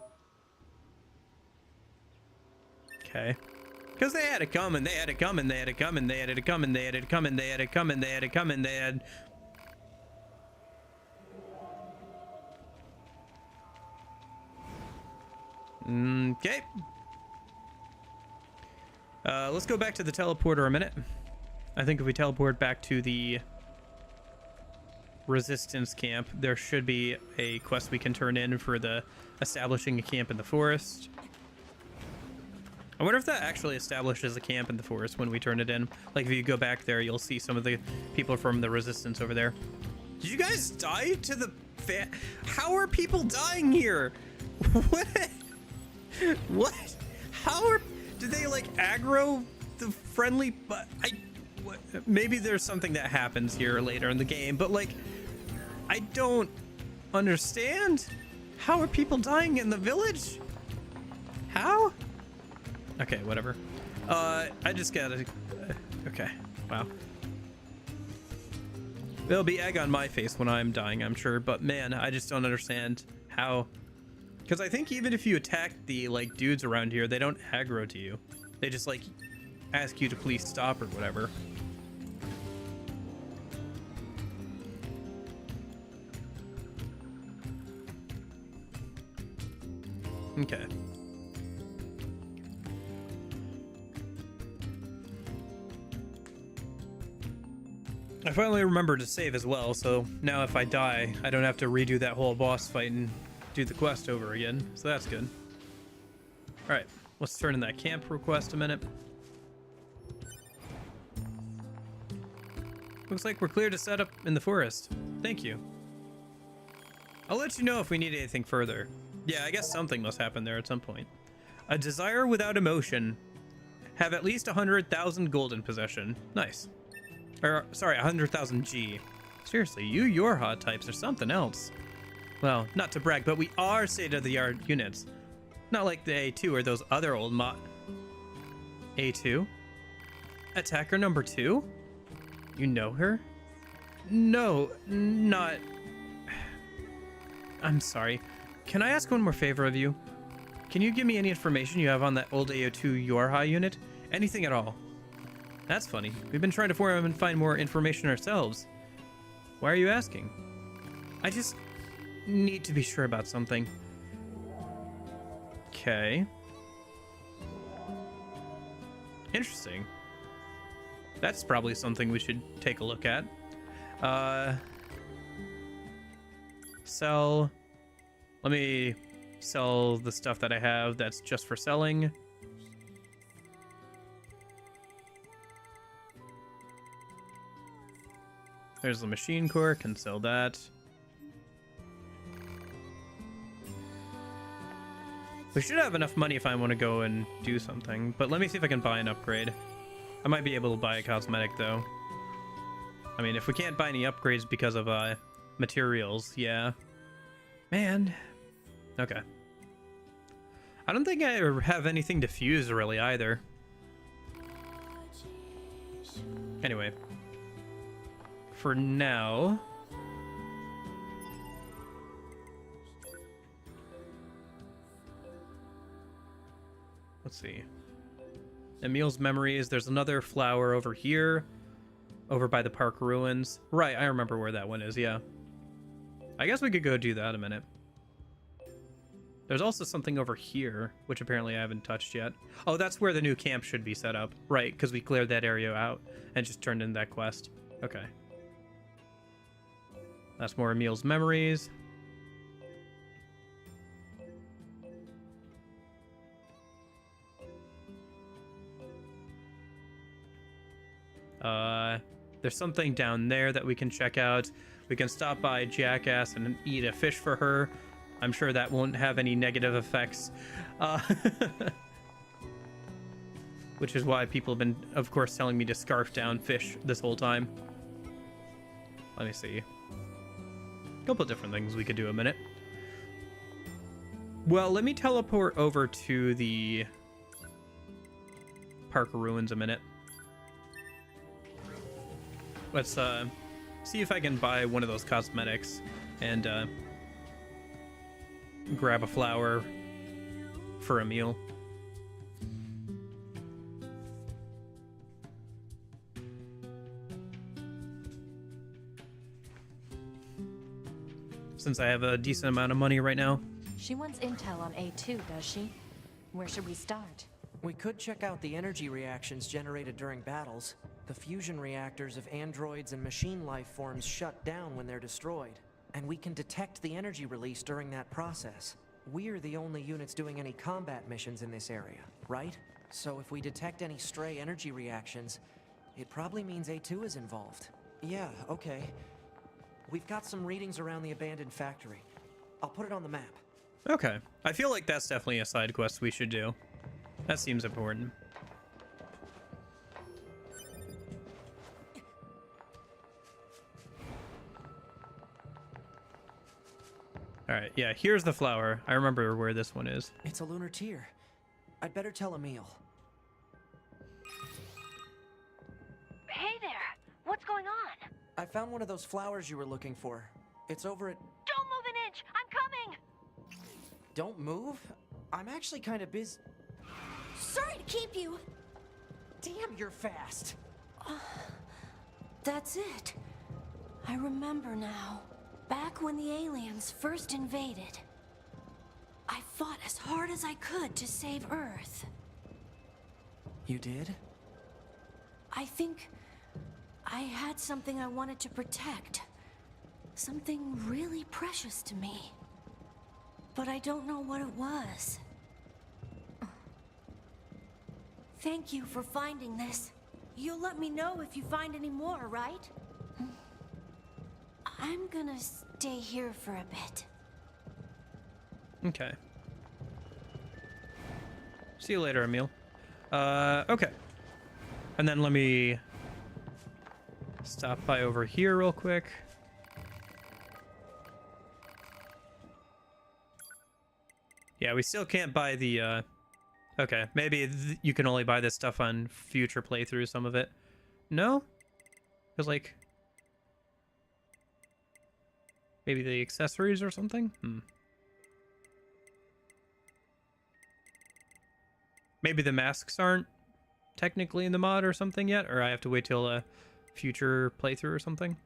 Okay. Because they had to come, and they had to come, and they had to come, and they had to come, and they had to come, and they had to come, and they had to come, and they had... Okay. Let's go back to the teleporter a minute. I think if we teleport back to the resistance camp, there should be a quest we can turn in for the establishing a camp in the forest. I wonder if that actually establishes a camp in the forest when we turn it in. Like, if you go back there, you'll see some of the people from the resistance over there. Did you guys die to the How are people dying here? What? What? How are... Did they, like, aggro the friendly... Maybe there's something that happens here later in the game, but, like, I don't understand. How are people dying in the village? How? Okay, whatever. I just gotta... okay, wow. There'll be egg on my face when I'm dying, I'm sure, but man, I just don't understand how... Because I think even if you attack the, like, dudes around here, they don't aggro to you. They just, like, ask you to please stop or whatever. Okay. I finally remembered to save as well, so now if I die, I don't have to redo that whole boss fight and do the quest over again, so that's good. Alright, let's turn in that camp request a minute. Looks like we're clear to set up in the forest. Thank you. I'll let you know if we need anything further. Yeah, I guess something must happen there at some point. A desire without emotion. Have at least 100,000 gold in possession. Nice. Or, sorry, 100,000 G. Seriously, you Yorha types are something else. Well, not to brag, but we are state-of-the-art units. Not like the A2 or those other old A2? Attacker number 2? You know her? No, not... I'm sorry. Can I ask one more favor of you? Can you give me any information you have on that old AO2 Yorha unit? Anything at all. That's funny. We've been trying to form and find more information ourselves. Why are you asking? I just need to be sure about something. Okay. Interesting. That's probably something we should take a look at. Sell. Let me sell the stuff that I have that's just for selling. There's the machine core, can sell that. We should have enough money if I want to go and do something, but let me see if I can buy an upgrade. I might be able to buy a cosmetic though. I mean, if we can't buy any upgrades because of materials, yeah. Man. Okay. I don't think I have anything to fuse really either. Anyway. For now... Let's see. Emil's memories. There's another flower over here. Over by the park ruins. Right, I remember where that one is, yeah. I guess we could go do that a minute. There's also something over here, which apparently I haven't touched yet. Oh, that's where the new camp should be set up. Right, because we cleared that area out and just turned in that quest. Okay. That's more Emil's memories. There's something down there that we can check out. We can stop by Jackass and eat a fish for her. I'm sure that won't have any negative effects. Which is why people have been, of course, telling me to scarf down fish this whole time. Let me see. A couple different things we could do a minute. Well, let me teleport over to the Park Ruins a minute. Let's see if I can buy one of those cosmetics and grab a flower for a meal. Since I have a decent amount of money right now. She wants intel on A2, does she? Where should we start? We could check out the energy reactions generated during battles. The fusion reactors of androids and machine life forms shut down when they're destroyed. And we can detect the energy release during that process. We're the only units doing any combat missions in this area, right? So if we detect any stray energy reactions, it probably means A2 is involved. Yeah, okay. We've got some readings around the abandoned factory. I'll put it on the map. Okay. I feel like that's definitely a side quest we should do. That seems important. Alright, yeah, here's the flower. I remember where this one is. It's a lunar tear. I'd better tell Emil. Hey there! What's going on? I found one of those flowers you were looking for. It's over at... Don't move an inch! I'm coming! Don't move? I'm actually kind of busy. Sorry to keep you. Damn, you're fast. That's it. I remember now. Back when the aliens first invaded, I fought as hard as I could to save Earth. You did? I think I had something I wanted to protect. Something really precious to me. But I don't know what it was. Thank you for finding this. You'll let me know if you find any more, right? I'm gonna stay here for a bit. Okay. See you later, Emil. Okay. And then let me stop by over here real quick. Yeah, we still can't buy the, okay, maybe you can only buy this stuff on future playthroughs, some of it. No? Because, like... maybe the accessories or something? Maybe the masks aren't technically in the mod or something yet? Or I have to wait till a future playthrough or something?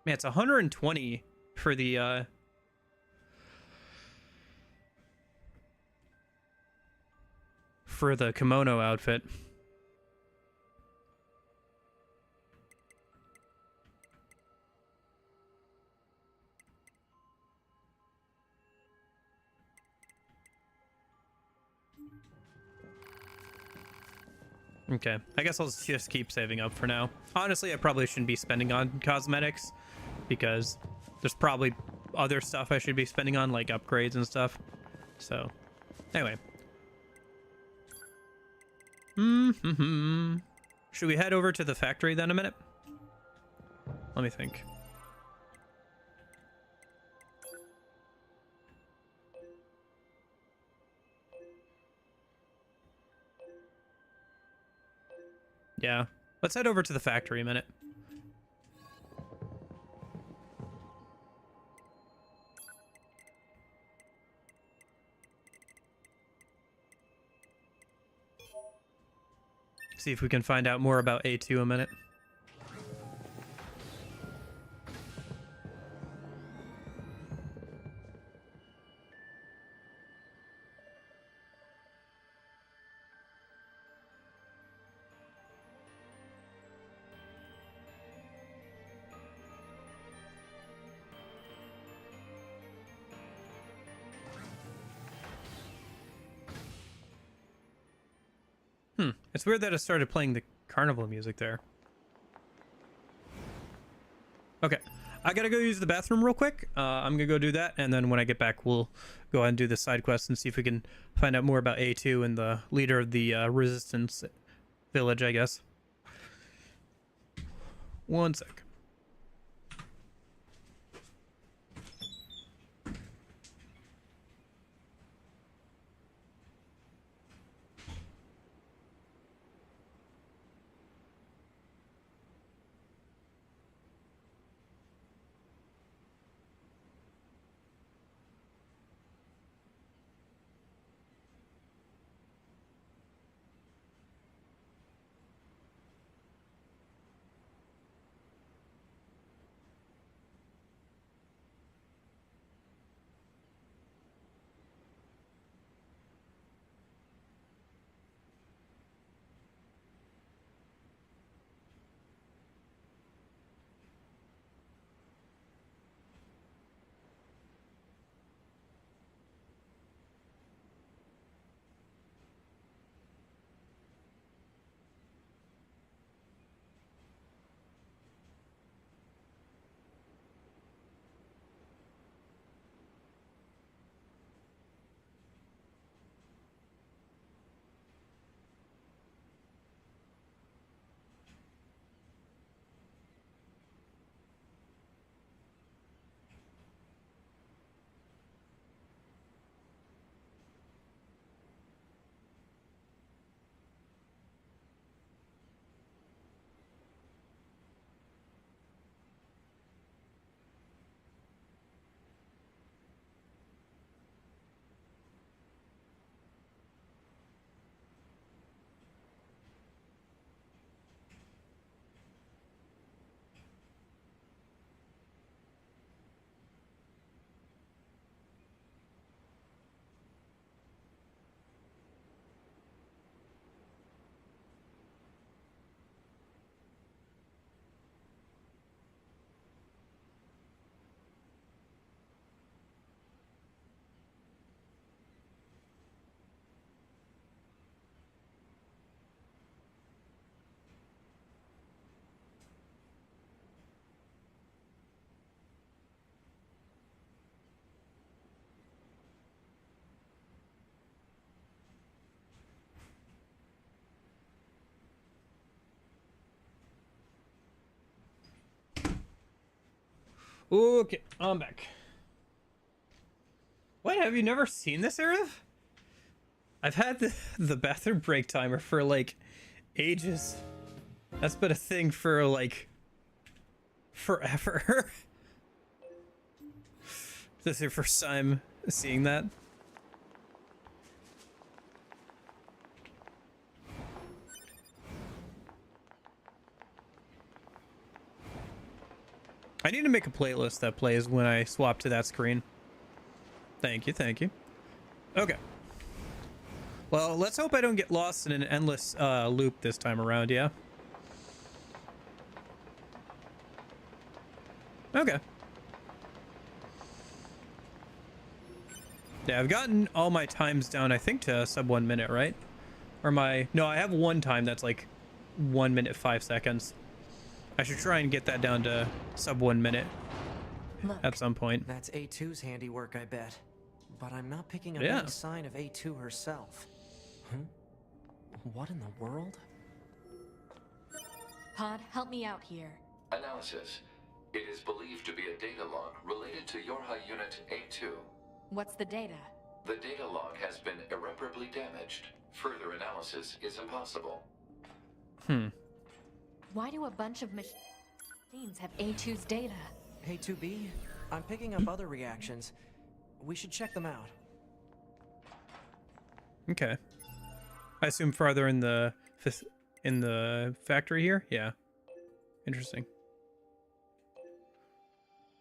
Man, it's 120 for the, for the kimono outfit. Okay, I guess I'll just keep saving up for now. Honestly, I probably shouldn't be spending on cosmetics because there's probably other stuff I should be spending on, like upgrades and stuff. So, anyway. Should we head over to the factory then a minute? Let me think. Yeah, let's head over to the factory a minute. See if we can find out more about A2 a minute. It's weird that it started playing the carnival music there. Okay, I gotta go use the bathroom real quick. I'm gonna go do that, and then when I get back, we'll go ahead and do the side quest and see if we can find out more about A2 and the leader of the resistance village, I guess. One sec. Okay, I'm back. What, have you never seen this, Arif? I've had the bathroom break timer for like ages. That's been a thing for like forever. This is your first time seeing that? I need to make a playlist that plays when I swap to that screen. Thank you, thank you. Okay. Well, let's hope I don't get lost in an endless loop this time around, yeah? Okay. Yeah, I've gotten all my times down, I think, to sub 1 minute, right? Or no, I have one time that's like 1 minute 5 seconds. I should try and get that down to sub 1 minute. Look, at some point. That's A2's handiwork, I bet. But I'm not picking up Yeah. any sign of A2 herself. Huh? What in the world? Pod, help me out here. Analysis. It is believed to be a data log related to Yorha Unit A2. What's the data? The data log has been irreparably damaged. Further analysis is impossible. Why do a bunch of machines have A2's data? A2B? I'm picking up other reactions. We should check them out. Okay. I assume farther in the factory here? Yeah. Interesting.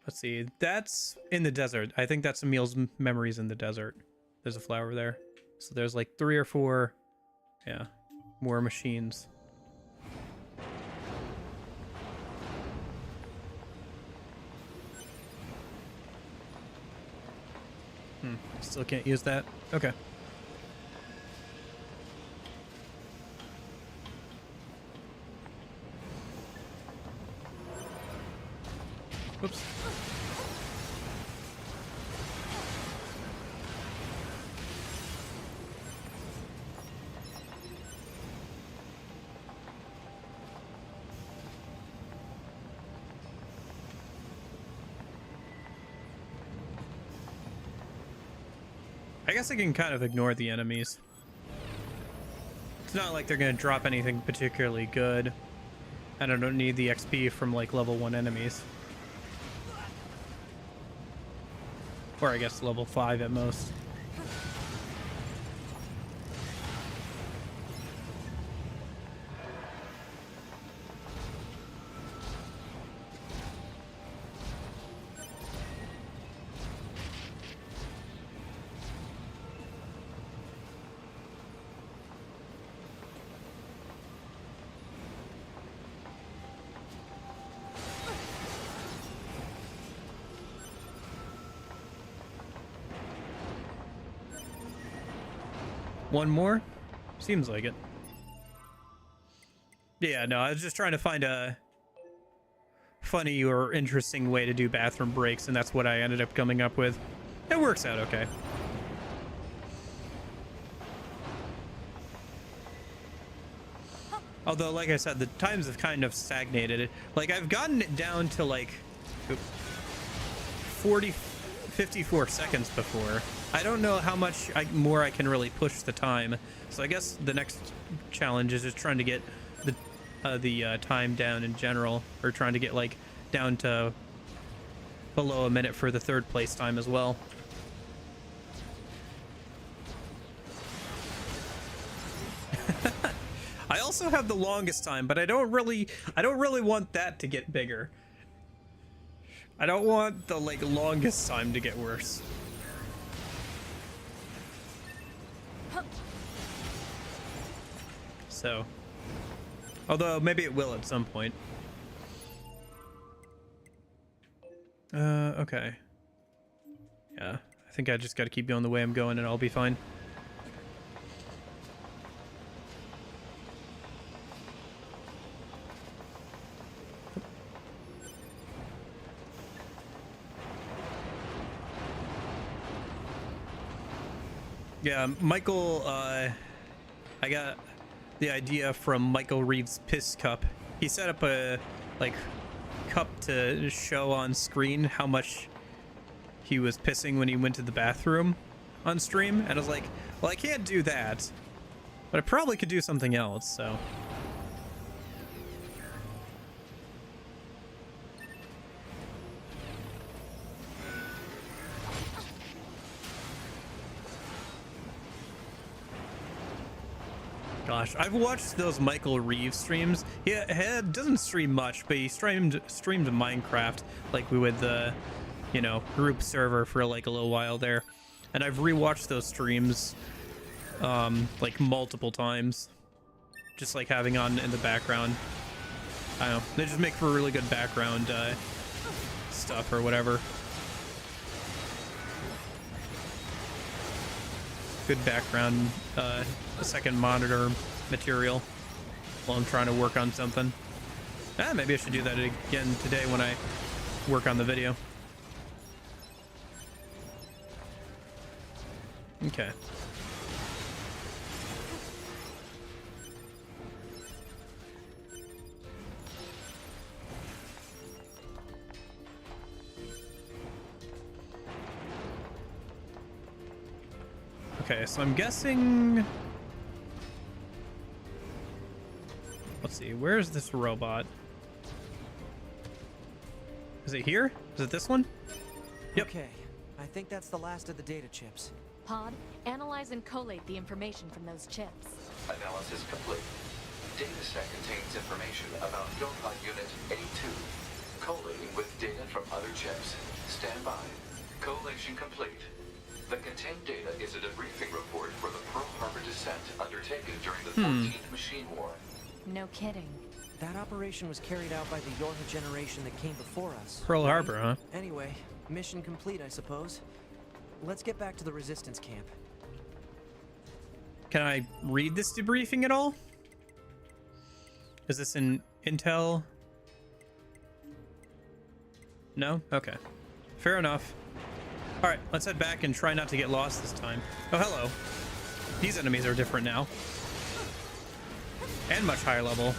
Let's see. That's in the desert. I think that's Emil's memories in the desert. There's a flower there. So there's like 3 or 4, yeah, more machines. Still can't use that. Okay. Oops. I guess I can kind of ignore the enemies. It's not like they're gonna drop anything particularly good. And I don't need the XP from like level 1 enemies. Or I guess level 5 at most. One more? Seems like it. Yeah, no, I was just trying to find a funny or interesting way to do bathroom breaks, and that's what I ended up coming up with. It works out okay. Although, like I said, the times have kind of stagnated. Like, I've gotten it down to, like, 54 seconds before. I don't know how much more I can really push the time. So I guess the next challenge is just trying to get the time down in general, or trying to get, like, down to below a minute for the third place time as well. I also have the longest time, but I don't really want that to get bigger. I don't want the, like, longest time to get worse. So, although maybe it will at some point. Okay. Yeah, I think I just got to keep going the way I'm going and I'll be fine. Yeah, Michael, I got the idea from Michael Reeves' Piss Cup. He set up a, like, cup to show on screen how much he was pissing when he went to the bathroom on stream. And I was like, well, I can't do that, but I probably could do something else, so. Gosh, I've watched those Michael Reeves streams. He doesn't stream much, but he streamed Minecraft, like we with the, you know, group server for like a little while there. And I've rewatched those streams, like multiple times, just like having on in the background. I don't know, they just make for really good background stuff or whatever. Good background, a second monitor material while I'm trying to work on something. Maybe I should do that again today when I work on the video. Okay. Okay, so I'm guessing... Let's see, where's this robot? Is it here? Is it this one? Yep. Okay, I think that's the last of the data chips. Pod, analyze and collate the information from those chips. Analysis complete. Data set contains information about your pod unit A2. Collating with data from other chips. Stand by. Collation complete. The contained data is a debriefing report for the Pearl Harbor descent undertaken during the 14th Machine War. No kidding. That operation was carried out by the Yorha generation that came before us. Pearl Harbor, huh? Anyway, mission complete, I suppose. Let's get back to the resistance camp. Can I read this debriefing at all? Is this in Intel? No? Okay. Fair enough. Alright, let's head back and try not to get lost this time. Oh, hello. These enemies are different now. And much higher level.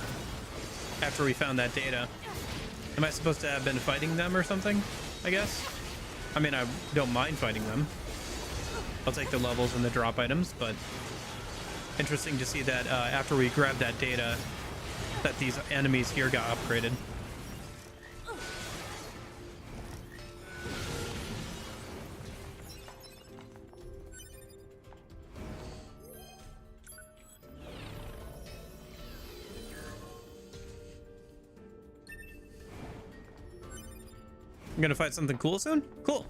After we found that data. Am I supposed to have been fighting them or something? I guess? I mean, I don't mind fighting them. I'll take the levels and the drop items, but... Interesting to see that after we grabbed that data, that these enemies here got upgraded. I'm gonna fight something cool soon? Cool.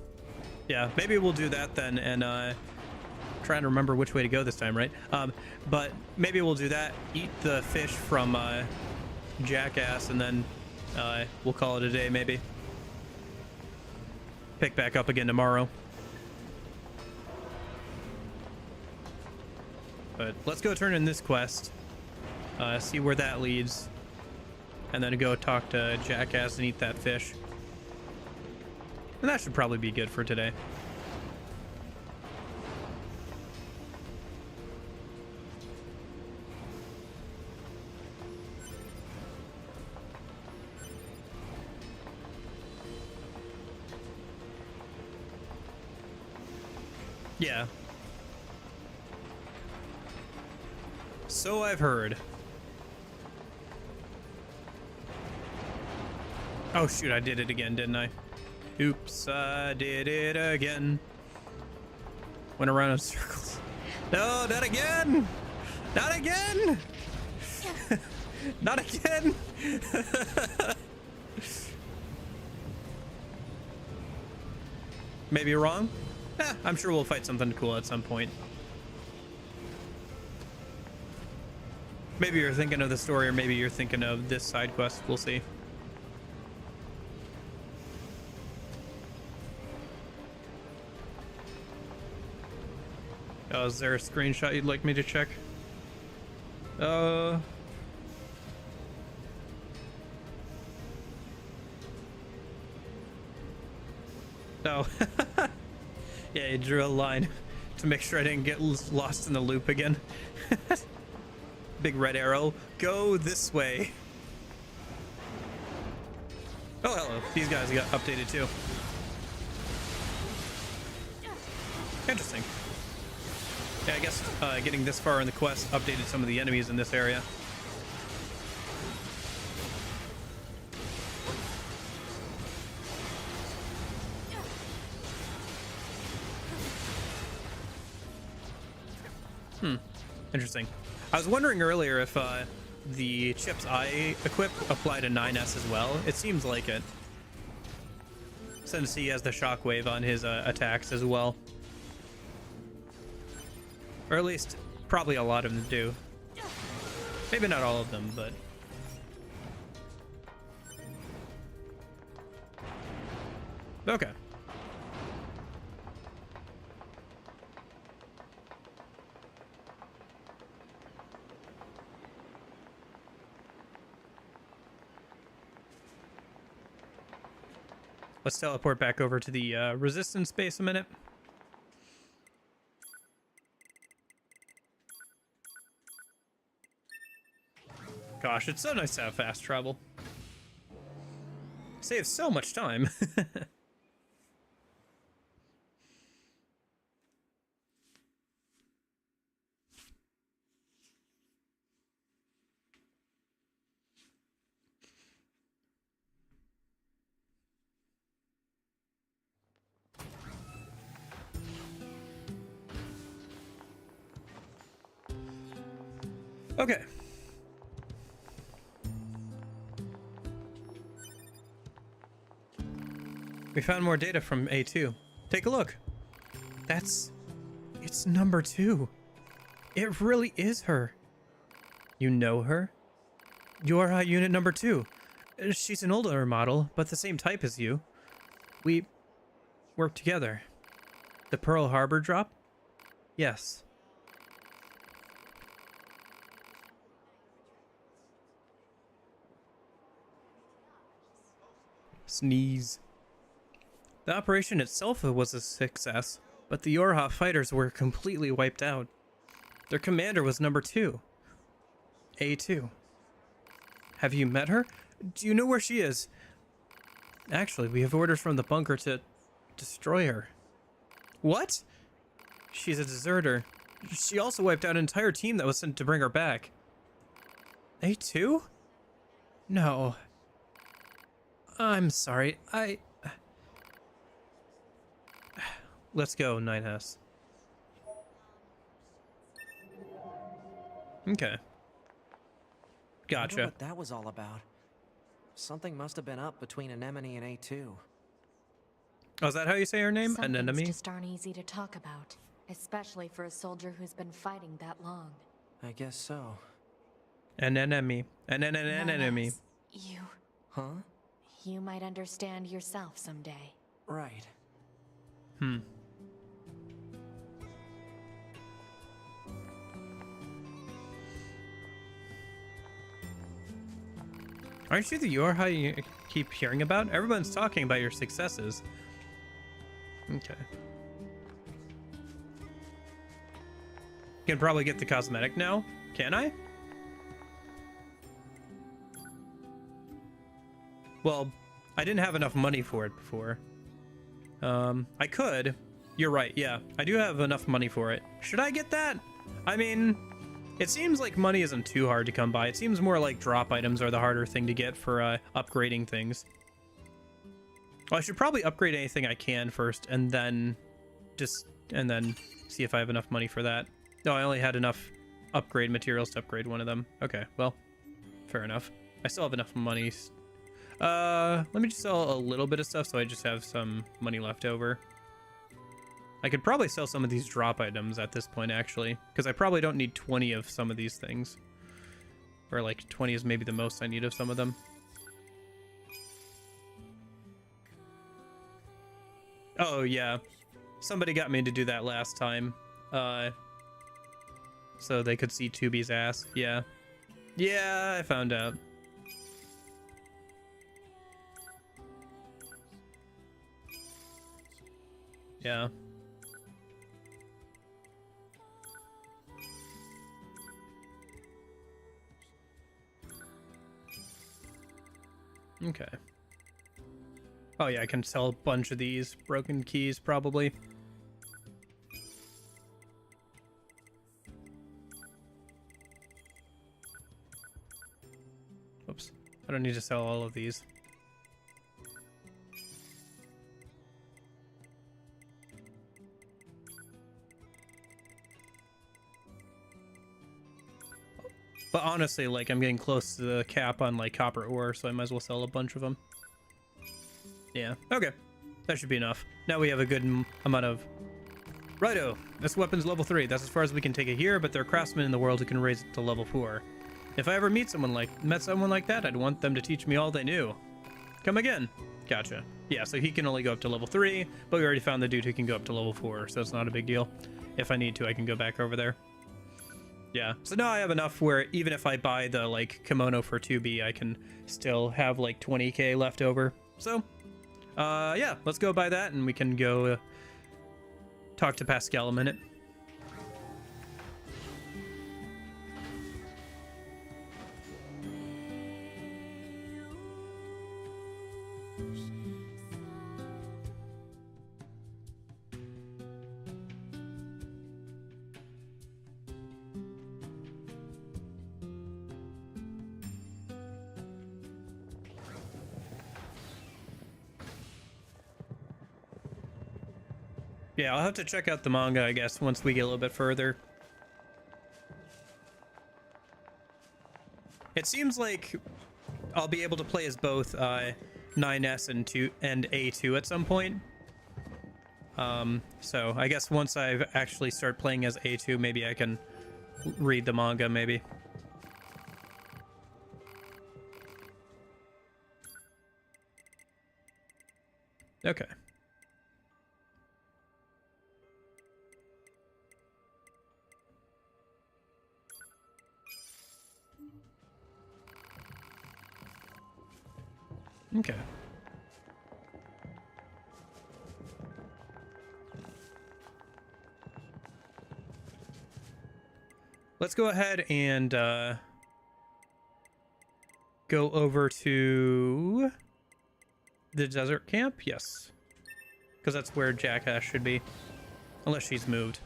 Yeah, maybe we'll do that then, and trying to remember which way to go this time, right? But maybe we'll do that, eat the fish from Jackass, and then we'll call it a day, maybe. Pick back up again tomorrow. But let's go turn in this quest, see where that leads, and then go talk to Jackass and eat that fish. And that should probably be good for today. Yeah. So I've heard. Oh shoot, I did it again, didn't I? Oops, I did it again. Went around in circles. No, not again! Not again! Not again! Maybe wrong? I'm sure we'll fight something cool at some point. Maybe you're thinking of the story, or maybe you're thinking of this side quest. We'll see. Oh, is there a screenshot you'd like me to check? Oh. Yeah, he drew a line to make sure I didn't get lost in the loop again. Big red arrow. Go this way. Oh, hello. These guys got updated too. Interesting. Yeah, I guess getting this far in the quest updated some of the enemies in this area. Interesting. I was wondering earlier if the chips I equip apply to 9S as well. It seems like it. Since he has the shockwave on his attacks as well. Or at least, probably a lot of them do. Maybe not all of them, but... Okay. Let's teleport back over to the resistance base a minute. Gosh, it's so nice to have fast travel. Saves so much time. Okay. We found more data from A2. Take a look. It's number 2. It really is her. You know her? You're unit number 2. She's an older model, but the same type as you. We work together. The Pearl Harbor drop? Yes. Sneeze. The operation itself was a success, but the Yorha fighters were completely wiped out. Their commander was number 2. A2. Have you met her? Do you know where she is? Actually, we have orders from the bunker to destroy her. What? She's a deserter. She also wiped out an entire team that was sent to bring her back. A2? No. I'm sorry. Let's go, 9S. Okay. I wonder Gotcha. what that was all about. Something must have been up between Anemone and A2. Oh, is that how you say her name? Some Anemone? things just aren't easy to talk about, especially for a soldier who's been fighting that long. I guess so. An enemy. An enemy. Yes, you. Huh? You might understand yourself someday. Right. Hmm. Aren't you the Yorha you keep hearing about? Everyone's talking about your successes. Okay. Can probably get the cosmetic now. Can I? Well, I didn't have enough money for it before. I could. You're right, yeah. I do have enough money for it. Should I get that? I mean, it seems like money isn't too hard to come by. It seems more like drop items are the harder thing to get for upgrading things. Well, I should probably upgrade anything I can first, and then see if I have enough money for that. No, I only had enough upgrade materials to upgrade one of them. Okay, well, fair enough. I still have enough money. Let me just sell a little bit of stuff so I just have some money left over. I could probably sell some of these drop items at this point, actually, because I probably don't need 20 of some of these things. Or like 20 is maybe the most I need of some of them. Oh, yeah. Somebody got me to do that last time. So they could see Tubi's ass. Yeah. Yeah, I found out. Yeah. Okay. Oh yeah, I can sell a bunch of these broken keys probably. Oops. I don't need to sell all of these. But honestly, like, I'm getting close to the cap on, like, copper ore, so I might as well sell a bunch of them. Yeah, okay. That should be enough. Now we have a good amount of... Righto, this weapon's level 3. That's as far as we can take it here, but there are craftsmen in the world who can raise it to level 4. If I ever met someone like that, I'd want them to teach me all they knew. Come again. Gotcha. Yeah, so he can only go up to level 3, but we already found the dude who can go up to level 4, so it's not a big deal. If I need to, I can go back over there. Yeah, so now I have enough where even if I buy the, like, kimono for 2B, I can still have, like, 20k left over. So, yeah, let's go buy that, and we can go talk to Pascal a minute. Yeah, I'll have to check out the manga, I guess, once we get a little bit further. It seems like I'll be able to play as both 9S and A2 at some point. So I guess once I actually start playing as A2, maybe I can read the manga, maybe. Okay. Okay. let's go ahead and go over to the desert camp. Yes, because that's where Jackass should be, unless she's moved.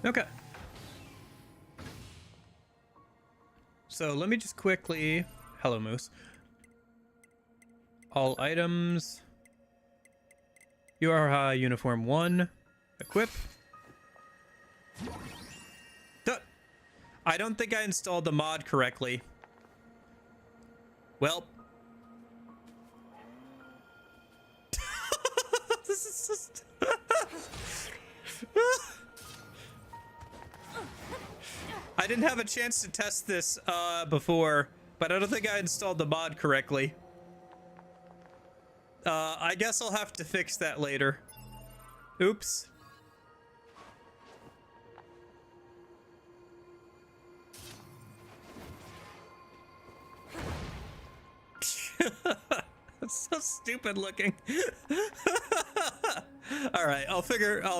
Okay. So let me just quickly... Hello, Moose. All items. You are uniform 1. Equip. Duh. I don't think I installed the mod correctly. Well. This is just... I didn't have a chance to test this before, but I don't think I installed the mod correctly. I guess I'll have to fix that later. Oops. It's so stupid looking. All right, I'll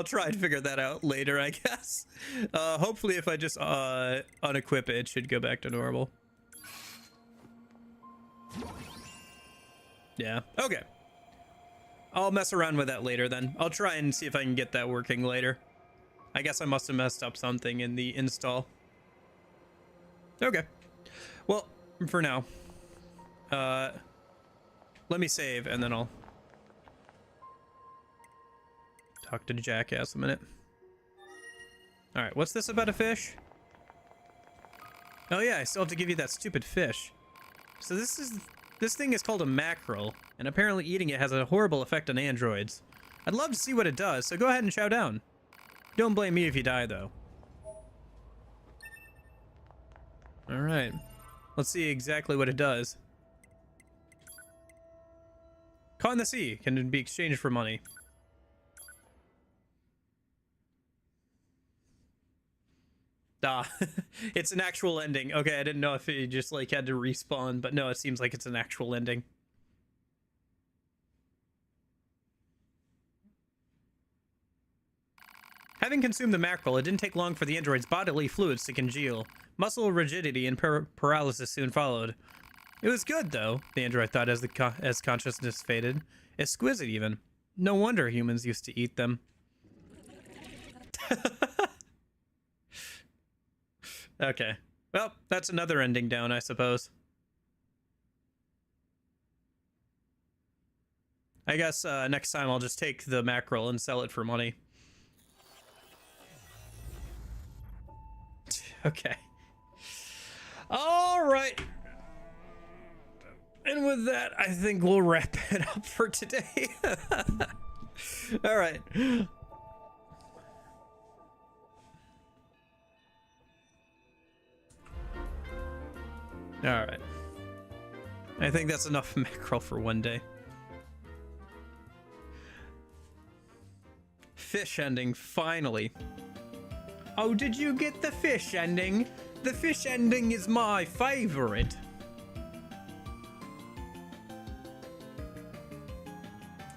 try and figure that out later, I guess. Hopefully if I just unequip it, it should go back to normal. Yeah, okay. I'll mess around with that later then. I'll try and see if I can get that working later. I guess I must have messed up something in the install. Okay. Well, for now, let me save and then I'll talk to Jackass a minute. All right, what's this about a fish? Oh yeah, I still have to give you that stupid fish. So this thing is called a mackerel, and apparently eating it has a horrible effect on androids. I'd love to see what it does, so go ahead and chow down. Don't blame me if you die, though. All right, let's see exactly what it does. Caught in the sea can be exchanged for money. Ah, it's an actual ending. Okay, I didn't know if it just like had to respawn, but no, it seems like it's an actual ending. Having consumed the mackerel, it didn't take long for the android's bodily fluids to congeal. Muscle rigidity and paralysis soon followed. It was good, though, the android thought as consciousness faded. Exquisite, even. No wonder humans used to eat them. Okay. Well, that's another ending down, I suppose. I guess next time I'll just take the mackerel and sell it for money. Okay. All right. And with that, I think we'll wrap it up for today. All right. All right. I think that's enough mackerel for one day. Fish ending, finally. Oh, did you get the fish ending? The fish ending is my favorite.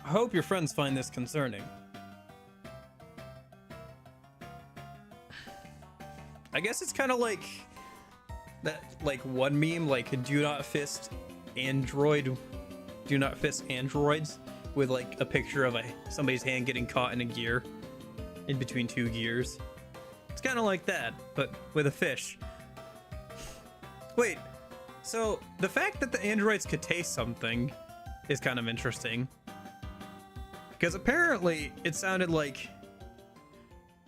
I hope your friends find this concerning. I guess it's kind of like that, like one meme, like do not fist androids with like a picture of somebody's hand getting caught in a gear in between two gears. It's kind of like that, but with a fish. Wait, so the fact that the androids could taste something is kind of interesting. Because apparently it sounded like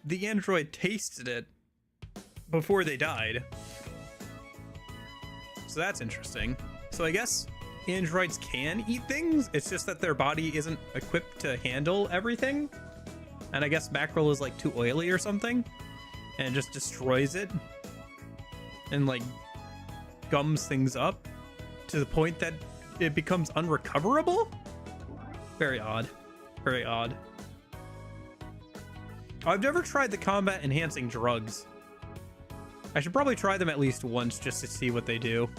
the android tasted it before they died. So that's interesting. So I guess androids can eat things. It's just that their body isn't equipped to handle everything. And I guess mackerel is like too oily or something. And it just destroys it. And like gums things up to the point that it becomes unrecoverable? Very odd. Very odd. I've never tried the combat enhancing drugs. I should probably try them at least once just to see what they do.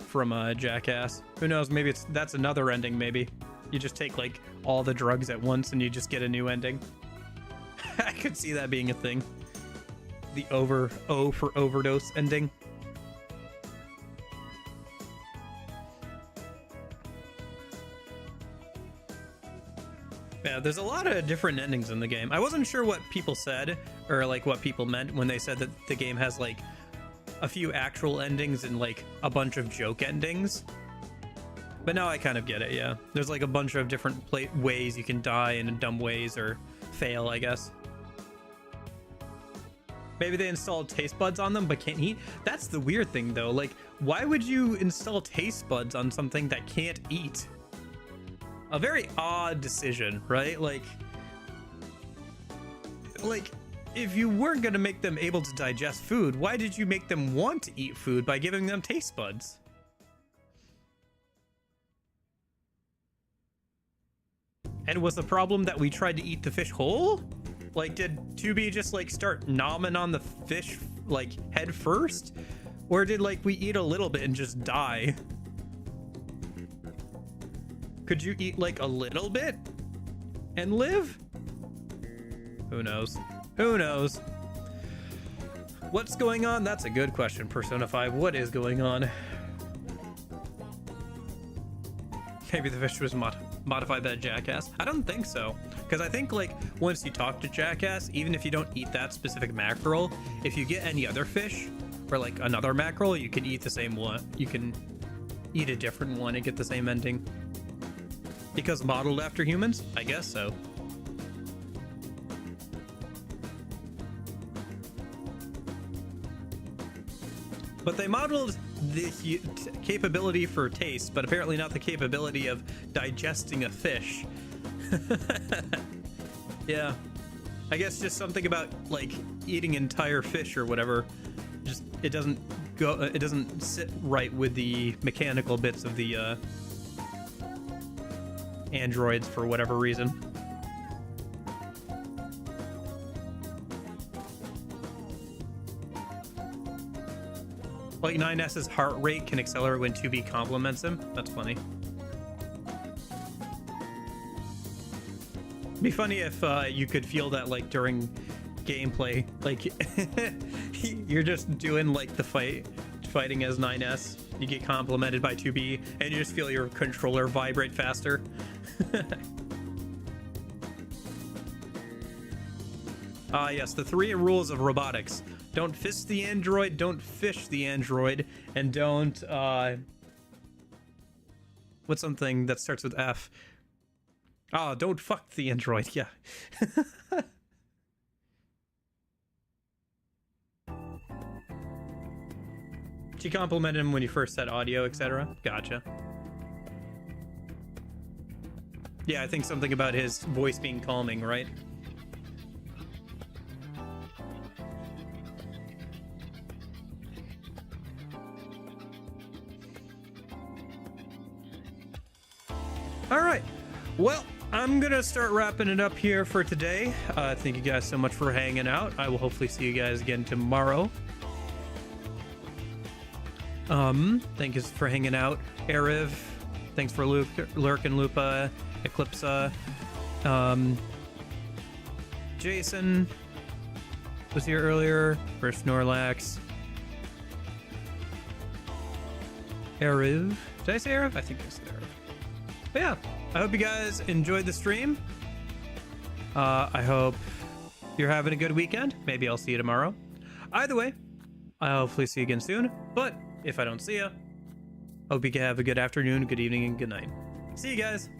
From Jackass. Who knows? Maybe that's another ending. Maybe you just take like all the drugs at once and you just get a new ending. I could see that being a thing. The O for overdose ending. Yeah, there's a lot of different endings in the game. I wasn't sure what people said or like what people meant when they said that the game has like a few actual endings and like a bunch of joke endings. But now I kind of get it, yeah. There's like a bunch of different ways you can die in dumb ways or fail, I guess. Maybe they installed taste buds on them but can't eat. That's the weird thing though. Like, why would you install taste buds on something that can't eat? A very odd decision, right? Like if you weren't going to make them able to digest food, why did you make them want to eat food by giving them taste buds? And was the problem that we tried to eat the fish whole? Like, did 2B just like start nomming on the fish like head first? Or did like we eat a little bit and just die? Could you eat like a little bit and live? Who knows? Who knows? What's going on? That's a good question, Persona 5. What is going on? Maybe the fish was modified by Jackass. I don't think so. Because I think like once you talk to Jackass, even if you don't eat that specific mackerel, if you get any other fish or like another mackerel, you can eat the same one. You can eat a different one and get the same ending. Because modeled after humans? I guess so. But they modeled the capability for taste, but apparently not the capability of digesting a fish. Yeah. I guess just something about like eating entire fish or whatever. Just it doesn't sit right with the mechanical bits of the androids for whatever reason. Like 9S's heart rate can accelerate when 2B compliments him. That's funny. It'd be funny if you could feel that like during gameplay, like you're just doing like the fighting as 9S. You get complimented by 2B and you just feel your controller vibrate faster. Yes, the 3 rules of robotics. Don't fist the android, don't fish the android, and don't, what's something that starts with F? Oh, don't fuck the android, yeah. She complimented him when he first said audio, etc. Gotcha. Yeah, I think something about his voice being calming, right? All right. Well, I'm gonna start wrapping it up here for today. Thank you guys so much for hanging out. I will hopefully see you guys again tomorrow. Thank you for hanging out. Ariv, thanks for lurking, Lupa, Eclipsa. Jason was here earlier for Snorlax. Ariv. Did I say Ariv? I think I said Ariv. But yeah, I hope you guys enjoyed the stream. I hope you're having a good weekend. Maybe I'll see you tomorrow. Either way, I'll hopefully see you again soon. But if I don't see you, hope you can have a good afternoon, good evening, and good night. See you guys.